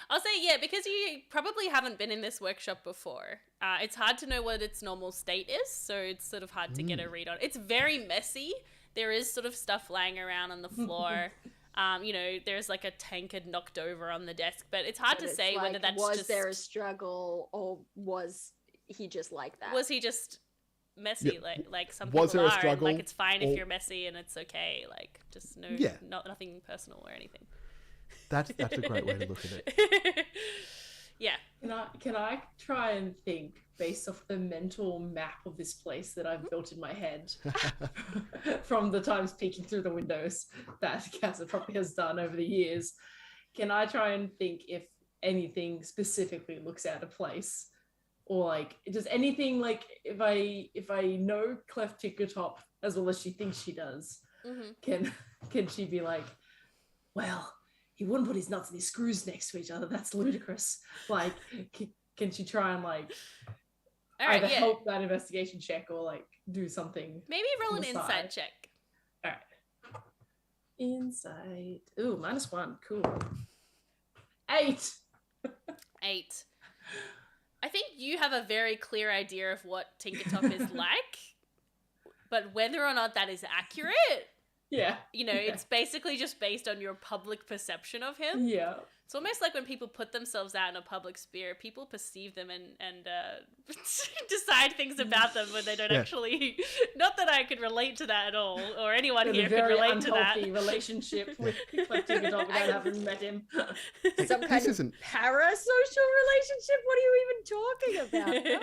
I'll say, because you probably haven't been in this workshop before. It's hard to know what its normal state is, so it's sort of hard to get a read on. It's very messy. There is sort of stuff lying around on the floor. There's like a tankard knocked over on the desk, but it's hard to say whether that's was there a struggle or was he just like that? Was he just messy? Like some Was people there a are, struggle, and like it's fine if you're messy and it's okay. Like just nothing personal or anything. That's a great way to look at it. Yeah. Can I try and think based off the mental map of this place that I've built in my head from the times peeking through the windows that Kazza probably has done over the years? Can I try and think if anything specifically looks out of place? Or like, does anything, like, if I know Clef Tinkertop as well as she thinks she does, can she be like, well, he wouldn't put his nuts and his screws next to each other. That's ludicrous. Like, can she try and like either help that investigation check or like do something? Maybe roll an insight check. All right. Insight. Ooh, -1. Cool. 8. 8. I think you have a very clear idea of what Tinkertop is like, but whether or not that is accurate, it's basically just based on your public perception of him. Yeah. It's almost like when people put themselves out in a public sphere, people perceive them and decide things about them when they don't actually. Not that I could relate to that at all, or anyone here could relate to that. A very unhealthy relationship with Tinkertop without having met him. Some kind of parasocial relationship? What are you even talking about? No.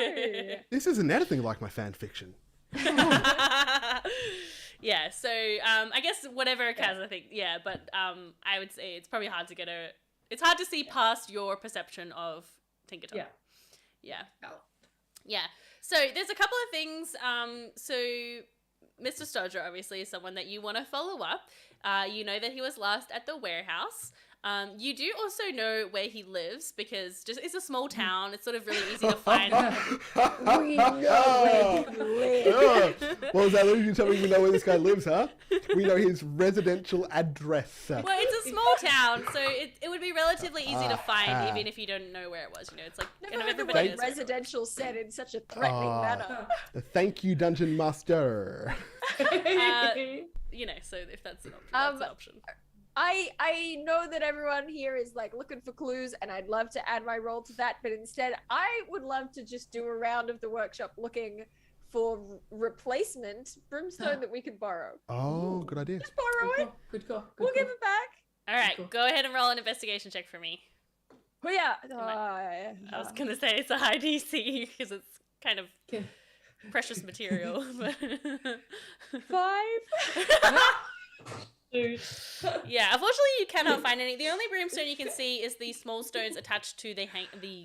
This isn't anything like my fan fiction. Yeah, so I guess whatever Kaz, I think, but I would say it's probably hard to it's hard to see past your perception of Tinkertop. Yeah. So there's a couple of things. So Mr. Stodger obviously is someone that you want to follow up. You know that he was last at the warehouse. You do also know where he lives because it's a small town. It's sort of really easy to find. We know where he lives. Well, is that you tell me we know where this guy lives, huh? We know his residential address. Well, it's a small town, so it would be relatively easy to find even if you don't know where it was. It's like never heard the word residential said in such a threatening manner. Thank you, Dungeon Master. So if that's an option, that's an option. I know that everyone here is like looking for clues and I'd love to add my role to that, but instead I would love to just do a round of the workshop looking for replacement brimstone that we could borrow. Oh, good idea. Just borrow it. Good call. We'll give it back. All right, go ahead and roll an investigation check for me. Oh yeah. I was going to say it's a high DC because it's kind of precious material. 5. Dude. Yeah, unfortunately you cannot find any. The only brimstone you can see is the small stones attached to the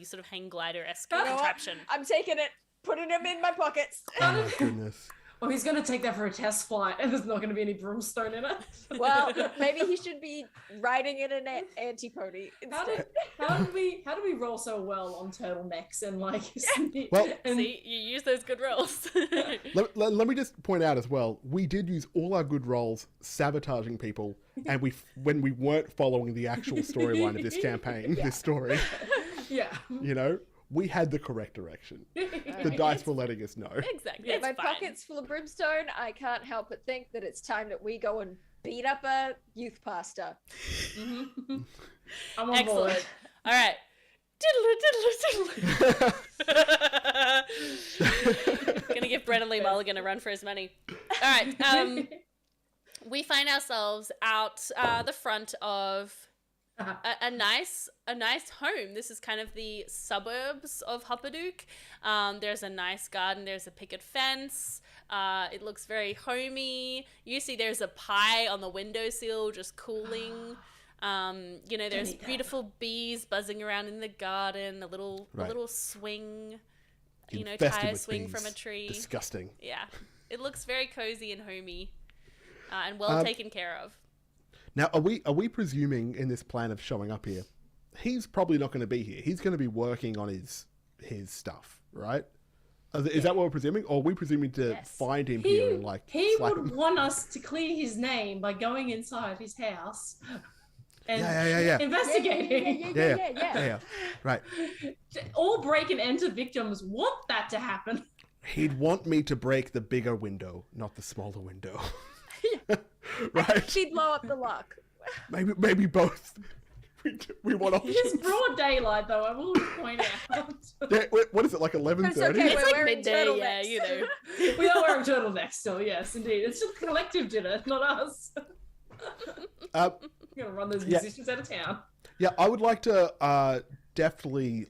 sort of hang glider-esque contraption. I'm taking it, putting them in my pockets. Oh, goodness. Well, he's going to take that for a test flight and there's not going to be any brimstone in it. Well, maybe he should be riding in an anti-pony instead. How did we roll so well on turtlenecks and like... See, you use those good rolls. let me just point out as well, we did use all our good rolls sabotaging people, and when we weren't following the actual storyline of this campaign, this story. Yeah. we had the correct direction. The dice were letting us know. Exactly. Yeah, It's my fine. pocket's full of brimstone. I can't help but think that it's time that we go and beat up a youth pastor. Mm-hmm. I'm on Excellent. board. All right. Diddle, diddle, diddle. Gonna give Brennan Lee Mulligan a run for his money. All right. We find ourselves out the front of a nice home. This is kind of the suburbs of Hupperdook. There's a nice garden. There's a picket fence. It looks very homey. You see there's a pie on the windowsill just cooling. There's beautiful bees buzzing around in the garden, a little swing, Infested tire with swing bees. from a tree. Disgusting. Yeah. It looks very cozy and homey, and well taken care of. Now, are we presuming in this plan of showing up here, he's probably not going to be here. He's going to be working on his stuff, right? Is that what we're presuming? Or are we presuming to find him here and He slap would him? want us to clear his name by going inside his house and Yeah. investigating. Yeah. Right. All break and enter victims want that to happen. He'd want me to break the bigger window, not the smaller window. Right? She'd blow up the lock. Maybe both. We want options. It's broad daylight, though. I will point out. Yeah, what is it, like 11:30? It's okay, It's we're like wearing midday, turtlenecks. We are wearing turtlenecks still. Yes, indeed. It's just a collective dinner, not us. We're gonna run those musicians out of town. Yeah, I would like to deftly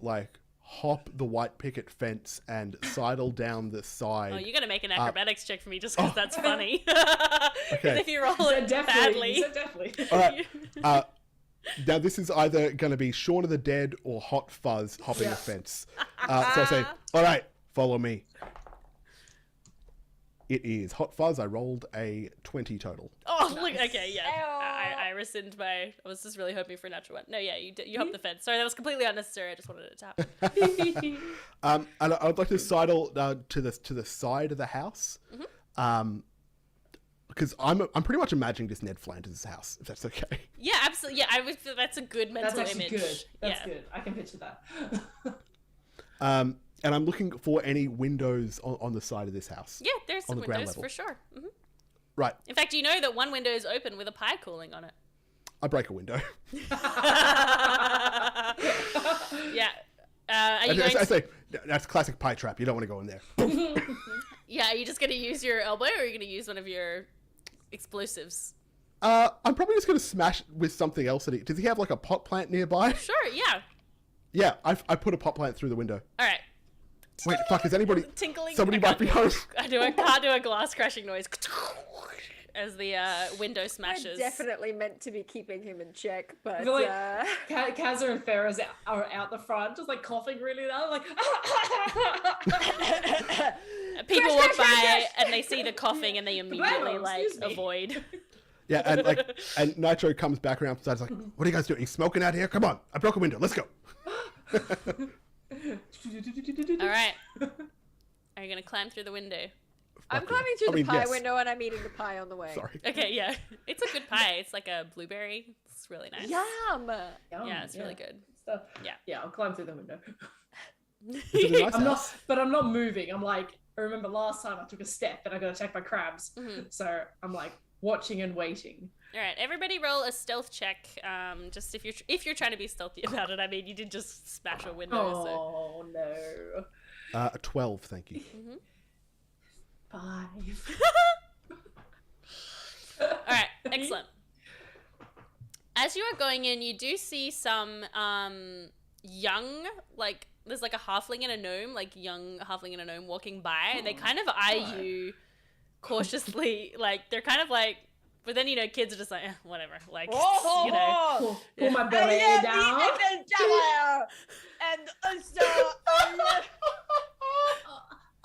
hop the white picket fence and sidle down the side. Oh, you're gonna make an acrobatics check for me just because that's funny. Okay. Because if you roll it badly. Definitely. All right. Now this is either going to be Shaun of the Dead or Hot Fuzz hopping the fence. So I say, all right, follow me. It is Hot Fuzz. I rolled a 20 total. Oh, look, okay, yeah. I rescind my... I was just really hoping for a natural one. No, yeah, you hopped the fence. Sorry, that was completely unnecessary. I just wanted it to happen. And I would like to sidle to the side of the house. Because I'm pretty much imagining this Ned Flanders' house, if that's okay. Yeah, absolutely. Yeah, that's a good mental That's actually image. good. That's good. I can picture that. And I'm looking for any windows on the side of this house. Yeah, there's some On the ground windows level. for sure. Hmm. Right. In fact, you know that one window is open with a pie cooling on it. I break a window. Yeah. Are you going I say, that's classic pie trap. You don't want to go in there. Yeah, are you just going to use your elbow or are you going to use one of your explosives? I'm probably just going to smash with something else. Does he have a pot plant nearby? Sure, yeah. Yeah, I put a pot plant through the window. All right. Wait, fuck, is anybody... Tinkling. Somebody might be home. I can't do a glass crashing noise as the window We're smashes. definitely meant to be keeping him in check, but I feel like Kazza and Farrah's are out the front, just coughing really loud, People walk by and they see the coughing and they immediately excuse me. avoid. Yeah, and Nitro comes back around from the side. He's like, what are you guys doing? Are you smoking out here? Come on, I broke a window. Let's go. All right. Are you gonna climb through the window? I'm climbing through the pie yes. window and I'm eating the pie on the way. Sorry. Okay, yeah. It's a good pie. It's like a blueberry. It's really nice. Yum! Yeah, it's really good. Stuff. Yeah. Yeah, I'll climb through the window. Is it a nice house? I'm not moving. I'm I remember last time I took a step and I got to check my crabs. Mhm. So I'm watching and waiting. All right, everybody roll a stealth check. Just if you're trying to be stealthy about it. I mean, you did just smash a window. Oh no. A 12, thank you. So. 5. All right, excellent. As you are going in, you do see some young, there's a halfling and a gnome, young halfling and a gnome walking by, and they kind of eye you cautiously, they're kind of but then, kids are just whatever, Pull my belly down. And also,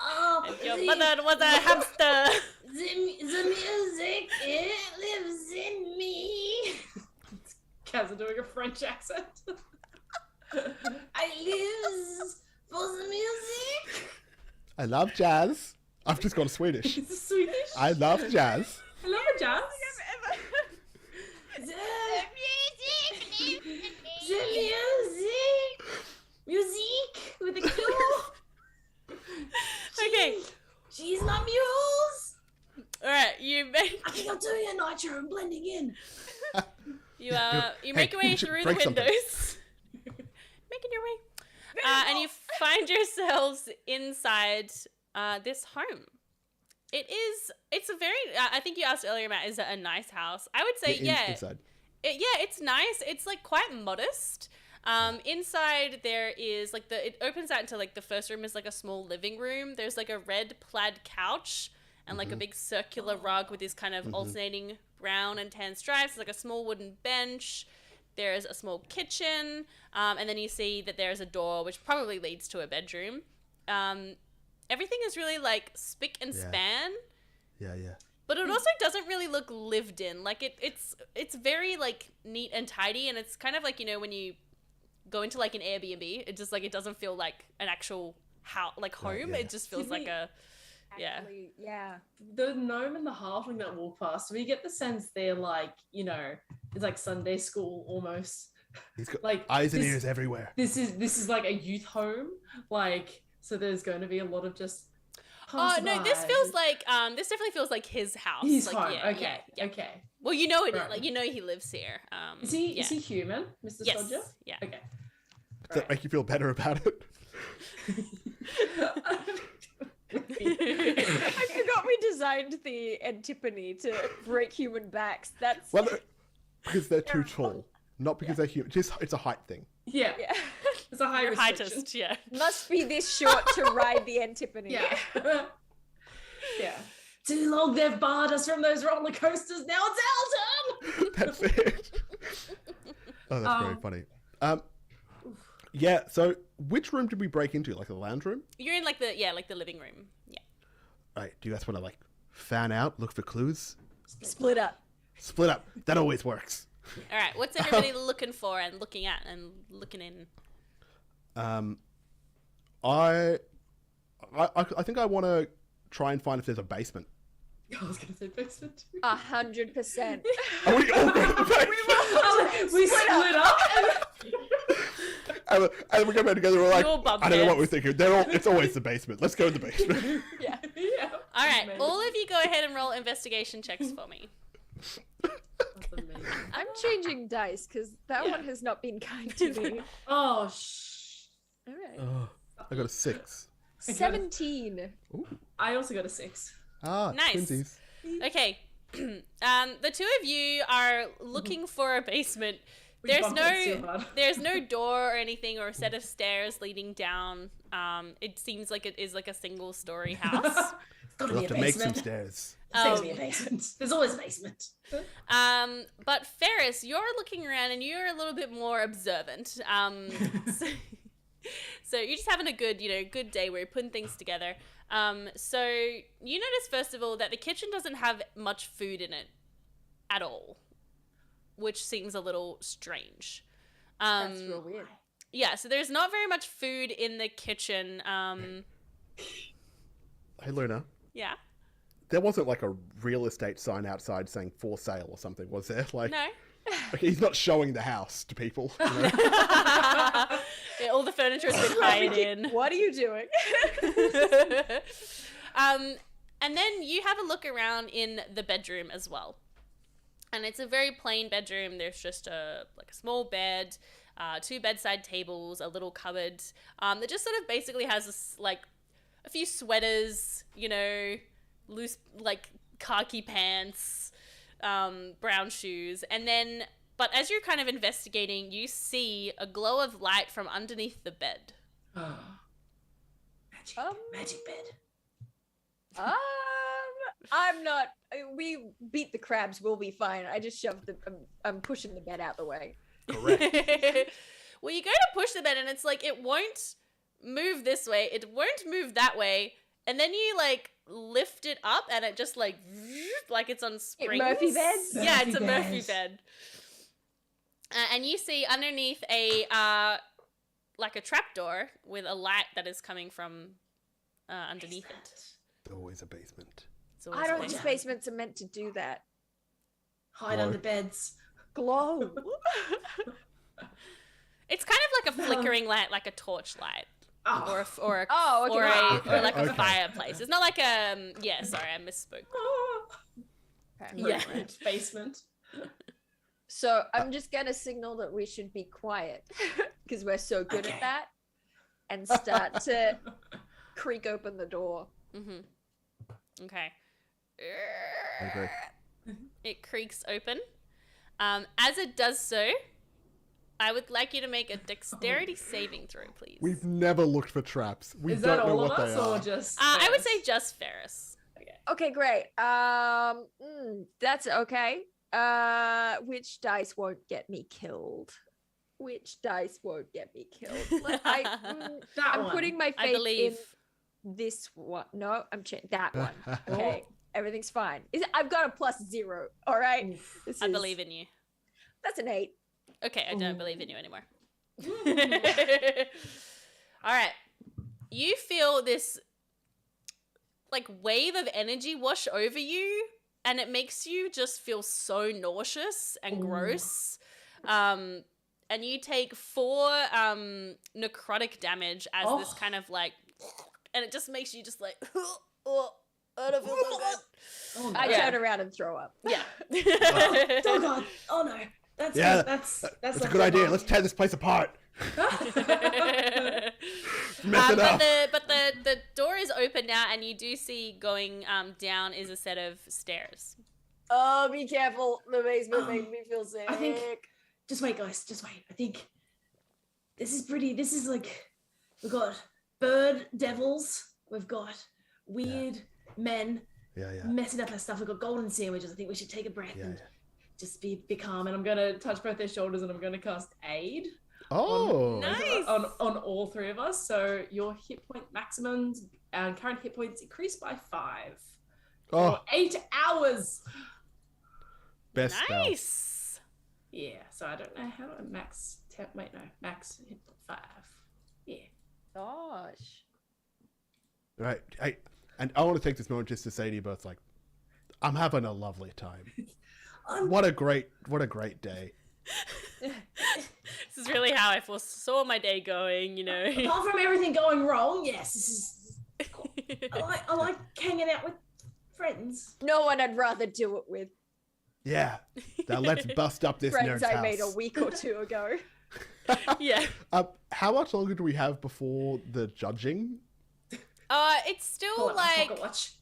and your mother was a hamster. The music, it lives in me. Kazza doing a French accent. I live for the music. I love jazz. I've just gone Swedish. It's Swedish. I love jazz. I love a jazz. The music with a K. not doing it, Nitro. I'm blending in. You make your way through the windows. Making your way. And you find yourselves inside this home. It's a very, I think you asked earlier, Matt, is it a nice house? I would say, Inside. It's nice. It's like quite modest. Inside there is like it opens out into like the first room is like a small living room. There's like a red plaid couch and like a big circular rug with this kind of alternating brown and tan stripes. There's like a small wooden bench. There's a small kitchen. And then you see that there's a door which probably leads to a bedroom. Everything is really like spick and span. Yeah. But it also doesn't really look lived in. Like it's very like neat and tidy, and it's kind of like, you know, when you go into like an Airbnb, it just like it doesn't feel like an actual house, like home. Right, yeah. It just feels like a Actually, yeah. The gnome and the halfling that walk past, we get the sense they're like, you know, it's like Sunday school almost. He's got like eyes and ears everywhere. This is like a youth home, like, so there's going to be a lot of just. Oh no, this feels like this definitely feels like his house. His like, home. Yeah, Okay. Okay. Well, you know it. Right. Like you know he lives here. Is he human, Mr. Yes. Stodger? Yeah. Okay. Does that make you feel better about it? I forgot we designed the Antipony to break human backs. That's Well, because they're too tall, not because they're human. Just it's a height thing. Yeah. yeah. It's a high You're restriction. heightist, yeah. Must be this short to ride the Antipony. Yeah. Yeah. Too long they've barred us from those roller coasters. Now it's our turn. That's it. Oh, that's very funny. Yeah. So, which room did we break into? Like the lounge room? You're in like the living room. Yeah. Right. Do you guys want to like fan out, look for clues? Split up. Split up. That always works. All right. What's everybody looking for and looking at and looking in? I think I want to try and find if there's a basement. I was going to say basement too. 100%. Are we all going to the basement? We split up. And we're coming together. We're like, You're bump I don't know what we're heads. thinking. It's always the basement. Let's go in the basement. Yeah. Yeah. All right. All of you go ahead and roll investigation checks for me. That's amazing. I'm changing dice because that one has not been kind to me. Oh, shh. All right. Oh, I got a 6. 17. Ooh. I also got a 6. Ah, Nice. twinsies. Okay. The two of you are looking for a basement. We There's bumped it too hard. there's no door or anything or a set of stairs leading down. It seems like it is like a single story house. It's got to We'll be have a to make some basement. stairs. There's got to be a basement. There's always a basement. But Ferris, you're looking around and you're a little bit more observant. So you're just having a good day where you're putting things together. So you notice first of all that the kitchen doesn't have much food in it at all, which seems a little strange. That's real weird. Yeah, so there's not very much food in the kitchen. Hey, Luna. Yeah. There wasn't like a real estate sign outside saying for sale or something, was there? Like, No. okay, he's not showing the house to people. You know? Yeah, all the furniture has been hired in. What are you doing? And then you have a look around in the bedroom as well. And it's a very plain bedroom. There's just a small bed, 2 bedside tables, a little cupboard that just sort of basically has this, like a few sweaters, loose like khaki pants, brown shoes, and then. But as you're kind of investigating, you see a glow of light from underneath the bed. Magic bed. I'm not. We beat the crabs. We'll be fine. I just shoved the. I'm pushing the bed out the way. Correct. Well, you go to push the bed, and it's like it won't move this way. It won't move that way, and then you like lift it up, and it just like it's on springs. Murphy beds? Yeah, it's a Murphy Murphy beds. bed. And you see underneath a like a trapdoor with a light that is coming from underneath it. There's always a basement. It's always I don't a think basement. basements are meant to do that. Hide Glow. under beds. Glow. It's kind of like a flickering light, like a torch light, Oh. or a Oh, okay. or like a Okay. fireplace. It's not like a sorry, I misspoke. Okay. Yeah, basement. So I'm just gonna signal that we should be quiet because we're so good at that, and start to creak open the door. Okay. I agree. It creaks open. As it does so, I would like you to make a dexterity saving throw, please. We've never looked for traps. We Is don't that know all of what they us are. or just? I would Ferris? say just Ferris. Okay, great. That's okay. Which dice won't get me killed? Which dice won't get me killed? I'm one. putting my I faith believe. in this one. No, I'm that one. Okay, everything's fine. I've got a +0. All right. I believe in you. That's an 8. Okay, I don't believe in you anymore. All right. You feel this like wave of energy wash over you, and it makes you just feel so nauseous and gross. And you take 4 necrotic damage as this kind of like, and it just makes you just like, oh, I don't feel so good. Oh, no. I turn around and throw up. Yeah. Oh god! Oh no! That's Yeah, that's That's a good idea. Let's tear this place apart. Mess it up. But the door is open now, and you do see going down is a set of stairs. Oh, be careful. The basement made me feel sick. I think. Just wait, guys. Just wait. I think this is pretty. This is like we've got bird devils. We've got weird men messing up our stuff. We've got golden sandwiches. I think we should take a breath and just be calm. And I'm gonna touch both their shoulders, and I'm gonna cast aid. Oh, Nice. On all 3 of us. So your hit point maximums and current hit points increase by 5 for 8 hours. Best spell. Nice. Yeah. So I don't know how to max. Max hit point 5. Yeah. Gosh. Right. And I want to take this moment just to say to you both, like, I'm having a lovely time. What a great day. This is really how I foresaw my day going, you know. Apart from everything going wrong, yes, this is. I like hanging out with friends. No one I'd rather do it with. Yeah. Now let's bust up this Friends nerd's I house. made a week or 2 ago. Yeah. How much longer do we have before the judging? It's still Pull out my like pocket watch.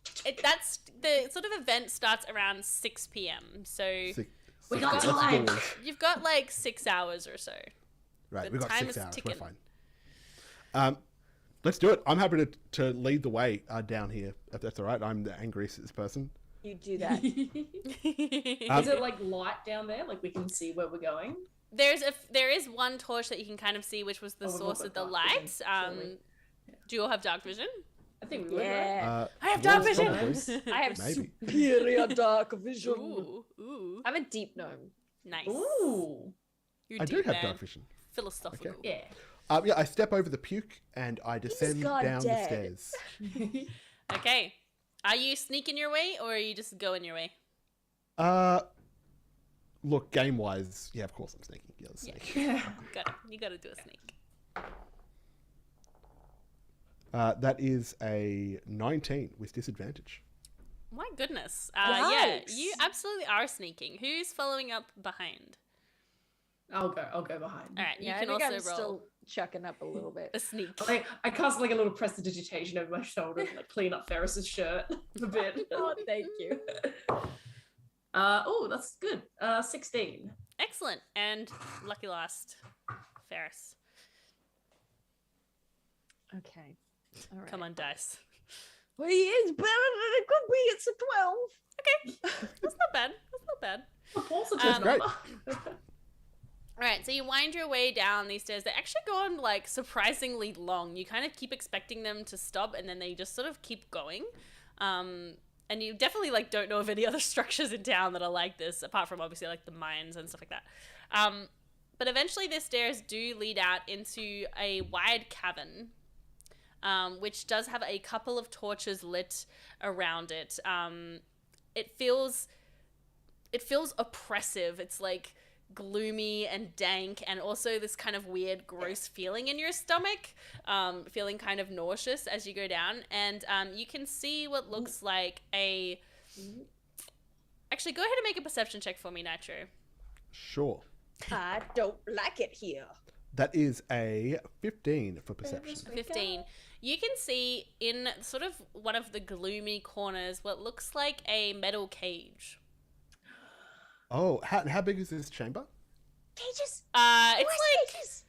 that's the sort of event starts around 6 p.m. So We got let's time. do it. you've got like 6 hours or so. Right, The we've got time 6 is hours. ticking. We're fine. Let's do it. I'm happy to lead the way down here, if that's all right. I'm the angriest person. You do that. Is it like light down there? Like we can see where we're going? There is one torch that you can kind of see, which was the Oh, we've source got of the dark light. vision, surely. Do you all have dark vision? I think we would. Right? Yeah. I have dark well, vision. probably. I have Maybe. superior dark vision. Ooh, I'm a deep gnome. nice. Ooh. You're I do deep, have man. dark vision. Philosophical. Yeah. Yeah, I step over the puke and I descend gone down the dead. stairs. Okay. Are you sneaking your way, or are you just going your way? Look, game-wise, yeah, of course I'm sneaking. Yeah, let's sneak. You gotta do a sneak. That is a 19 with disadvantage. My goodness. Yeah, Yikes. you absolutely are sneaking. Who's following up behind? I'll go behind. All right, you Yeah, can I think also I'm roll still chucking up a little bit. a sneak. I cast like a little prestidigitation over my shoulder and like clean up Ferris's shirt a bit. Oh, thank you. Oh, that's good. 16. Excellent. And lucky last, Ferris. Okay. All right. Come on, dice. Well, he is better than it could be. It's a 12. Okay, that's not bad. That's not bad. A positive great. number. All right, so you wind your way down these stairs. They actually go on like surprisingly long. You kind of keep expecting them to stop, and then they just sort of keep going. And you definitely like don't know of any other structures in town that are like this, apart from obviously like the mines and stuff like that. But eventually, the stairs do lead out into a wide cavern, which does have a couple of torches lit around it. It feels oppressive. It's like gloomy and dank, and also this kind of weird gross feeling in your stomach, feeling kind of nauseous as you go down, and you can see what looks like a Actually, go ahead and make a perception check for me, Nitro. Sure. I don't like it here. That is a 15 for perception. 15. You can see in sort of one of the gloomy corners what looks like a metal cage. Oh, how big is this chamber? Cages. It's like Cages.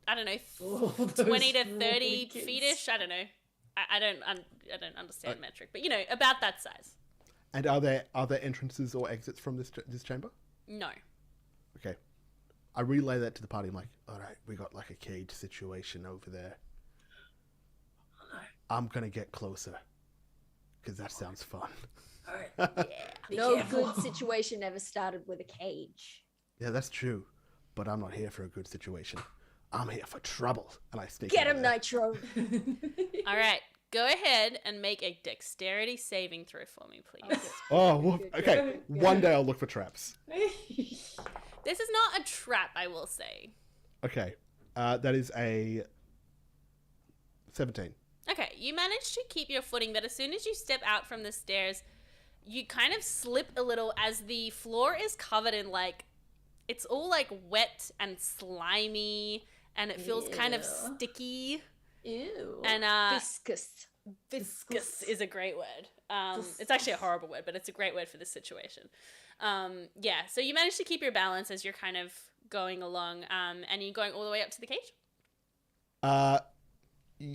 I don't know, Oh, 20 to those 30 kids. feet-ish. I don't know. I don't understand metric, but about that size. And are there entrances or exits from this chamber? No. Okay. I relay that to the party. I'm like, all right, we got like a cage situation over there. I'm gonna get closer because that sounds fun. Yeah. Be No careful. good situation ever started with a cage. Yeah, that's true. But I'm not here for a good situation. I'm here for trouble. And I sneak Get over him, there. Nitro. All right. Go ahead and make a dexterity saving throw for me, please. Oh, well, Good, okay. One day I'll look for traps. This is not a trap, I will say. Okay. That is a 17. Okay, you manage to keep your footing, but as soon as you step out from the stairs, you kind of slip a little as the floor is covered in it's all wet and slimy, and it feels kind of Ew. sticky. Ew. And Viscous. viscous is a great word. It's actually a horrible word, but it's a great word for this situation. Yeah, so you manage to keep your balance as you're kind of going along, and you're going all the way up to the cage.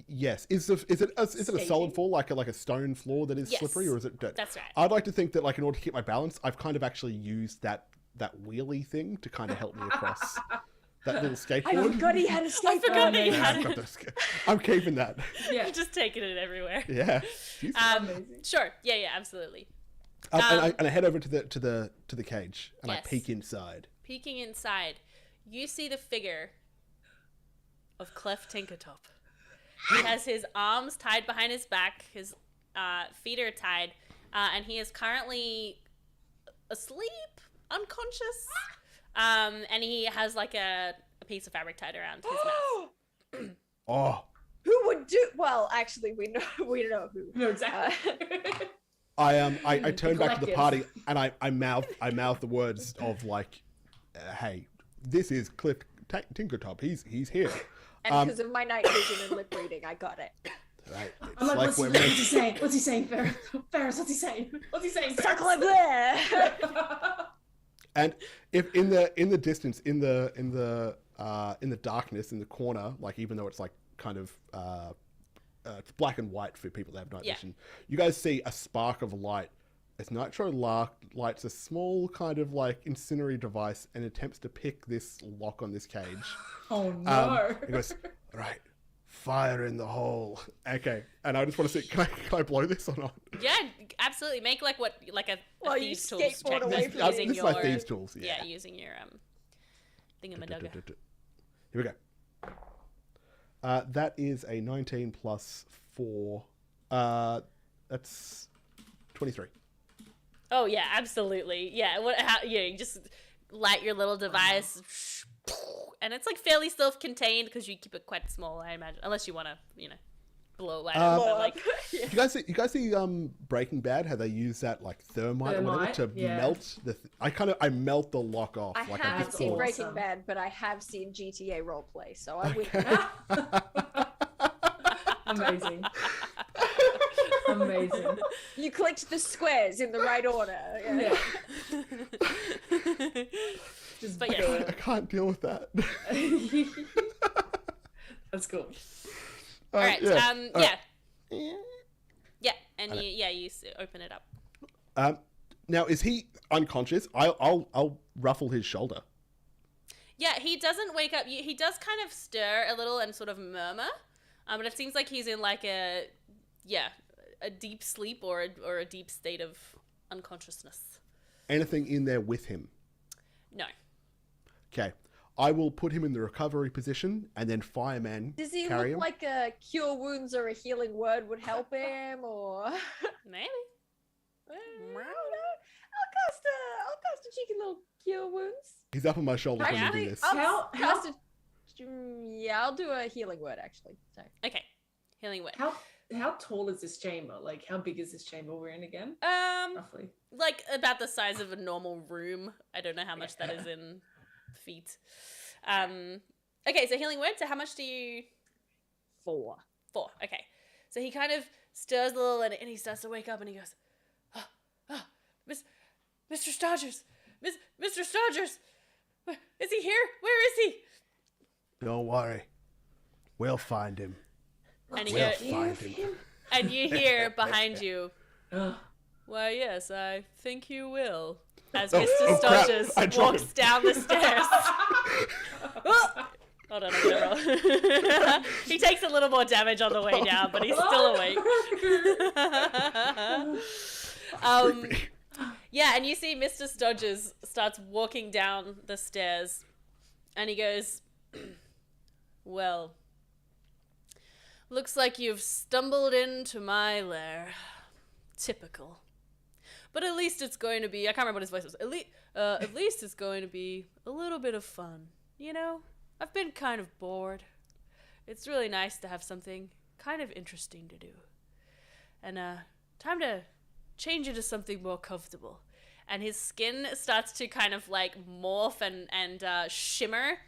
Yes. Is it a solid floor, like a stone floor that is Yes. slippery, or is it dirt? That's right. I'd like to think that, in order to keep my balance, I've kind of actually used that wheelie thing to kind of help me across that little skateboard. I forgot he had a skateboard. I forgot that you Yeah, had I've it. got those I'm keeping that. Yeah. You're just taking it everywhere. Yeah. Jeez. Amazing. Sure. Yeah, absolutely. And I head over to the cage and Yes. I peek inside. Peeking inside, you see the figure of Clef Tinkertop. He has his arms tied behind his back, his feet are tied, and he is currently asleep, unconscious, and he has a piece of fabric tied around his mouth. Oh, Who would do? Well, actually, we know who. No, exactly. I turn back to the Collective. party and I mouth the words of hey, this is Cliff Tinkertop. He's here. And because of my night vision and lip reading, I got it. Right. It's I'm like, what's we're he saying? What's he saying, Ferris? Ferris, what's he saying? What's he saying, Suck Ferris? like there. And if in the distance, in the darkness, in the corner, even though it's kind of it's black and white for people that have night Yeah. vision, you guys see a spark of light. As Nitro lights a small kind of incendiary device and attempts to pick this lock on this cage. Oh no. He goes, right, fire in the hole. Okay, and I just want to see, can I blow this or not? Yeah, absolutely. Make a Well, you thieves tools skateboard check away using from This is your my thieves tools. yeah, using your thingamadugga. Here we go. That is a 19 plus 4. That's 23. Oh yeah, absolutely. Yeah, you just light your little device, and it's fairly self-contained because you keep it quite small, I imagine, unless you want to, blow light up. Blow But, up. You guys see Breaking Bad? How they use that thermite or whatever to yeah. melt the. I melt the lock off. I haven't just seen pull it. Breaking Bad, but I have seen GTA roleplay, so I'm with Okay. Amazing. Amazing. you clicked the squares in the right order. Yeah. Just But yeah. I can't deal with that. That's cool. All right. yeah. Yeah, and you open it up. Now is he unconscious? I'll ruffle his shoulder. Yeah, he doesn't wake up. He does kind of stir a little and sort of murmur, but it seems like he's in a deep sleep or a deep state of unconsciousness. Anything in there with him? No. Okay. I will put him in the recovery position, and then fireman Does he carry look him. like a cure wounds or a healing word would help him, or? Maybe. I don't know. I'll cast a cheeky little cure wounds. He's up on my shoulder when you Actually, do this. I'll cast a. Yeah, I'll do a healing word actually. Sorry. Okay. Healing word. How how tall is this chamber? Like, how big is this chamber we're in again? Roughly. Like about the size of a normal room. I don't know how much that is in feet. Okay, so healing word. So how much do you? 4. 4. Okay. So he kind of stirs a little and he starts to wake up and he goes, Mr. Stodgers, Mr. Stodgers, is he here? Where is he? Don't worry. We'll find him. And We'll find him. And you hear behind you, why, yes, I think you will. As Mr. Stodgers walks down the stairs. Hold on, I'm gonna roll. He takes a little more damage on the way down, but he's still awake. Yeah, and you see Mr. Stodgers starts walking down the stairs, and he goes, well, looks like you've stumbled into my lair. Typical. But at least it's going to be, I can't remember what his voice was, at least it's going to be a little bit of fun, you know? I've been kind of bored. It's really nice to have something kind of interesting to do. And time to change into something more comfortable. And his skin starts to kind of like morph and shimmer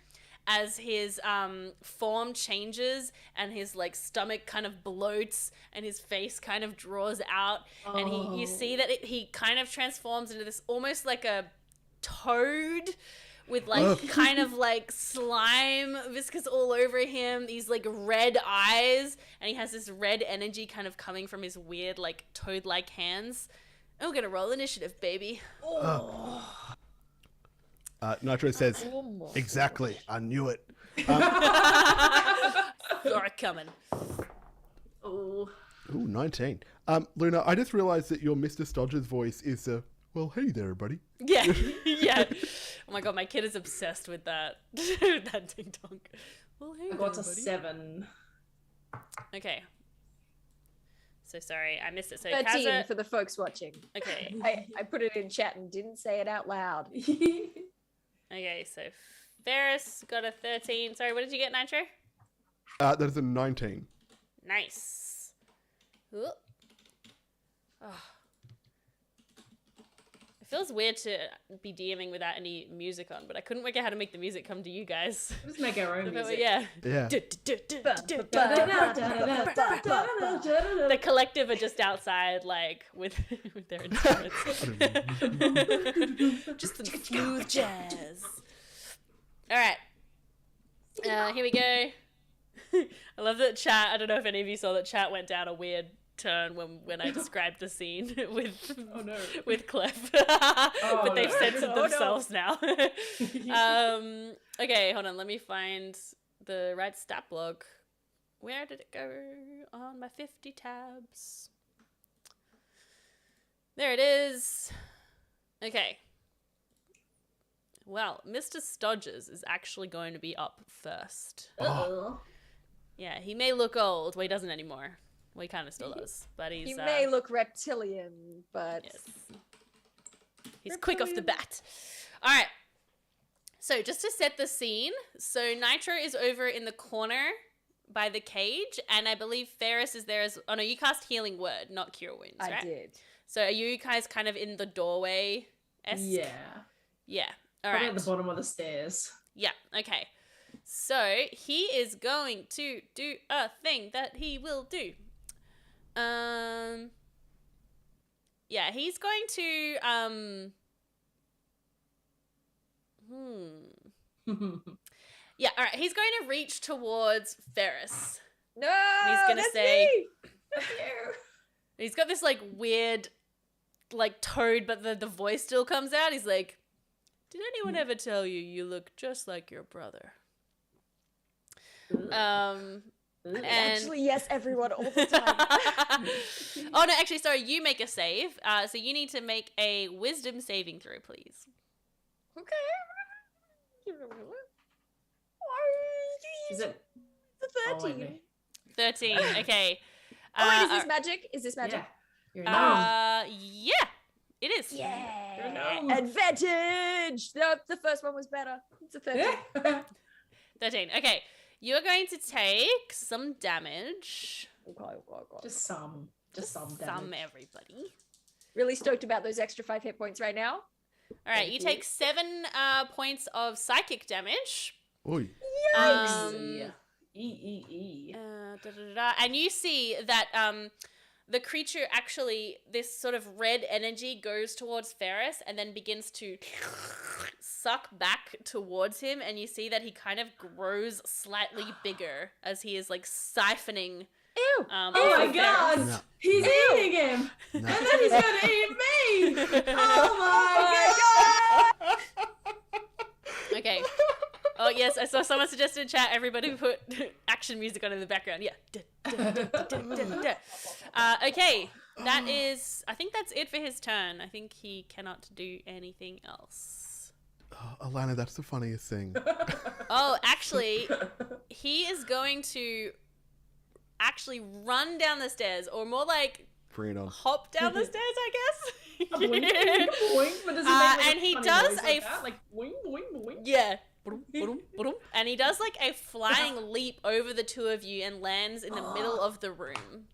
as his form changes and his like stomach kind of bloats and his face kind of draws out. And you see that he kind of transforms into this almost like a toad with like kind of like slime viscous all over him, these like red eyes, and he has this red energy kind of coming from his weird like toad-like hands. I'm gonna roll initiative, baby. Nitro says, exactly, I knew it. Saw it coming. Oh. Ooh, 19. Luna, I just realized that your Mr. Stodger's voice is, well, hey there, buddy. Yeah, yeah. Oh my god, my kid is obsessed with that. That ding dong. Well, hey, I got there, a buddy. 7. Okay. So sorry, I missed it. So 13 Kaza... for the folks watching. Okay. I put it in chat and didn't say it out loud. Okay, so Ferris got a 13. Sorry, what did you get, Nitro? That is a 19. Nice. Ooh. Oh. It feels weird to be DMing without any music on, but I couldn't work out how to make the music come to you guys. Just make our own music. Yeah. Yeah. The collective are just outside, like, with their instruments. Just some smooth jazz. All right. Here we go. I love that chat. I don't know if any of you saw that chat went down a weird turn when I described the scene with Clef. But they've censored themselves now. Okay, hold on. Let me find the right stat block. Where did it go? On my 50 tabs. There it is. Okay. Well, Mr. Stodgers is actually going to be up first. Uh-oh. Yeah, he may look old. Well, he doesn't anymore. Well, he kind of still does, but he's... He may look reptilian, but... Yes. He's quick off the bat. All right. So just to set the scene, so Nitro is over in the corner by the cage, and I believe Ferris is there as... Oh, no, you cast Healing Word, not Cure Wounds, right? I did. So are you guys kind of in the doorway-esque? Yeah. Yeah. All Probably right. at the bottom of the stairs. Yeah, okay. So he is going to do a thing that he will do. Yeah, he's going to Yeah, all right. He's going to reach towards Ferris. No, He's gonna that's say- me! That's you! He's got this like weird like toad, but the voice still comes out. He's like, "Did anyone ever tell you you look just like your brother?" And Actually, yes, everyone, all the time. Oh no, actually, sorry, you make a save. So you need to make a wisdom saving throw, please. Okay. Is it? The Oh, wait, 13. wait. 13. Okay. Wait, is this magic? Is this magic? Yeah. You're a gnome. Yeah, it is. Yeah. gnome. Advantage! The first one was better. It's a 13. 13. Okay. You're going to take some damage. Just some damage. Some, everybody. Really stoked about those extra 5 hit points right now. All right, you take 7 points of psychic damage. Oi. And you see that the creature actually, this sort of red energy goes towards Ferris and then begins to suck back towards him, and you see that he kind of grows slightly bigger as he is like siphoning. Ew! Oh my god! No. He's eating him! No. And then he's gonna eat me! Oh my god! Okay. Oh yes, I saw someone suggested in chat everybody put action music on in the background. Yeah. Okay, that is. I think that's it for his turn. I think he cannot do anything else. Oh, Alana, that's the funniest thing. Oh, actually, he is going to actually run down the stairs, or more like Bring it on. hop down the stairs, I guess. Boing, boing, boing, but does it make like and a he funny does noise like that? Like boing, boing, boing. Yeah. And he does like a flying leap over the two of you and lands in the middle of the room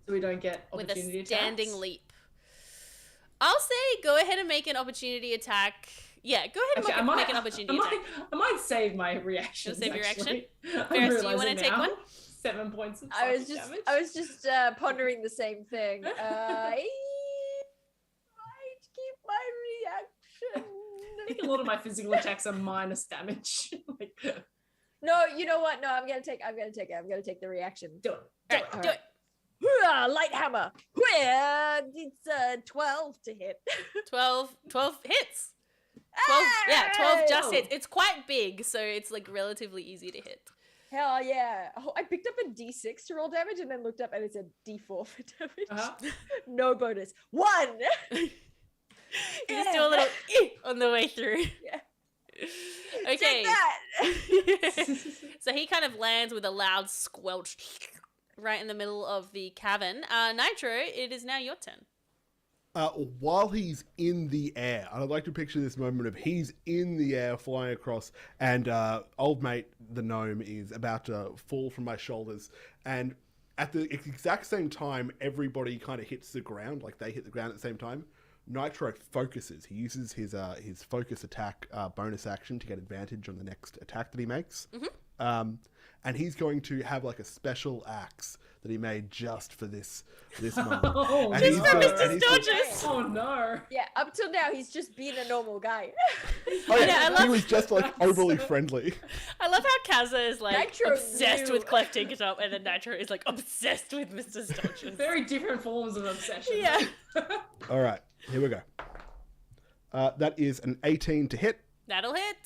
So we don't get with opportunity a standing attacks? leap. I'll say go ahead and make an opportunity attack. Yeah, go ahead and Okay, make an opportunity attack. I might save my reaction. You'll save your reaction? I'm Ferris, do you want to realising take now. one? 7 points of I was psychic just damage. pondering the same thing. I might keep my reaction. I think a lot of my physical attacks are minus damage. Like, No, you know what? No, I'm gonna take the reaction. do it. All right, do it. Hooah, light hammer. Hooah, it's 12 to hit. 12 hits. 12 just Hey! hits. It's quite big, so it's like relatively easy to hit. Hell yeah. Oh, I picked up a D6 to roll damage and then looked up and it said D4 for damage. Uh-huh. No bonus. 1! You just do a little on the way through. Yeah. Okay. Take that! So he kind of lands with a loud squelch right in the middle of the cavern. Nitro, it is now your turn. While he's in the air, I'd like to picture this moment of he's in the air flying across, and old mate, the gnome, is about to fall from my shoulders. And at the exact same time, everybody kind of hits the ground, like they hit the ground at the same time. Nitro focuses. He uses his focus attack bonus action to get advantage on the next attack that he makes. Mm-hmm. And he's going to have like a special axe that he made just for this moment. Oh, And Just he's for gonna- Mr. and he's gonna- Stodger. Oh no. Yeah, up till now, he's just been a normal guy. Oh, yeah, I love- he was just like overly friendly. I love how Kazza is like Nitro obsessed knew. with Clef Tinkertop, and then Nitro is like obsessed with Mr. Stodger. Very different forms of obsession. Yeah. All right, here we go. That is an 18 to hit. That'll hit.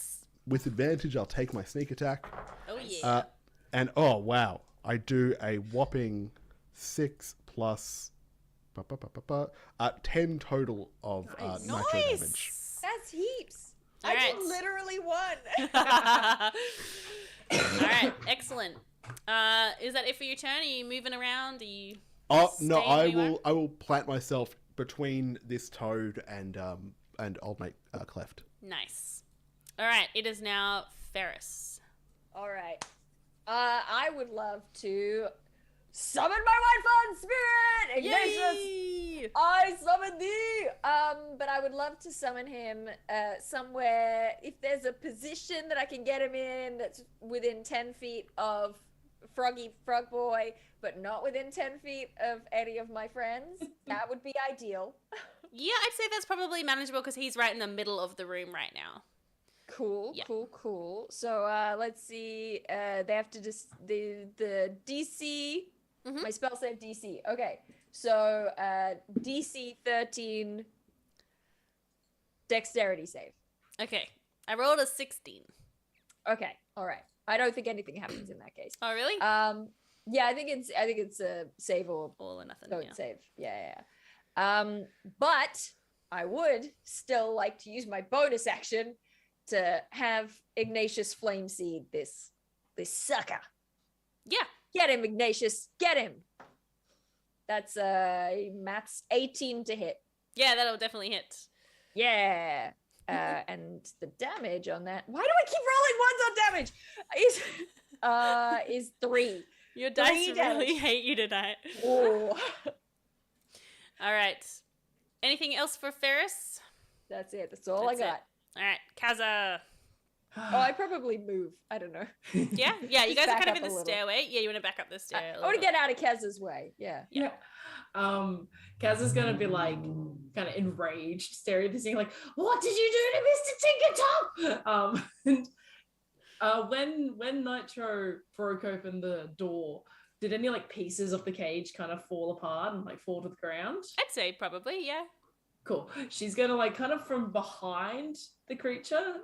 With advantage, I'll take my sneak attack. Oh yeah. And oh wow, I do a whopping 6 plus 10 total of Nice. nitro damage. Nice. That's heaps. All I right. just literally won. All right, excellent. Is that it for your turn? Are you moving around? Are you? Oh no, staying where you are? I will plant myself between this toad and old mate Cleft. Nice. All right, it is now Ferris. All right. I would love to summon my white fawn spirit. Ignatius, Yay! I summon thee. But I would love to summon him somewhere. If there's a position that I can get him in that's within 10 feet of Froggy Frog Boy, but not within 10 feet of any of my friends, that would be ideal. Yeah, I'd say that's probably manageable because he's right in the middle of the room right now. Cool, Yeah. cool. So let's see. They have to just the DC. Mhm. My spell save DC. Okay, so DC 13 dexterity save. Okay, I rolled a 16. Okay, all right. I don't think anything happens in that case. Oh, really? Yeah, I think it's a save or All or nothing. don't Yeah. save. Yeah. But I would still like to use my bonus action to have Ignatius Flame Seed this sucker. Yeah. Get him, Ignatius. Get him. That's maths 18 to hit. Yeah, that'll definitely hit. Yeah. And the damage on that. Why do I keep rolling ones on damage? Is 3. Your dice 3 damage. really hate you tonight. Oh. All right. Anything else for Ferris? That's it. That's all That's I got. All right, Kaza. Oh, I probably move. I don't know. Yeah, yeah. You Just guys are back kind of up in a the little. stairway. Yeah, you want to back up the stair. I want to get out of Kez's way. Yeah. Yeah. Kaz is gonna be like kind of enraged, staring at this thing like, "What did you do to Mr. Tinkertop?" When Nitro broke open the door, did any like pieces of the cage kind of fall apart and like fall to the ground? I'd say probably, yeah. Cool. She's gonna like kind of from behind the creature,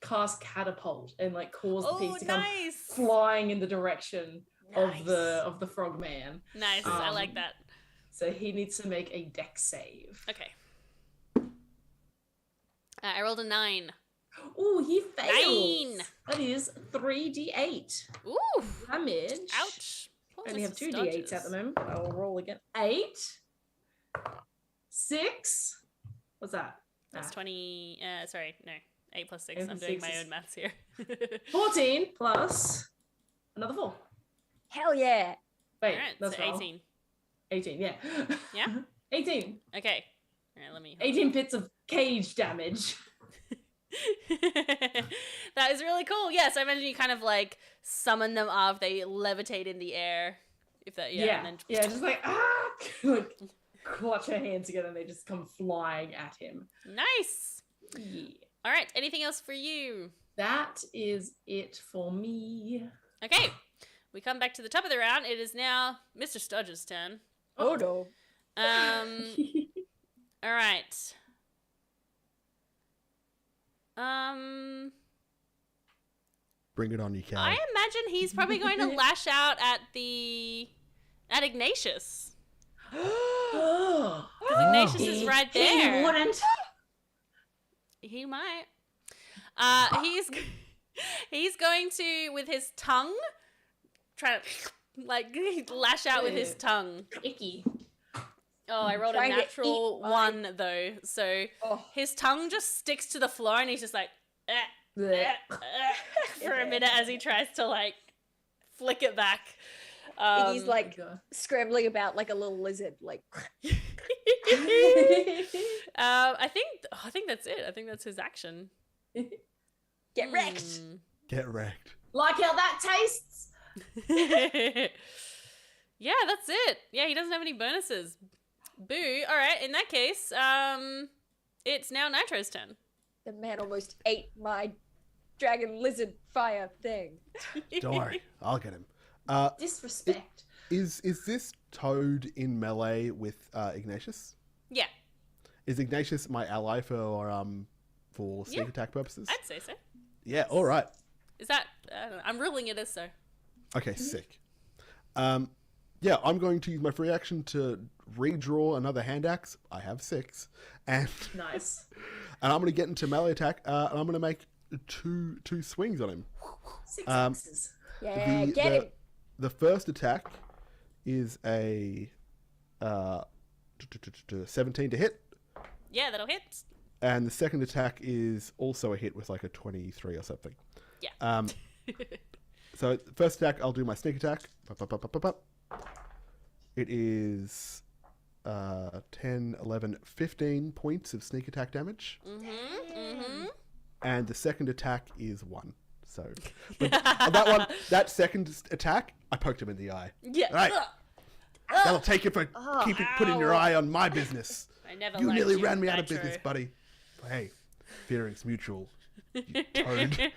cast catapult and like cause the piece to come nice. flying in the direction Nice. of the frog man. Nice. I like that. So he needs to make a dex save. Okay. I rolled a 9. Oh, he fails. 9. That is 3d8 Ooh. damage. Ouch. I only have 2 d8s at the moment. I will roll again. 8, 6. What's that? That's 20. Sorry, no. 8 plus 6. 8 I'm plus doing 6 my is- own maths here. 14 plus another 4. Hell yeah. Wait, Alright, that's so 18. 18, yeah. Yeah? 18. Okay. Alright, let me. 18 bits of cage damage. That is really cool. Yes, I imagine you kind of like summon them up. They levitate in the air. If that, yeah. Yeah, And then... yeah, just like, like clutch her hands together and they just come flying at him. Nice. Yeah. All right. Anything else for you? That is it for me. Okay. We come back to the top of the round. It is now Mr. Stodger's turn. Oh no. All right. Bring it on, you cow. I imagine he's probably going to lash out at Ignatius. Oh, Because Ignatius is right there. He wouldn't. He might. He's going to, with his tongue, try to like lash out with his tongue. Icky. Oh, I rolled a Trying to natural eat my- 1 though, so Oh. his tongue just sticks to the floor, and he's just like for a minute as he tries to like flick it back. Iggy's like God. scrambling about like a little lizard. Like. I think that's it. I think that's his action. Get wrecked. Hmm. Get wrecked. Like how that tastes. Yeah, that's it. Yeah, he doesn't have any bonuses. Boo. All right, in that case, it's now Nitro's turn. The man almost ate my dragon lizard fire thing. Don't worry, I'll get him. Disrespect. Is this Toad in melee with Ignatius? Yeah, Is Ignatius my ally for sneak Yeah. attack purposes? I'd say so. Yeah, all right. Is that? I don't know. I'm ruling it as so. Okay, sick. Yeah, I'm going to use my free action to redraw another hand axe. I have 6, and Nice. and I'm going to get into melee attack, and I'm going to make two swings on him. 6 Um, axes. Yeah, get him. The first attack is a 17 to hit, Yeah, that'll hit. and the second attack is also a hit with like a 23 or something. Yeah. So first attack, I'll do my sneak attack. Pop, pop, pop, pop, pop, pop. It is 10, 11, 15 points of sneak attack damage. And the second attack is 1. So, but that second attack, I poked him in the eye. Yeah. Right. That'll take it for putting your Ow. eye on my business. I never. You liked nearly you, ran me out of Nitro. business, buddy. Hey, fearing's mutual. You toad.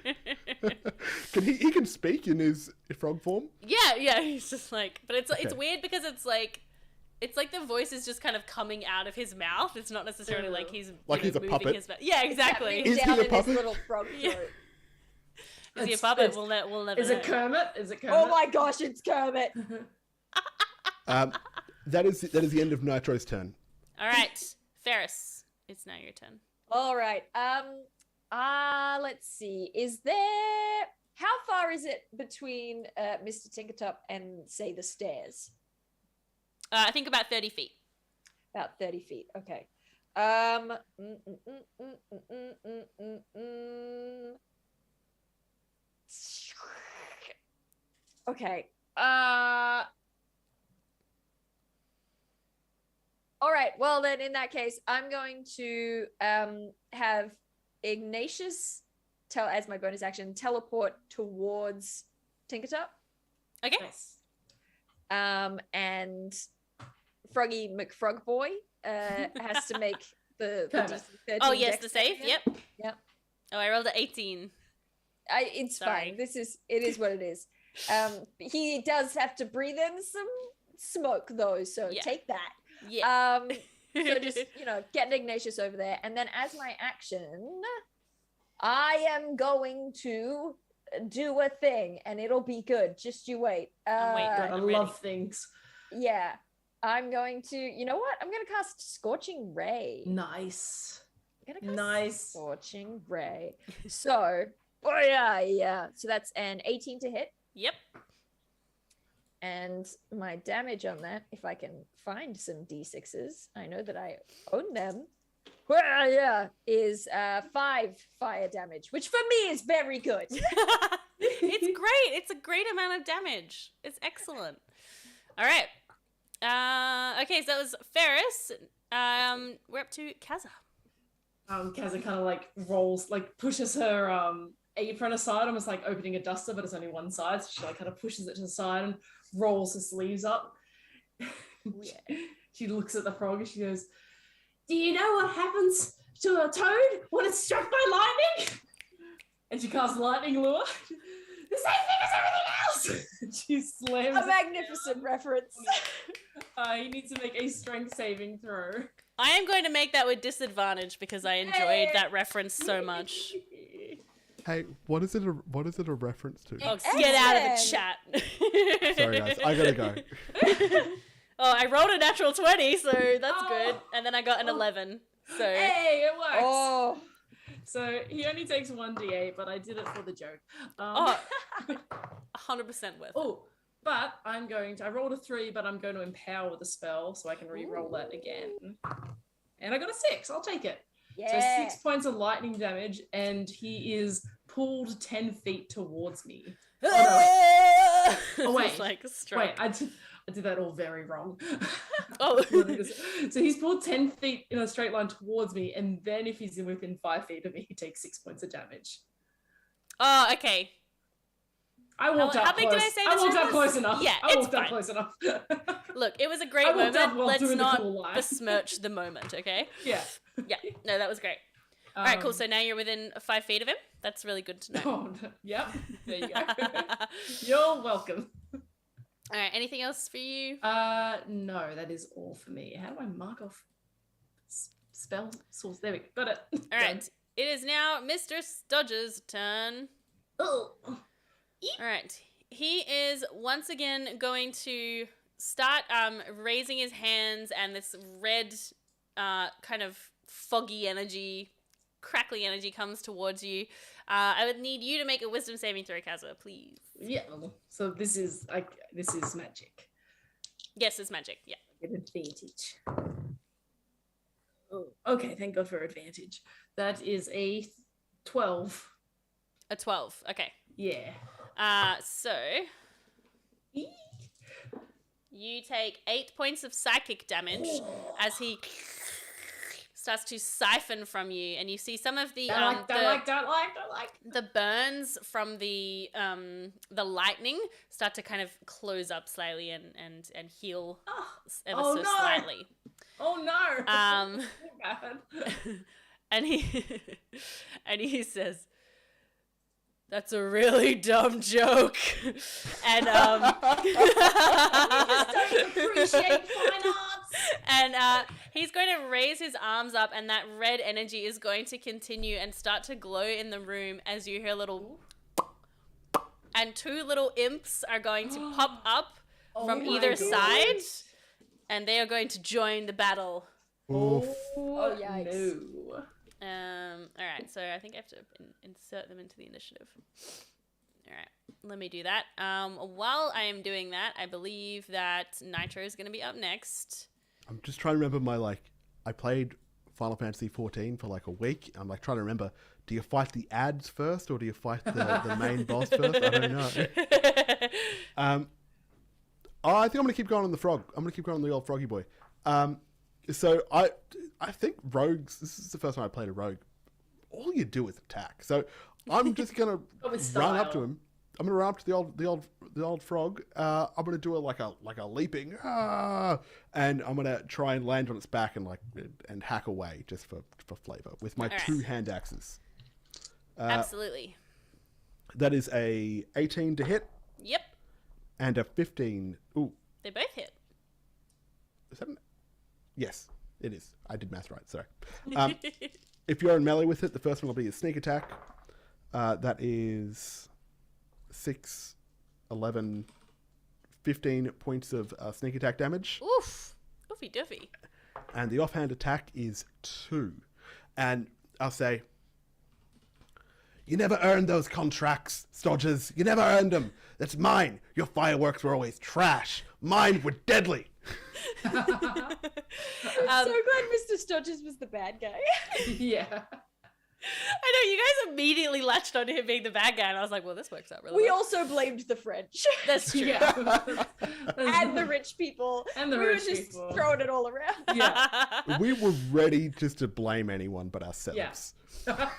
He can speak in his frog form? Yeah. He's just like, but it's Okay. weird because it's like the voice is just kind of coming out of his mouth. It's not necessarily like he's Like he's a moving puppet? His mouth. Yeah, exactly. Tapping Is he down a in puppet? his little frog Yeah. throat. Is he a It's- puppet? it's- We'll never Is know. it Kermit? Is it Kermit? Oh my gosh, it's Kermit. That is the end of Nitro's turn. All right, Ferris, it's now your turn. All right. Let's see. Is there? How far is it between Mr. Tinkertop and say the stairs? I think about 30 feet. About 30 feet. Okay. Okay. All right. Well, then in that case, I'm going to have Ignatius as my bonus action teleport towards Tinkertop. Okay. Nice. And Froggy McFrogboy has to make the DC 13 Oh yes, dex the save. again. Yep. Oh, I rolled an 18. It's Sorry. fine. It is what it is. He does have to breathe in some smoke though, so Yeah. take that. Yeah. So just, get Ignatius over there. And then as my action, I am going to do a thing and it'll be good. Just you wait. I'm waiting. God, I I'm ready. love things. Yeah. I'm going to, you know what? I'm going to cast Scorching Ray. Nice. I'm gonna cast Nice. Scorching Ray. So, oh yeah. So that's an 18 to hit. Yep. And my damage on that, if I can find some d6s, I know that I own them. Well, yeah, is 5 fire damage, which for me is very good. It's great. It's a great amount of damage. It's excellent. All right. Okay, so that was Ferris. We're up to Kaza. Kaza kind of like rolls, like pushes her apron aside, almost like opening a duster, but it's only one side. So she like kind of pushes it to the side and rolls her sleeves up. Yeah. She looks at the frog and she goes, "Do you know what happens to a toad when it's struck by lightning?" And she casts lightning lure. The same thing as everything else. She slams. A magnificent reference. You need to make a strength saving throw. I am going to make that with disadvantage because I enjoyed that reference so much. Hey, what is it a reference to? Oh, get out of the Excellent. chat. Sorry guys, I gotta go. Oh, I rolled a natural 20, so that's good. And then I got an 11. So Hey, it works. Oh, So he only takes 1d8, but I did it for the joke. 100% worth it. Oh, but I rolled a 3, but I'm going to empower the spell so I can re-roll that again. And I got a 6. I'll take it. yeah. So 6 points of lightning damage, and he is pulled 10 feet towards me. Oh, wait. It's like a stroke. Wait, I did that all very wrong. Oh. So he's pulled 10 feet in a straight line towards me, and then if he's within 5 feet of me, he takes 6 points of damage. Oh, okay. I walked up how big close. did I say I this walked room up was? close enough. Yeah, I it's walked up fine. close enough. Look, it was a I great walked moment. up while Let's doing the not cool line. besmirch the moment, okay? Yeah. Yeah. No, that was great. All right, cool. So now you're within 5 feet of him. That's really good to know. Oh, no. Yep. There you go. You're welcome. All right. Anything else for you? No, that is all for me. How do I mark off spell source? There we go. Got it. All right. It is now Mr. Stodger's turn. Oh. All right. He is once again going to start raising his hands, and this red kind of foggy energy, crackly energy comes towards you. I would need you to make a wisdom saving throw, Kaza, please. Yeah. So this is magic. Yes, it's magic. Yeah. Get advantage. Oh, okay. Thank God for advantage. That is a 12. A 12. Okay. Yeah. So you take 8 points of psychic damage as he starts to siphon from you, and you see some of the Don't like. the burns from the lightning start to kind of close up slightly and heal ever so slightly. Oh no. Bad. And he says, "That's a really dumb joke," and You just don't appreciate fine arts. and he's going to raise his arms up, and that red energy is going to continue and start to glow in the room as you hear a little, and 2 little imps are going to pop up from my either God. side, and they are going to join the battle. Oof. Oh, yikes. No. All right, so I think I have to insert them into the initiative. All right, let me do that. While I am doing that, I believe that Nitro is going to be up next. I'm just trying to remember I played Final Fantasy 14 for like a week. I'm like trying to remember, do you fight the ads first or do you fight the main boss first? I don't know. I think I'm going to keep going on the frog. I'm going to keep going on the old froggy boy. So I think rogues, this is the first time I played a rogue. All you do is attack. So I'm just going to run up to him. I'm going to run up to the old frog. I'm going to do like a leaping, and I'm going to try and land on its back and hack away just for flavor with my two hand axes. Absolutely. That is a 18 to hit. Yep. And a 15. Ooh. They both hit. Is that Yes, it is. I did math right. Sorry. If you're in melee with it, the first one will be a sneak attack. That is 6, 11, 15 points of sneak attack damage. Oof. Oofy doofy. And the offhand attack is 2. And I'll say, you never earned those contracts, Stodgers. You never earned them. That's mine. Your fireworks were always trash. Mine were deadly. I'm so glad Mr. Stodgers was the bad guy. Yeah. I know, you guys immediately latched onto him being the bad guy, and I was like, well, this works out really We well. also blamed the French. That's true. Yeah. And the rich people. And the we rich were just people. throwing it all around. Yeah. We were ready just to blame anyone but ourselves. Yeah.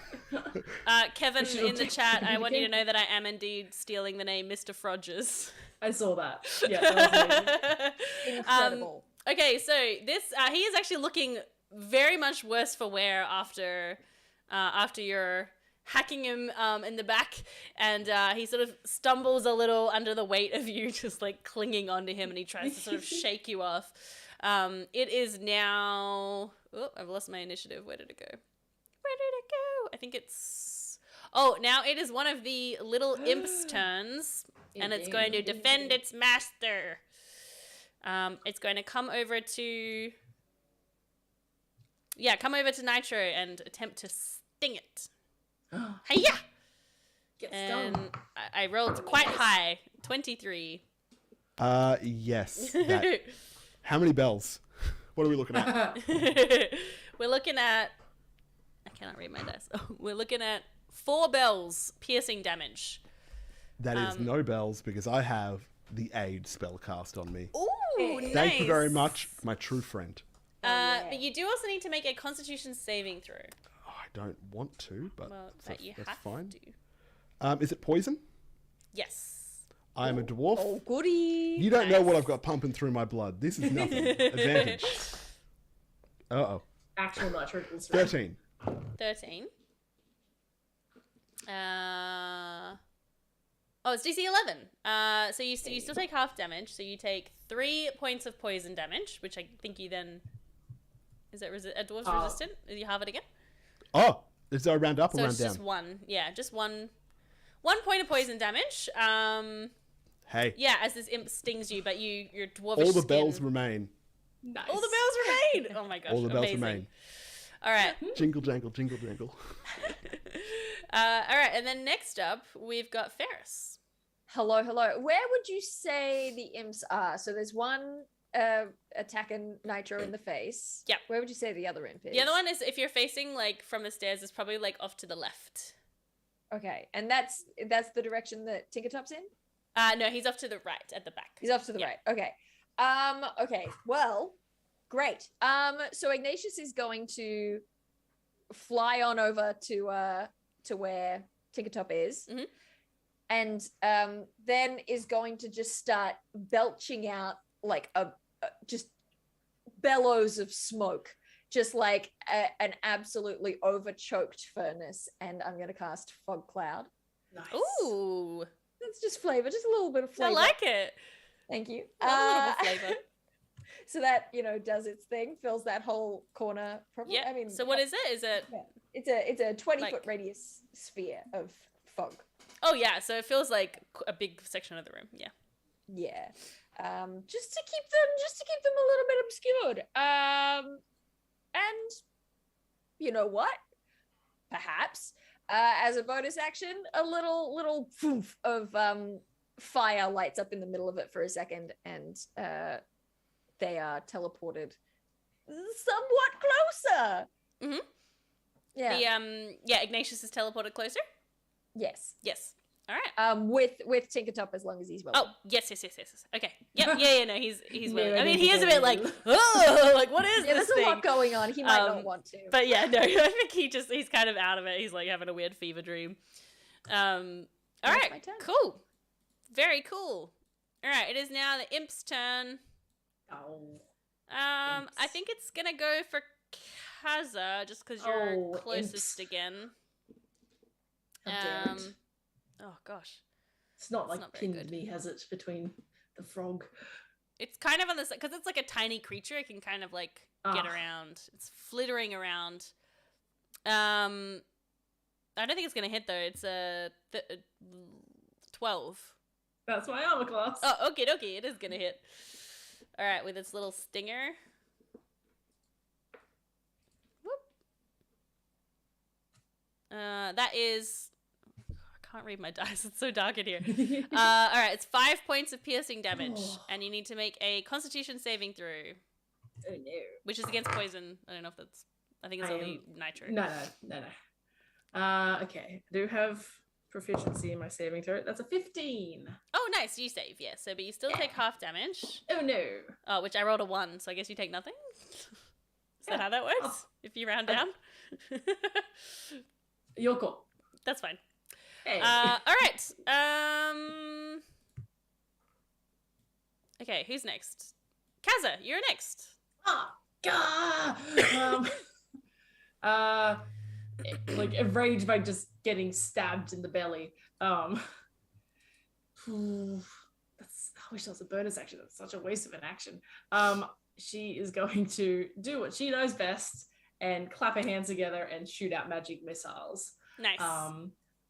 Kevin, We should in the take- chat, I want you to know that I am indeed stealing the name Mr. Frodgers. I saw that. Yeah, that was amazing. Incredible. Okay, so this he is actually looking very much worse for wear after you're hacking him in the back, and he sort of stumbles a little under the weight of you, just like clinging onto him, and he tries to sort of shake you off. It is now. Oh, I've lost my initiative. Where did it go? Where did it go? I think it's. Oh, now it is one of the little imp's turns, and it's going to defend its master. It's going to come over to Nitro and attempt to sting it. Hiya! Get And stung. I rolled quite high, 23. Yes. That. How many bells? What are we looking at? We're looking at. I cannot read my dice. We're looking at 4 bells piercing damage. That is no bells because I have the aid spell cast on me. Ooh, nice. Thank you very much, my true friend. But you do also need to make a Constitution saving throw. Oh, I don't want to, but Well, that's, but you that's have fine. to. Is it poison? Yes. I am a dwarf. Oh, goody. You don't know what I've got pumping through my blood. This is nothing. Advantage. Uh-oh. Actual nitrogen. 13. 13. Oh, it's DC 11. So you still take half damage. So you take 3 points of poison damage, which I think you then... Is it a dwarf's resistant? You have it again? Oh, is there a round up or So round it's down? just one. Yeah, just one point of poison damage. Hey, Yeah, as this imp stings you, but your dwarvish all the skin... bells remain. Nice. All the bells remain! Oh my gosh, All the bells amazing. remain. All right. Jingle, jangle, jingle, jangle. All right, and then next up, we've got Ferris. Hello. Where would you say the imps are? So there's one attacking Nitro in the face. Yep. Where would you say the other imp is? The other one is, if you're facing, like, from the stairs, is probably, like, off to the left. Okay, and that's the direction that Tinkertop's in? No, he's off to the right, at the back. He's off to the right. Okay. Okay. Well, great. So Ignatius is going to fly on over to where Tinkertop is, Mhm. and then is going to just start belching out like a just bellows of smoke, just like an absolutely over-choked furnace. And I'm going to cast Fog Cloud. Nice. Ooh, It's just flavor, just a little bit of I flavor. like it. Thank you. Love a little bit of flavor. So that, does its thing, fills that whole corner. Probably. Yeah. I mean, So what is it? Is it? yeah, it's a 20-foot Like- radius sphere of fog. Oh yeah. So it feels like a big section of the room. Yeah. Yeah. Just to keep them a little bit obscured. And you know what? Perhaps as a bonus action, a little poof of fire lights up in the middle of it for a second, and they are teleported somewhat closer. Mhm. Yeah. The Ignatius is teleported closer. Yes. Yes. All right. With Tinkertop as long as he's willing. Oh, yes. Okay. Yep. Yeah, no, he's No, willing. I I mean, don't he think is a I bit like, will. oh, like, what is Yeah, this there's thing? a lot going on. He might not want to. But yeah, no, I think he's kind of out of it. He's like having a weird fever dream. All That's right, my turn. cool. Very cool. All right, it is now the imp's turn. Oh. I think it's gonna go for Kaza, just because you're Oh, closest imps. again. How dare it. Oh gosh, It's not It's like not very pinned good. me, has it, between the frog? it's kind of on the side because it's like a tiny creature. It can kind of like get Ah. around. It's flittering around. I don't think it's gonna hit though. It's a 12. That's my armor class. Oh, okay, it is gonna hit. All right, with its little stinger. Whoop. That is. I can't read my dice. It's so dark in here. All right, it's 5 points of piercing damage, and you need to make a Constitution saving throw, Oh no. which is against poison. I don't know if that's. I think it's I only nitro. No. Okay. I do have proficiency in my saving throw. That's a 15. Oh, nice. You save, yeah. So, but you still take half damage. Oh no. Oh, which I rolled a 1, so I guess you take nothing. Is that how that works? Oh. If you round down. You're cool. That's fine. Hey. All right. Okay, who's next? Kaza, you're next. Like enraged by just getting stabbed in the belly. I wish that was a bonus action. That's such a waste of an action. She is going to do what she knows best and clap her hands together and shoot out magic missiles. Nice.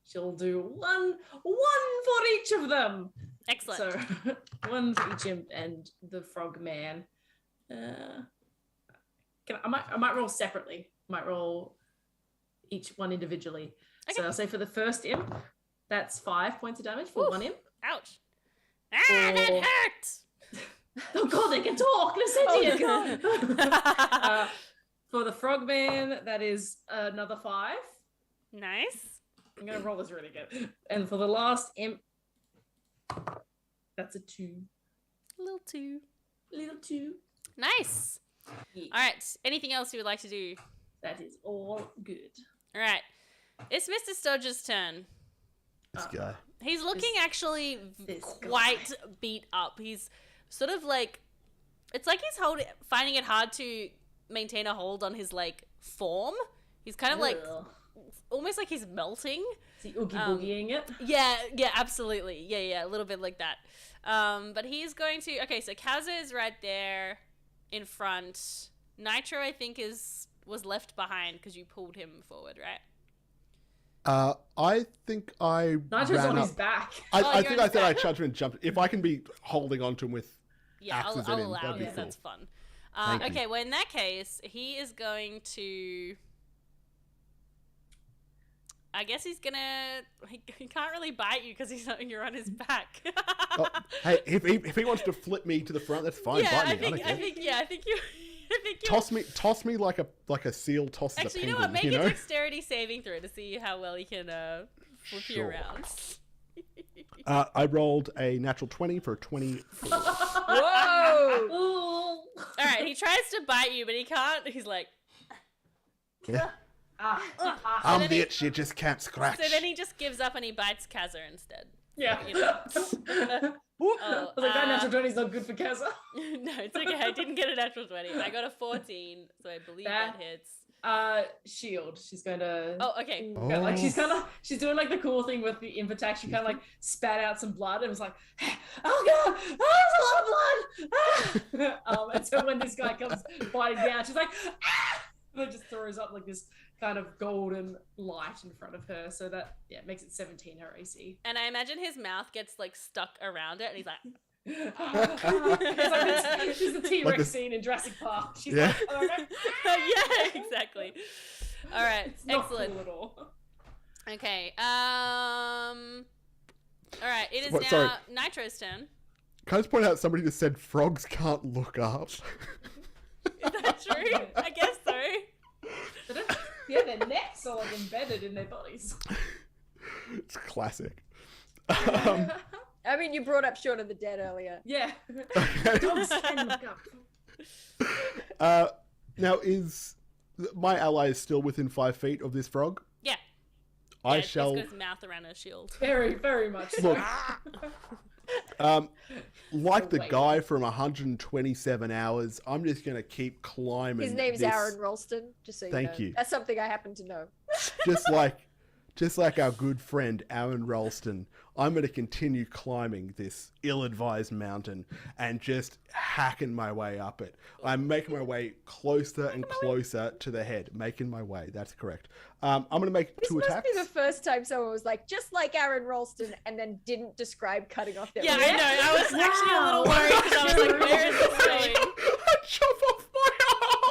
She'll do one for each of them. Excellent. So one for each imp and the frog man. I might roll separately. Might roll each one individually. Okay. So I'll say for the first imp, that's 5 points of damage for Oof. one imp. Ouch. Ah, that Or- hurt. Oh god, they can talk! Listen to you! God. For the frogman, that is another 5. Nice. I'm gonna roll this really good. And for the last imp, that's a 2. Little 2. Little 2. Nice. Yeah, All right. Anything else you would like to do? that is all good. All right. It's Mr. Stodger's turn. This guy. He's looking actually this quite beat up. He's sort of like, it's like he's finding it hard to maintain a hold on his like form. He's kind of like Ugh. almost like he's melting. Is he oogie boogieing it? Yeah, absolutely. Yeah, a little bit like that. But he's going to. Okay, so Kaza is right there in front. Nitro, I think, was left behind because you pulled him forward, right? I think I Nitro's ran on up. his back. I you're think on I his said I back. charged him and jumped. If I can be holding onto him with Yeah, axes I'll in him, allow that'd be because cool. that's fun. Thank you. Okay, well, in that case, he is going to. I guess he's gonna. He can't really bite you because you're on his back. Oh, hey, if he wants to flip me to the front, that's fine. yeah, Bite me. I think you. I think you. Toss me like a seal tosses Actually, a you know penguin. what? Make you know? a dexterity saving throw to see how well he can flip you Sure. around. I rolled a natural 20 for 20. Whoa! All right, he tries to bite you, but he can't. He's like. Yeah. then I'm the he- itch you just can't scratch. So then he just gives up and he bites Kaza instead. Yeah. You know. I was like, that natural 20 is not good for Kaza. No, it's okay. I didn't get a natural 20. I got a 14, so I believe that hits. Shield. She's going to. Oh, okay. Oh. Yeah, like she's doing like the cool thing with the imp attack. She kind of like spat out some blood and was like, "Oh god, oh, there's a lot of blood!" And so when this guy comes biting down, she's like, "Ah!" And it just throws up like this kind of golden light in front of her. So that makes it 17 her AC. And I imagine his mouth gets like stuck around it, and he's like, It's like she's the T-Rex Like a- scene in Jurassic Park. She's Yeah. like, "Oh, okay." yeah, exactly. All right, It's not excellent. cool at all. Okay. All right, it is What, now sorry. Nitro's turn. Can I just point out somebody just said frogs can't look up? Is that true? I guess so. They don't- Yeah, their necks are like embedded in their bodies. It's classic. I mean, you brought up Shaun of the Dead earlier. Yeah. Okay. Dogs can look up. Now, is my ally is still within 5 feet of this frog? Yeah. I Yeah, shall. He's got his mouth around her shield. Very, very much so. Look, like the Wait. guy from 127 Hours, I'm just going to keep climbing. His name's this, Aaron Ralston, just so you Thank know. you. That's something I happen to know. Just like our good friend Aaron Ralston, I'm going to continue climbing this ill-advised mountain and just hacking my way up it. I'm making my way closer and closer to the head. Making my way. That's correct. I'm going to make This 2 must attacks. be the first time someone was like, just like Aaron Ralston, and then didn't describe cutting off their Yeah, wrist. I know. I was actually a little worried because I was like, where is this going? Chop off my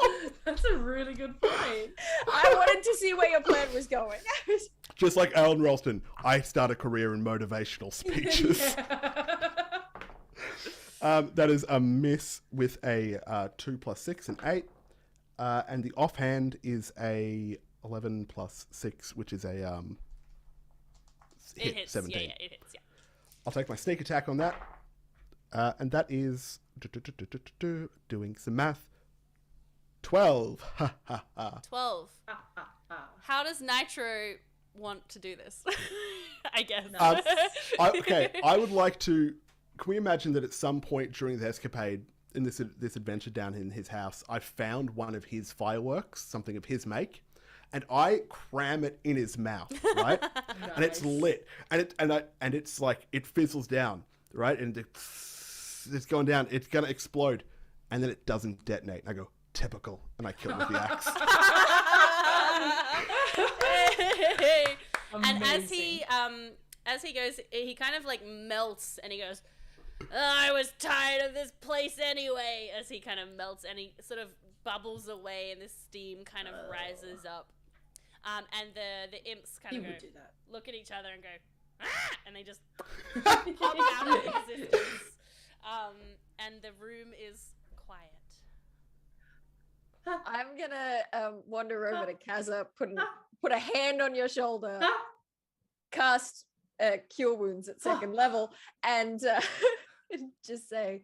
arm! That's a really good point. I wanted to see where your plan was going. Just like Aaron Ralston, I start a career in motivational speeches. That is a miss with a 2 + 6, an 8. And the offhand is a 11 + 6, which is a hit, It hits. 17. Yeah, it hits. Yeah. I'll take my sneak attack on that. And that is doing some math. 12. 12. How does Nitro want to do this? I guess. Okay, I would like to. Can we imagine that at some point during the escapade in this adventure down in his house, I found one of his fireworks, something of his make, and I cram it in his mouth, right? And it's lit, and it's like it fizzles down, right? And it's going down. It's gonna explode, and then it doesn't detonate. And I go typical, and I kill it with the axe. And as he goes, he kind of like melts, and he goes, I was tired of this place anyway, as he kind of melts, and he sort of bubbles away, and the steam kind of rises up. And the imps kind of go, look at each other and go, ah! And they just pop out of existence. And the room is quiet. I'm gonna wander over to Kaza, put a hand on your shoulder, cast Cure Wounds at 2nd level, and just say,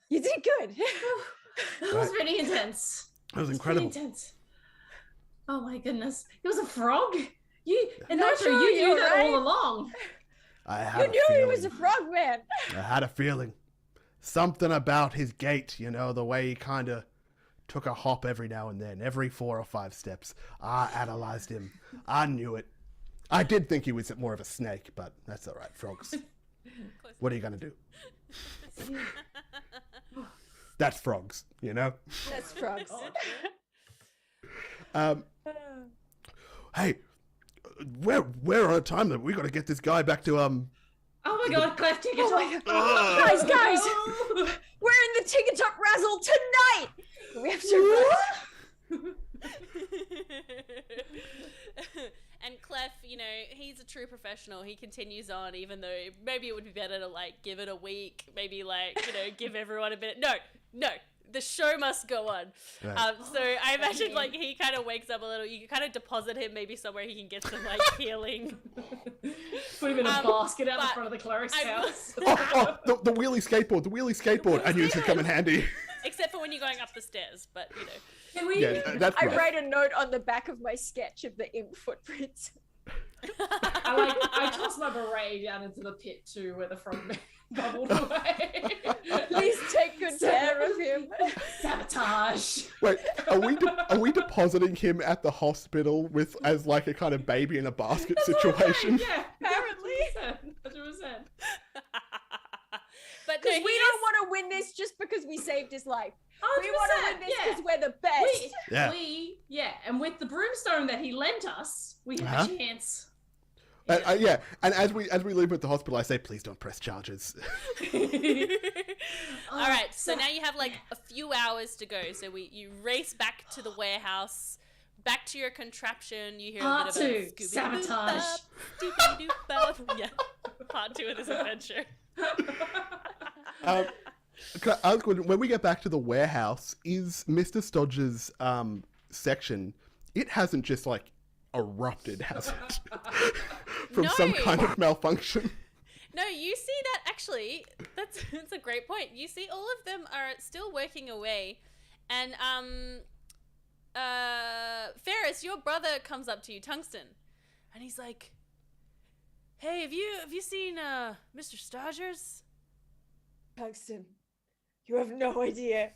"You did good." That was really intense. That was incredible. Really intense. Oh my goodness! It was a frog. You and Not Nitro, sure, you knew you're that right. all along. I had You a knew feeling. he was a frog man. I had a feeling. Something about his gait, the way he kind of took a hop every now and then, every 4 or 5 steps. I analyzed him. I knew it. I did think he was more of a snake, but that's all right. Frogs. What are you going to do? That's frogs, That's frogs. Hey, we're on a time limit. We got to get this guy back to Oh my god, Clef, take it off. Guys, we're in the Tinkertop Razzle tonight. We have to run. And Clef, he's a true professional. He continues on, even though maybe it would be better to give it a week. Maybe give everyone a bit. No. The show must go on. Right. So I imagine he kind of wakes up a little. You can kind of deposit him maybe somewhere he can get some healing. Put him in a basket out in but front of the cleric's house. the wheelie skateboard. I knew this would come in handy. Except for when you're going up the stairs, but Can we? Yeah, that's I right. write a note on the back of my sketch of the imp footprints. I toss my beret down into the pit too, where the frogman bubbled away. Please take good care of him. Sabotage. Wait, are we depositing him at the hospital as a kind of baby in a basket situation? Yeah, Apparently. 100%. But Because we don't want to win this just because we saved his life. We want to win this because we're the best. And with the broomstone that he lent us, we have a chance. And as we leave at the hospital, I say, please don't press charges. All right, so now you have a few hours to go. So you race back to the warehouse, back to your contraption. You hear a bit of a sabotage. Yeah, part 2 of this adventure. Can I ask, when we get back to the warehouse, is Mr. Stodger's section, it hasn't just erupted, has it? From some kind of malfunction? No, you see that actually. That's a great point. You see, all of them are still working away, and Ferris, your brother comes up to you, Tungsten, and he's like, "Hey, have you seen Mr. Stodger's?" Tungsten, you have no idea.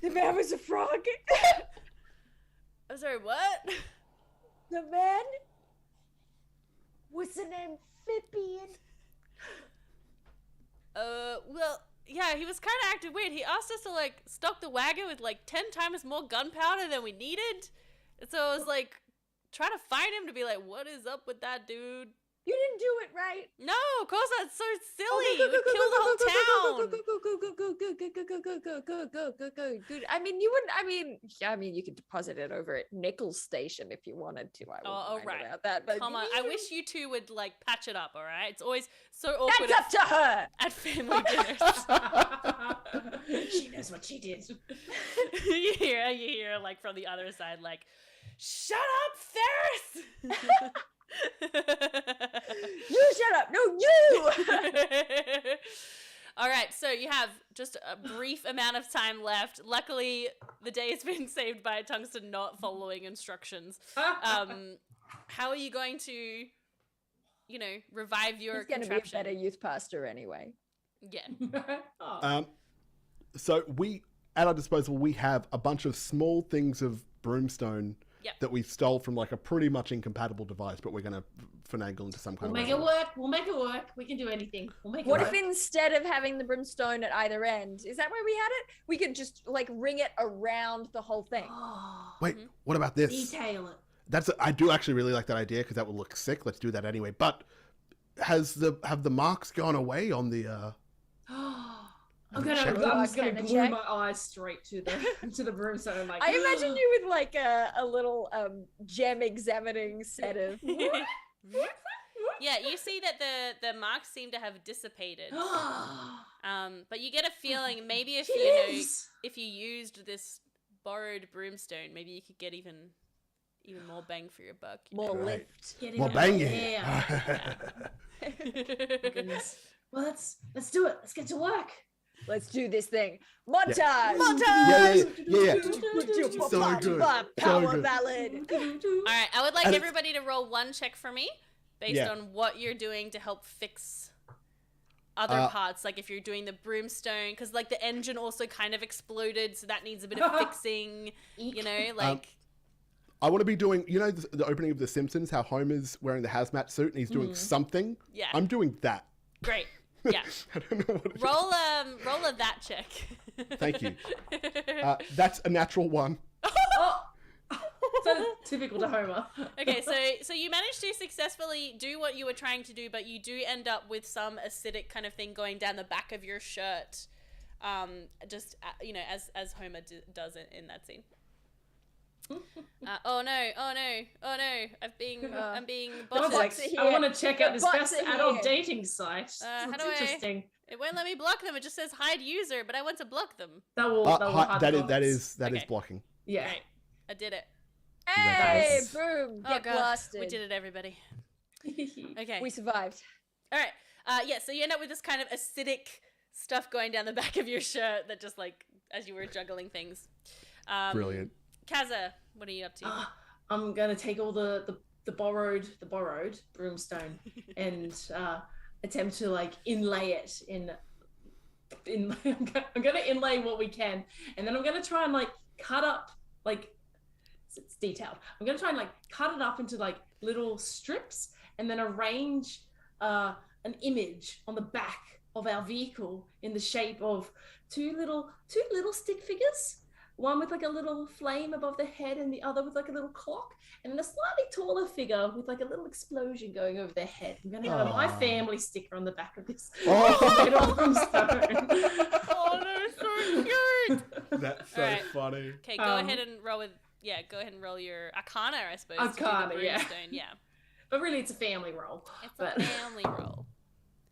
The man was a frog. I'm sorry, what? The man was an amphibian. Well, yeah, he was kind of acting weird. He asked us to, like, stock the wagon with, like, 10 times more gunpowder than we needed. And so I was, like, trying to find him to be like, what is up with that dude? You didn't do it right. No, of course not. It's so silly. We killed the whole town. Go. I mean, you wouldn't. I mean, you could deposit it over at Nichols Station if you wanted to. I wouldn't mind about that. But come on, I wish you two would like patch it up. All right, it's always so awkward. That's up to her. At family dinners. She knows what she did. you hear like from the other side, like, shut up, Ferris. You shut up. No, you. All right, so you have just a brief amount of time left. Luckily, the day has been saved by Tungsten not following instructions. How are you going to, revive your He's going to be a better youth pastor anyway. Yeah. So at our disposal, we have a bunch of small things of brimstone that we stole from like a pretty much incompatible device, but we're going to finagle into some kind We'll of make it work. We'll make it work. We can do anything. We'll make it What work. if instead of having the brimstone at either end, is that where we had it? We could just like ring it around the whole thing. Wait, what about this? Detail it. I do actually really like that idea because that would look sick. Let's do that anyway. But have the marks gone away on the? I'm check just it? gonna glue check. my eyes straight to the broomstone. Like, I imagine you with like a little gem examining set of. Yeah, you see that the marks seem to have dissipated. But you get a feeling maybe if if you used this borrowed broomstone, maybe you could get even more bang for your buck. More Right. lift. More banging. Yeah. Oh, goodness. Well, let's do it. Let's get to work. Let's do this thing. Montage! Yeah. So good. Power good. ballad. All right, I would like And everybody to roll one check for me based on what you're doing to help fix other parts. Like if you're doing the broomstone, because like the engine also kind of exploded, so that needs a bit of fixing. I want to be doing, the opening of The Simpsons, how Homer's wearing the hazmat suit and he's doing something. Yeah. I'm doing that. Great. Yeah. I don't know what it is. Roll a that check. Thank you. That's a natural one. So typical to Homer. Okay, so you managed to successfully do what you were trying to do, but you do end up with some acidic kind of thing going down the back of your shirt, as Homer does in that scene. Oh no! I'm being botted. I want to check out this best adult here. dating site. How Looks do interesting. It won't let me block them. It just says hide user, but I want to block them. That will hide that the is Okay. blocking. Yeah. Great. I did it. Hey, Nice. boom. Oh Get god, blasted. we did it, everybody. Okay. We survived. All right. So you end up with this kind of acidic stuff going down the back of your shirt that just like as you were juggling things. Brilliant. Kaza, what are you up to? I'm gonna take all the borrowed broomstone and attempt to like inlay it in. I'm gonna inlay what we can, and then I'm gonna try and like cut up like it's detailed. I'm gonna try and like cut it up into like little strips, and then arrange an image on the back of our vehicle in the shape of two little stick figures. One with like a little flame above the head and the other with like a little clock, and then a slightly taller figure with like a little explosion going over their head. I'm going to have my family sticker on the back of this. Oh, that's so cute. That's so Alright. funny. Okay, go ahead and roll your Arcana, I suppose. to do the Arcana, yeah. broomstone, yeah. But really, it's a family roll. It's a family roll.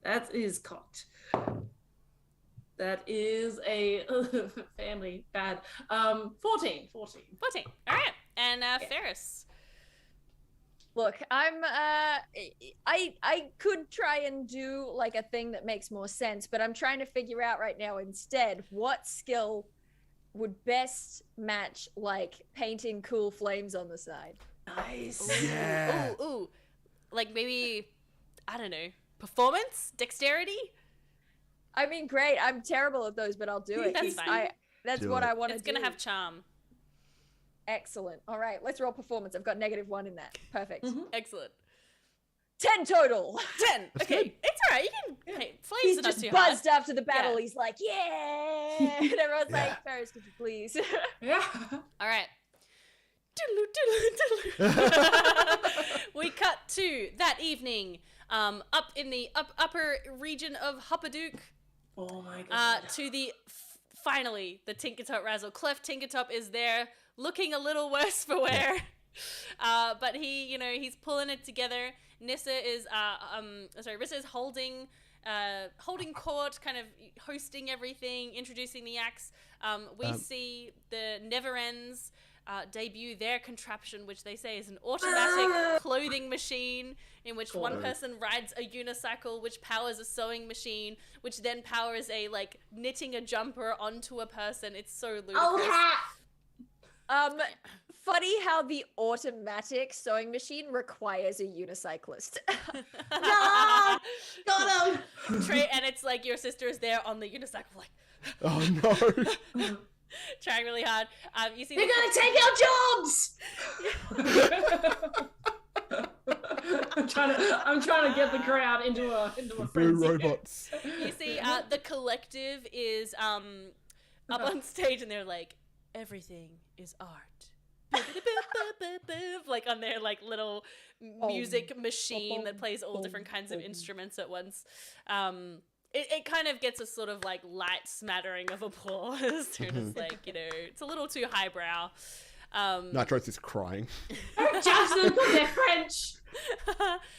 That is cocked. That is a family bad. 14. 14. All right. And Ferris. Look, I could try and do like a thing that makes more sense, but I'm trying to figure out right now instead what skill would best match like painting cool flames on the side. Nice. Yeah. Ooh. Like maybe, I don't know, performance? Dexterity? I mean, great. I'm terrible at those, but I'll do it. That's fine. That's Do what it. I want to do. It's gonna have charm. Excellent. All right, let's roll performance. I've got -1 in that. Perfect. Excellent. 10 total. 10. That's Okay, good. it's alright. You can. Hey, flames He's are not just too buzzed hard. after the battle. Yeah. He's like, yeah. And everyone's Yeah. like, Ferris, could you please? Yeah. All right. Doodaloo. We cut to that evening, up in the upper region of Hupperdook, Oh my god. to the finally the Tinkertop Razzle. Clef Tinkertop is there, looking a little worse for wear, but he's pulling it together. Rissa is holding court, kind of hosting everything, introducing the acts. We see the Never Ends debut their contraption, which they say is an automatic clothing machine in which one person rides a unicycle, which powers a sewing machine, which then powers a knitting a jumper onto a person. It's so ludicrous. Oh, Funny how the automatic sewing machine requires a unicyclist. no! Got him! And it's like your sister is there on the unicycle, like Oh no. trying really hard. You see, They're gonna take our jobs! I'm trying to get the crowd into a Boo frenzy. robots. You see, the collective is up on stage, and they're like, everything is art. Like on their little music machine that plays all different kinds of instruments at once. It kind of gets a sort of light smattering of applause. They're just it's a little too highbrow. Nitros is crying. Don't judge them because they're French!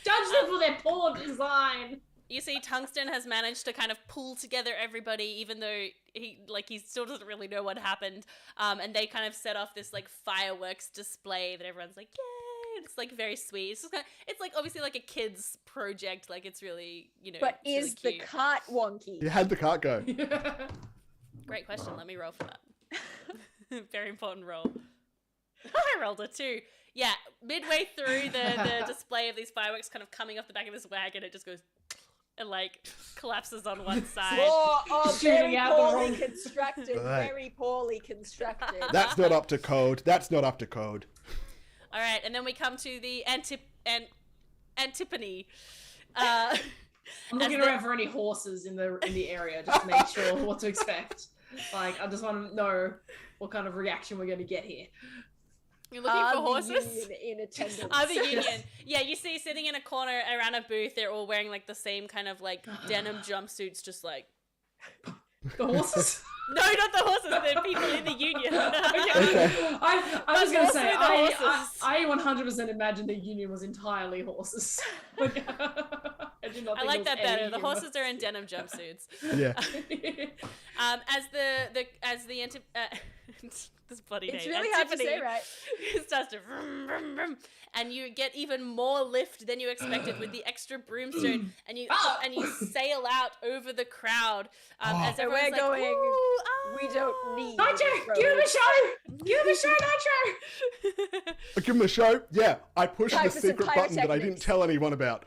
Judge them for their poor design! You see, Tungsten has managed to kind of pull together everybody, even though he still doesn't really know what happened. And they kind of set off this fireworks display that everyone's like, yay! It's very sweet. It's just it's obviously a kid's project. It's really But it's is really the cute. cart wonky? You had the cart go. Great question. Let me roll for that. Very important roll. I rolled a 2. Yeah, midway through the display of these fireworks kind of coming off the back of this wagon, it just goes and collapses on one side. Oh, Shooting very out the poorly wrong- constructed. Right. Very poorly constructed. That's not up to code. That's not up to code. All right, and then we come to the Antiphony. I'm looking As the- around for any horses in the area just to make sure what to expect. I just want to know what kind of reaction we're going to get here. You're looking for horses? The union in attendance. The union. Yeah, you see sitting in a corner around a booth, they're all wearing the same kind of denim jumpsuits, just The horses? No, not the horses, the people in the union. Okay. I was going to also say, the horses. I 100% imagined the union was entirely horses. I did not I think like there that was better. any The human. horses are in denim jumpsuits. Yeah. As the this bloody It's name. really hard to say, Antiphony right? starts to vroom, vroom, vroom, and you get even more lift than you expected with the extra broomstone, and you sail out over the crowd as So everyone's we're going, "Ooh, ah." We don't need. Nitro, road. give him a show! Give him a show, Nitro! Give him a show. Yeah, I pushed Time the for some secret button that I didn't pyrotechnics. tell anyone about.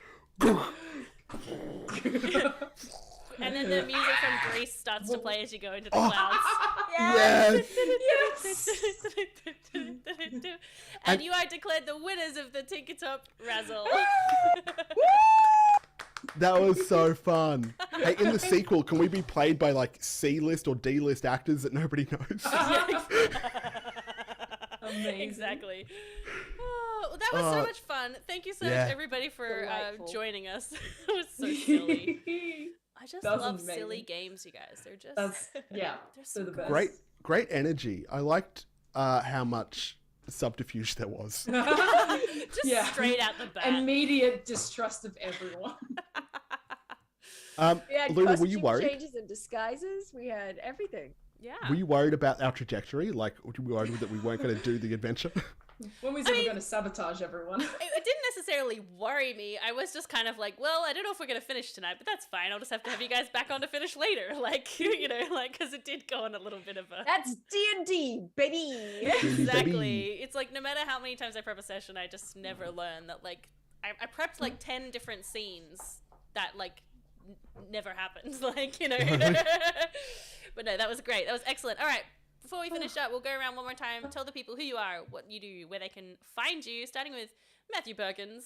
And then the music from Grease starts to play as you go into the clouds. Yes. And you are declared the winners of the Tinkertop Razzle. That was so fun. Hey, in the sequel, can we be played by C-list or D-list actors that nobody knows? Amazing. Exactly. Oh, well, that was so much fun. Thank you so Yeah. much, everybody, for Delightful. joining us. It was so silly. I just That was love amazing. silly games, you guys. They're just Yeah, they're so they're the best. Great energy. I liked how much subterfuge there was. just Yeah. straight out the bat. Immediate distrust of everyone. We had Luna, were costume you worried? changes and disguises. We had everything. Yeah. Were you worried about our trajectory? Were you worried that we weren't going to do the adventure? When was ever going to sabotage everyone? It didn't necessarily worry me. I was just kind of like, well, I don't know if we're going to finish tonight, but that's fine. I'll just have to have you guys back on to finish later. Like, you know, like, because it did go on a little bit of a... That's D&D, baby! Exactly. It's like, no matter how many times I prep a session, I just never learn that, like, I prepped like 10 different scenes that, like, never happens. Like, you know. But no, that was great. That was excellent. All right. Before we finish up, we'll go around one more time. Tell the people who you are, what you do, where they can find you, starting with Matthew Perkins.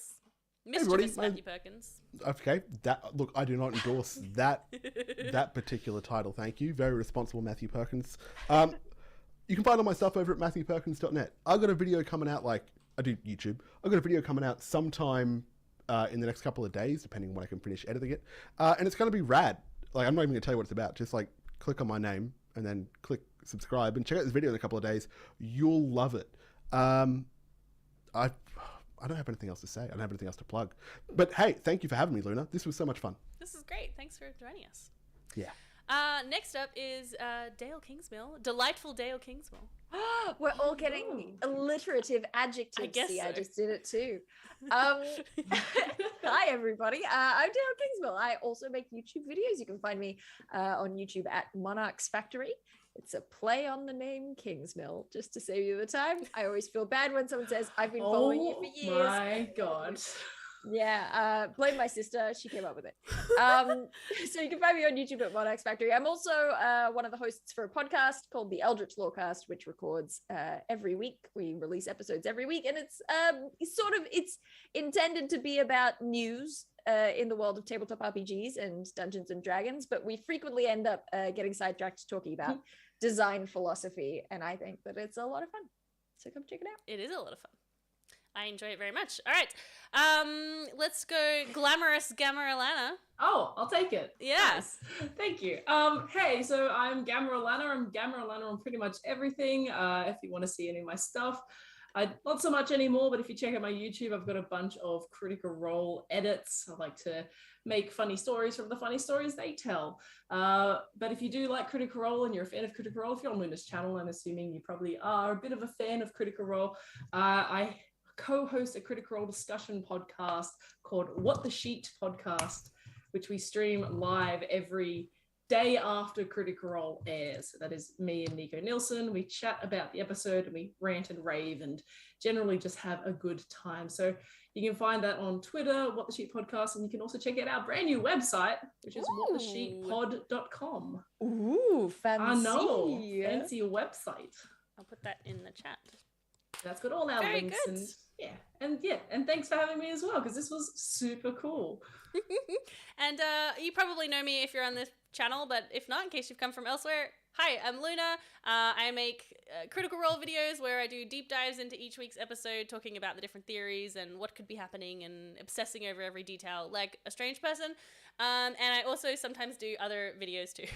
Mischievous Matthew Perkins. Okay, look, I do not endorse that particular title, thank you. Very responsible Matthew Perkins. You can find all my stuff over at matthewperkins.net. I've got a video coming out, like, I do YouTube. I've got a video coming out sometime in the next couple of days, depending on when I can finish editing it. And it's going to be rad. Like, I'm not even going to tell you what it's about. Just, like, click on my name and then click subscribe and check out this video in a couple of days. You'll love it. I don't have anything else to say. I don't have anything else to plug. But hey, thank you for having me, Luna. This was so much fun. This is great. Thanks for joining us. Yeah. Next up is Dale Kingsmill. Delightful Dale Kingsmill. We're all getting alliterative adjectives. I guess See, so. I just did it too. Hi, everybody. I'm Dale Kingsmill. I also make YouTube videos. You can find me on YouTube at Monarch's Factory. It's a play on the name Kingsmill, just to save you the time. I always feel bad when someone says, I've been following you for years. Oh my God. Yeah, blame my sister. She came up with it. So you can find me on YouTube at Monarch's Factory. I'm also one of the hosts for a podcast called the Eldritch Lawcast, which records every week. We release episodes every week, and it's intended to be about news in the world of tabletop RPGs and Dungeons and Dragons, but we frequently end up getting sidetracked talking about design philosophy, and I think that it's a lot of fun. So come check it out. It is a lot of fun. I enjoy it very much. All right. Let's go glamorous Gamaralana. Oh, I'll take it. Yeah. Nice. Thank you. Hey, so I'm Gamaralana. I'm Gamaralana on pretty much everything. If you want to see any of my stuff. Not so much anymore, but if you check out my YouTube, I've got a bunch of Critical Role edits. I like to make funny stories from the funny stories they tell. But if you do like Critical Role and you're a fan of Critical Role, if you're on Luna's channel, I'm assuming you probably are a bit of a fan of Critical Role. I co-host a Critical Role discussion podcast called What the Sheet Podcast, which we stream live every day after Critical Role airs. So that is me and Nico Nielsen. We chat about the episode and we rant and rave and generally just have a good time. So you can find that on Twitter, What the Sheet Podcast, and you can also check out our brand new website, which is whatthesheetpod.com. Ooh, fancy. I know, fancy website. I'll put that in the chat. That's got all our Very links good. and thanks for having me as well, because this was super cool. And you probably know me if you're on this channel, but if not, in case you've come from elsewhere, hi, I'm Luna. I make Critical Role videos where I do deep dives into each week's episode, talking about the different theories and what could be happening and obsessing over every detail like a strange person. And I also sometimes do other videos too,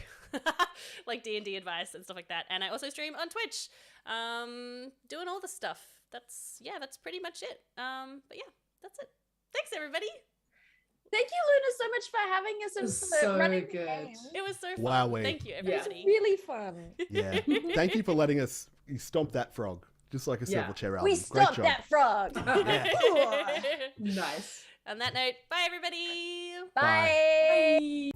like D&D advice and stuff like that. And I also stream on Twitch, doing all the stuff. That's pretty much it. But yeah, that's it. Thanks, everybody. Thank you, Luna, so much for having us and for So running good. the game. It was so fun. Wowee. Thank you, It was everybody. really fun. Yeah. Thank you for letting us stomp that frog, just like a Yeah. Silverchair album. We Great stopped job. that frog. Nice. On that note, bye, everybody. Bye. Bye.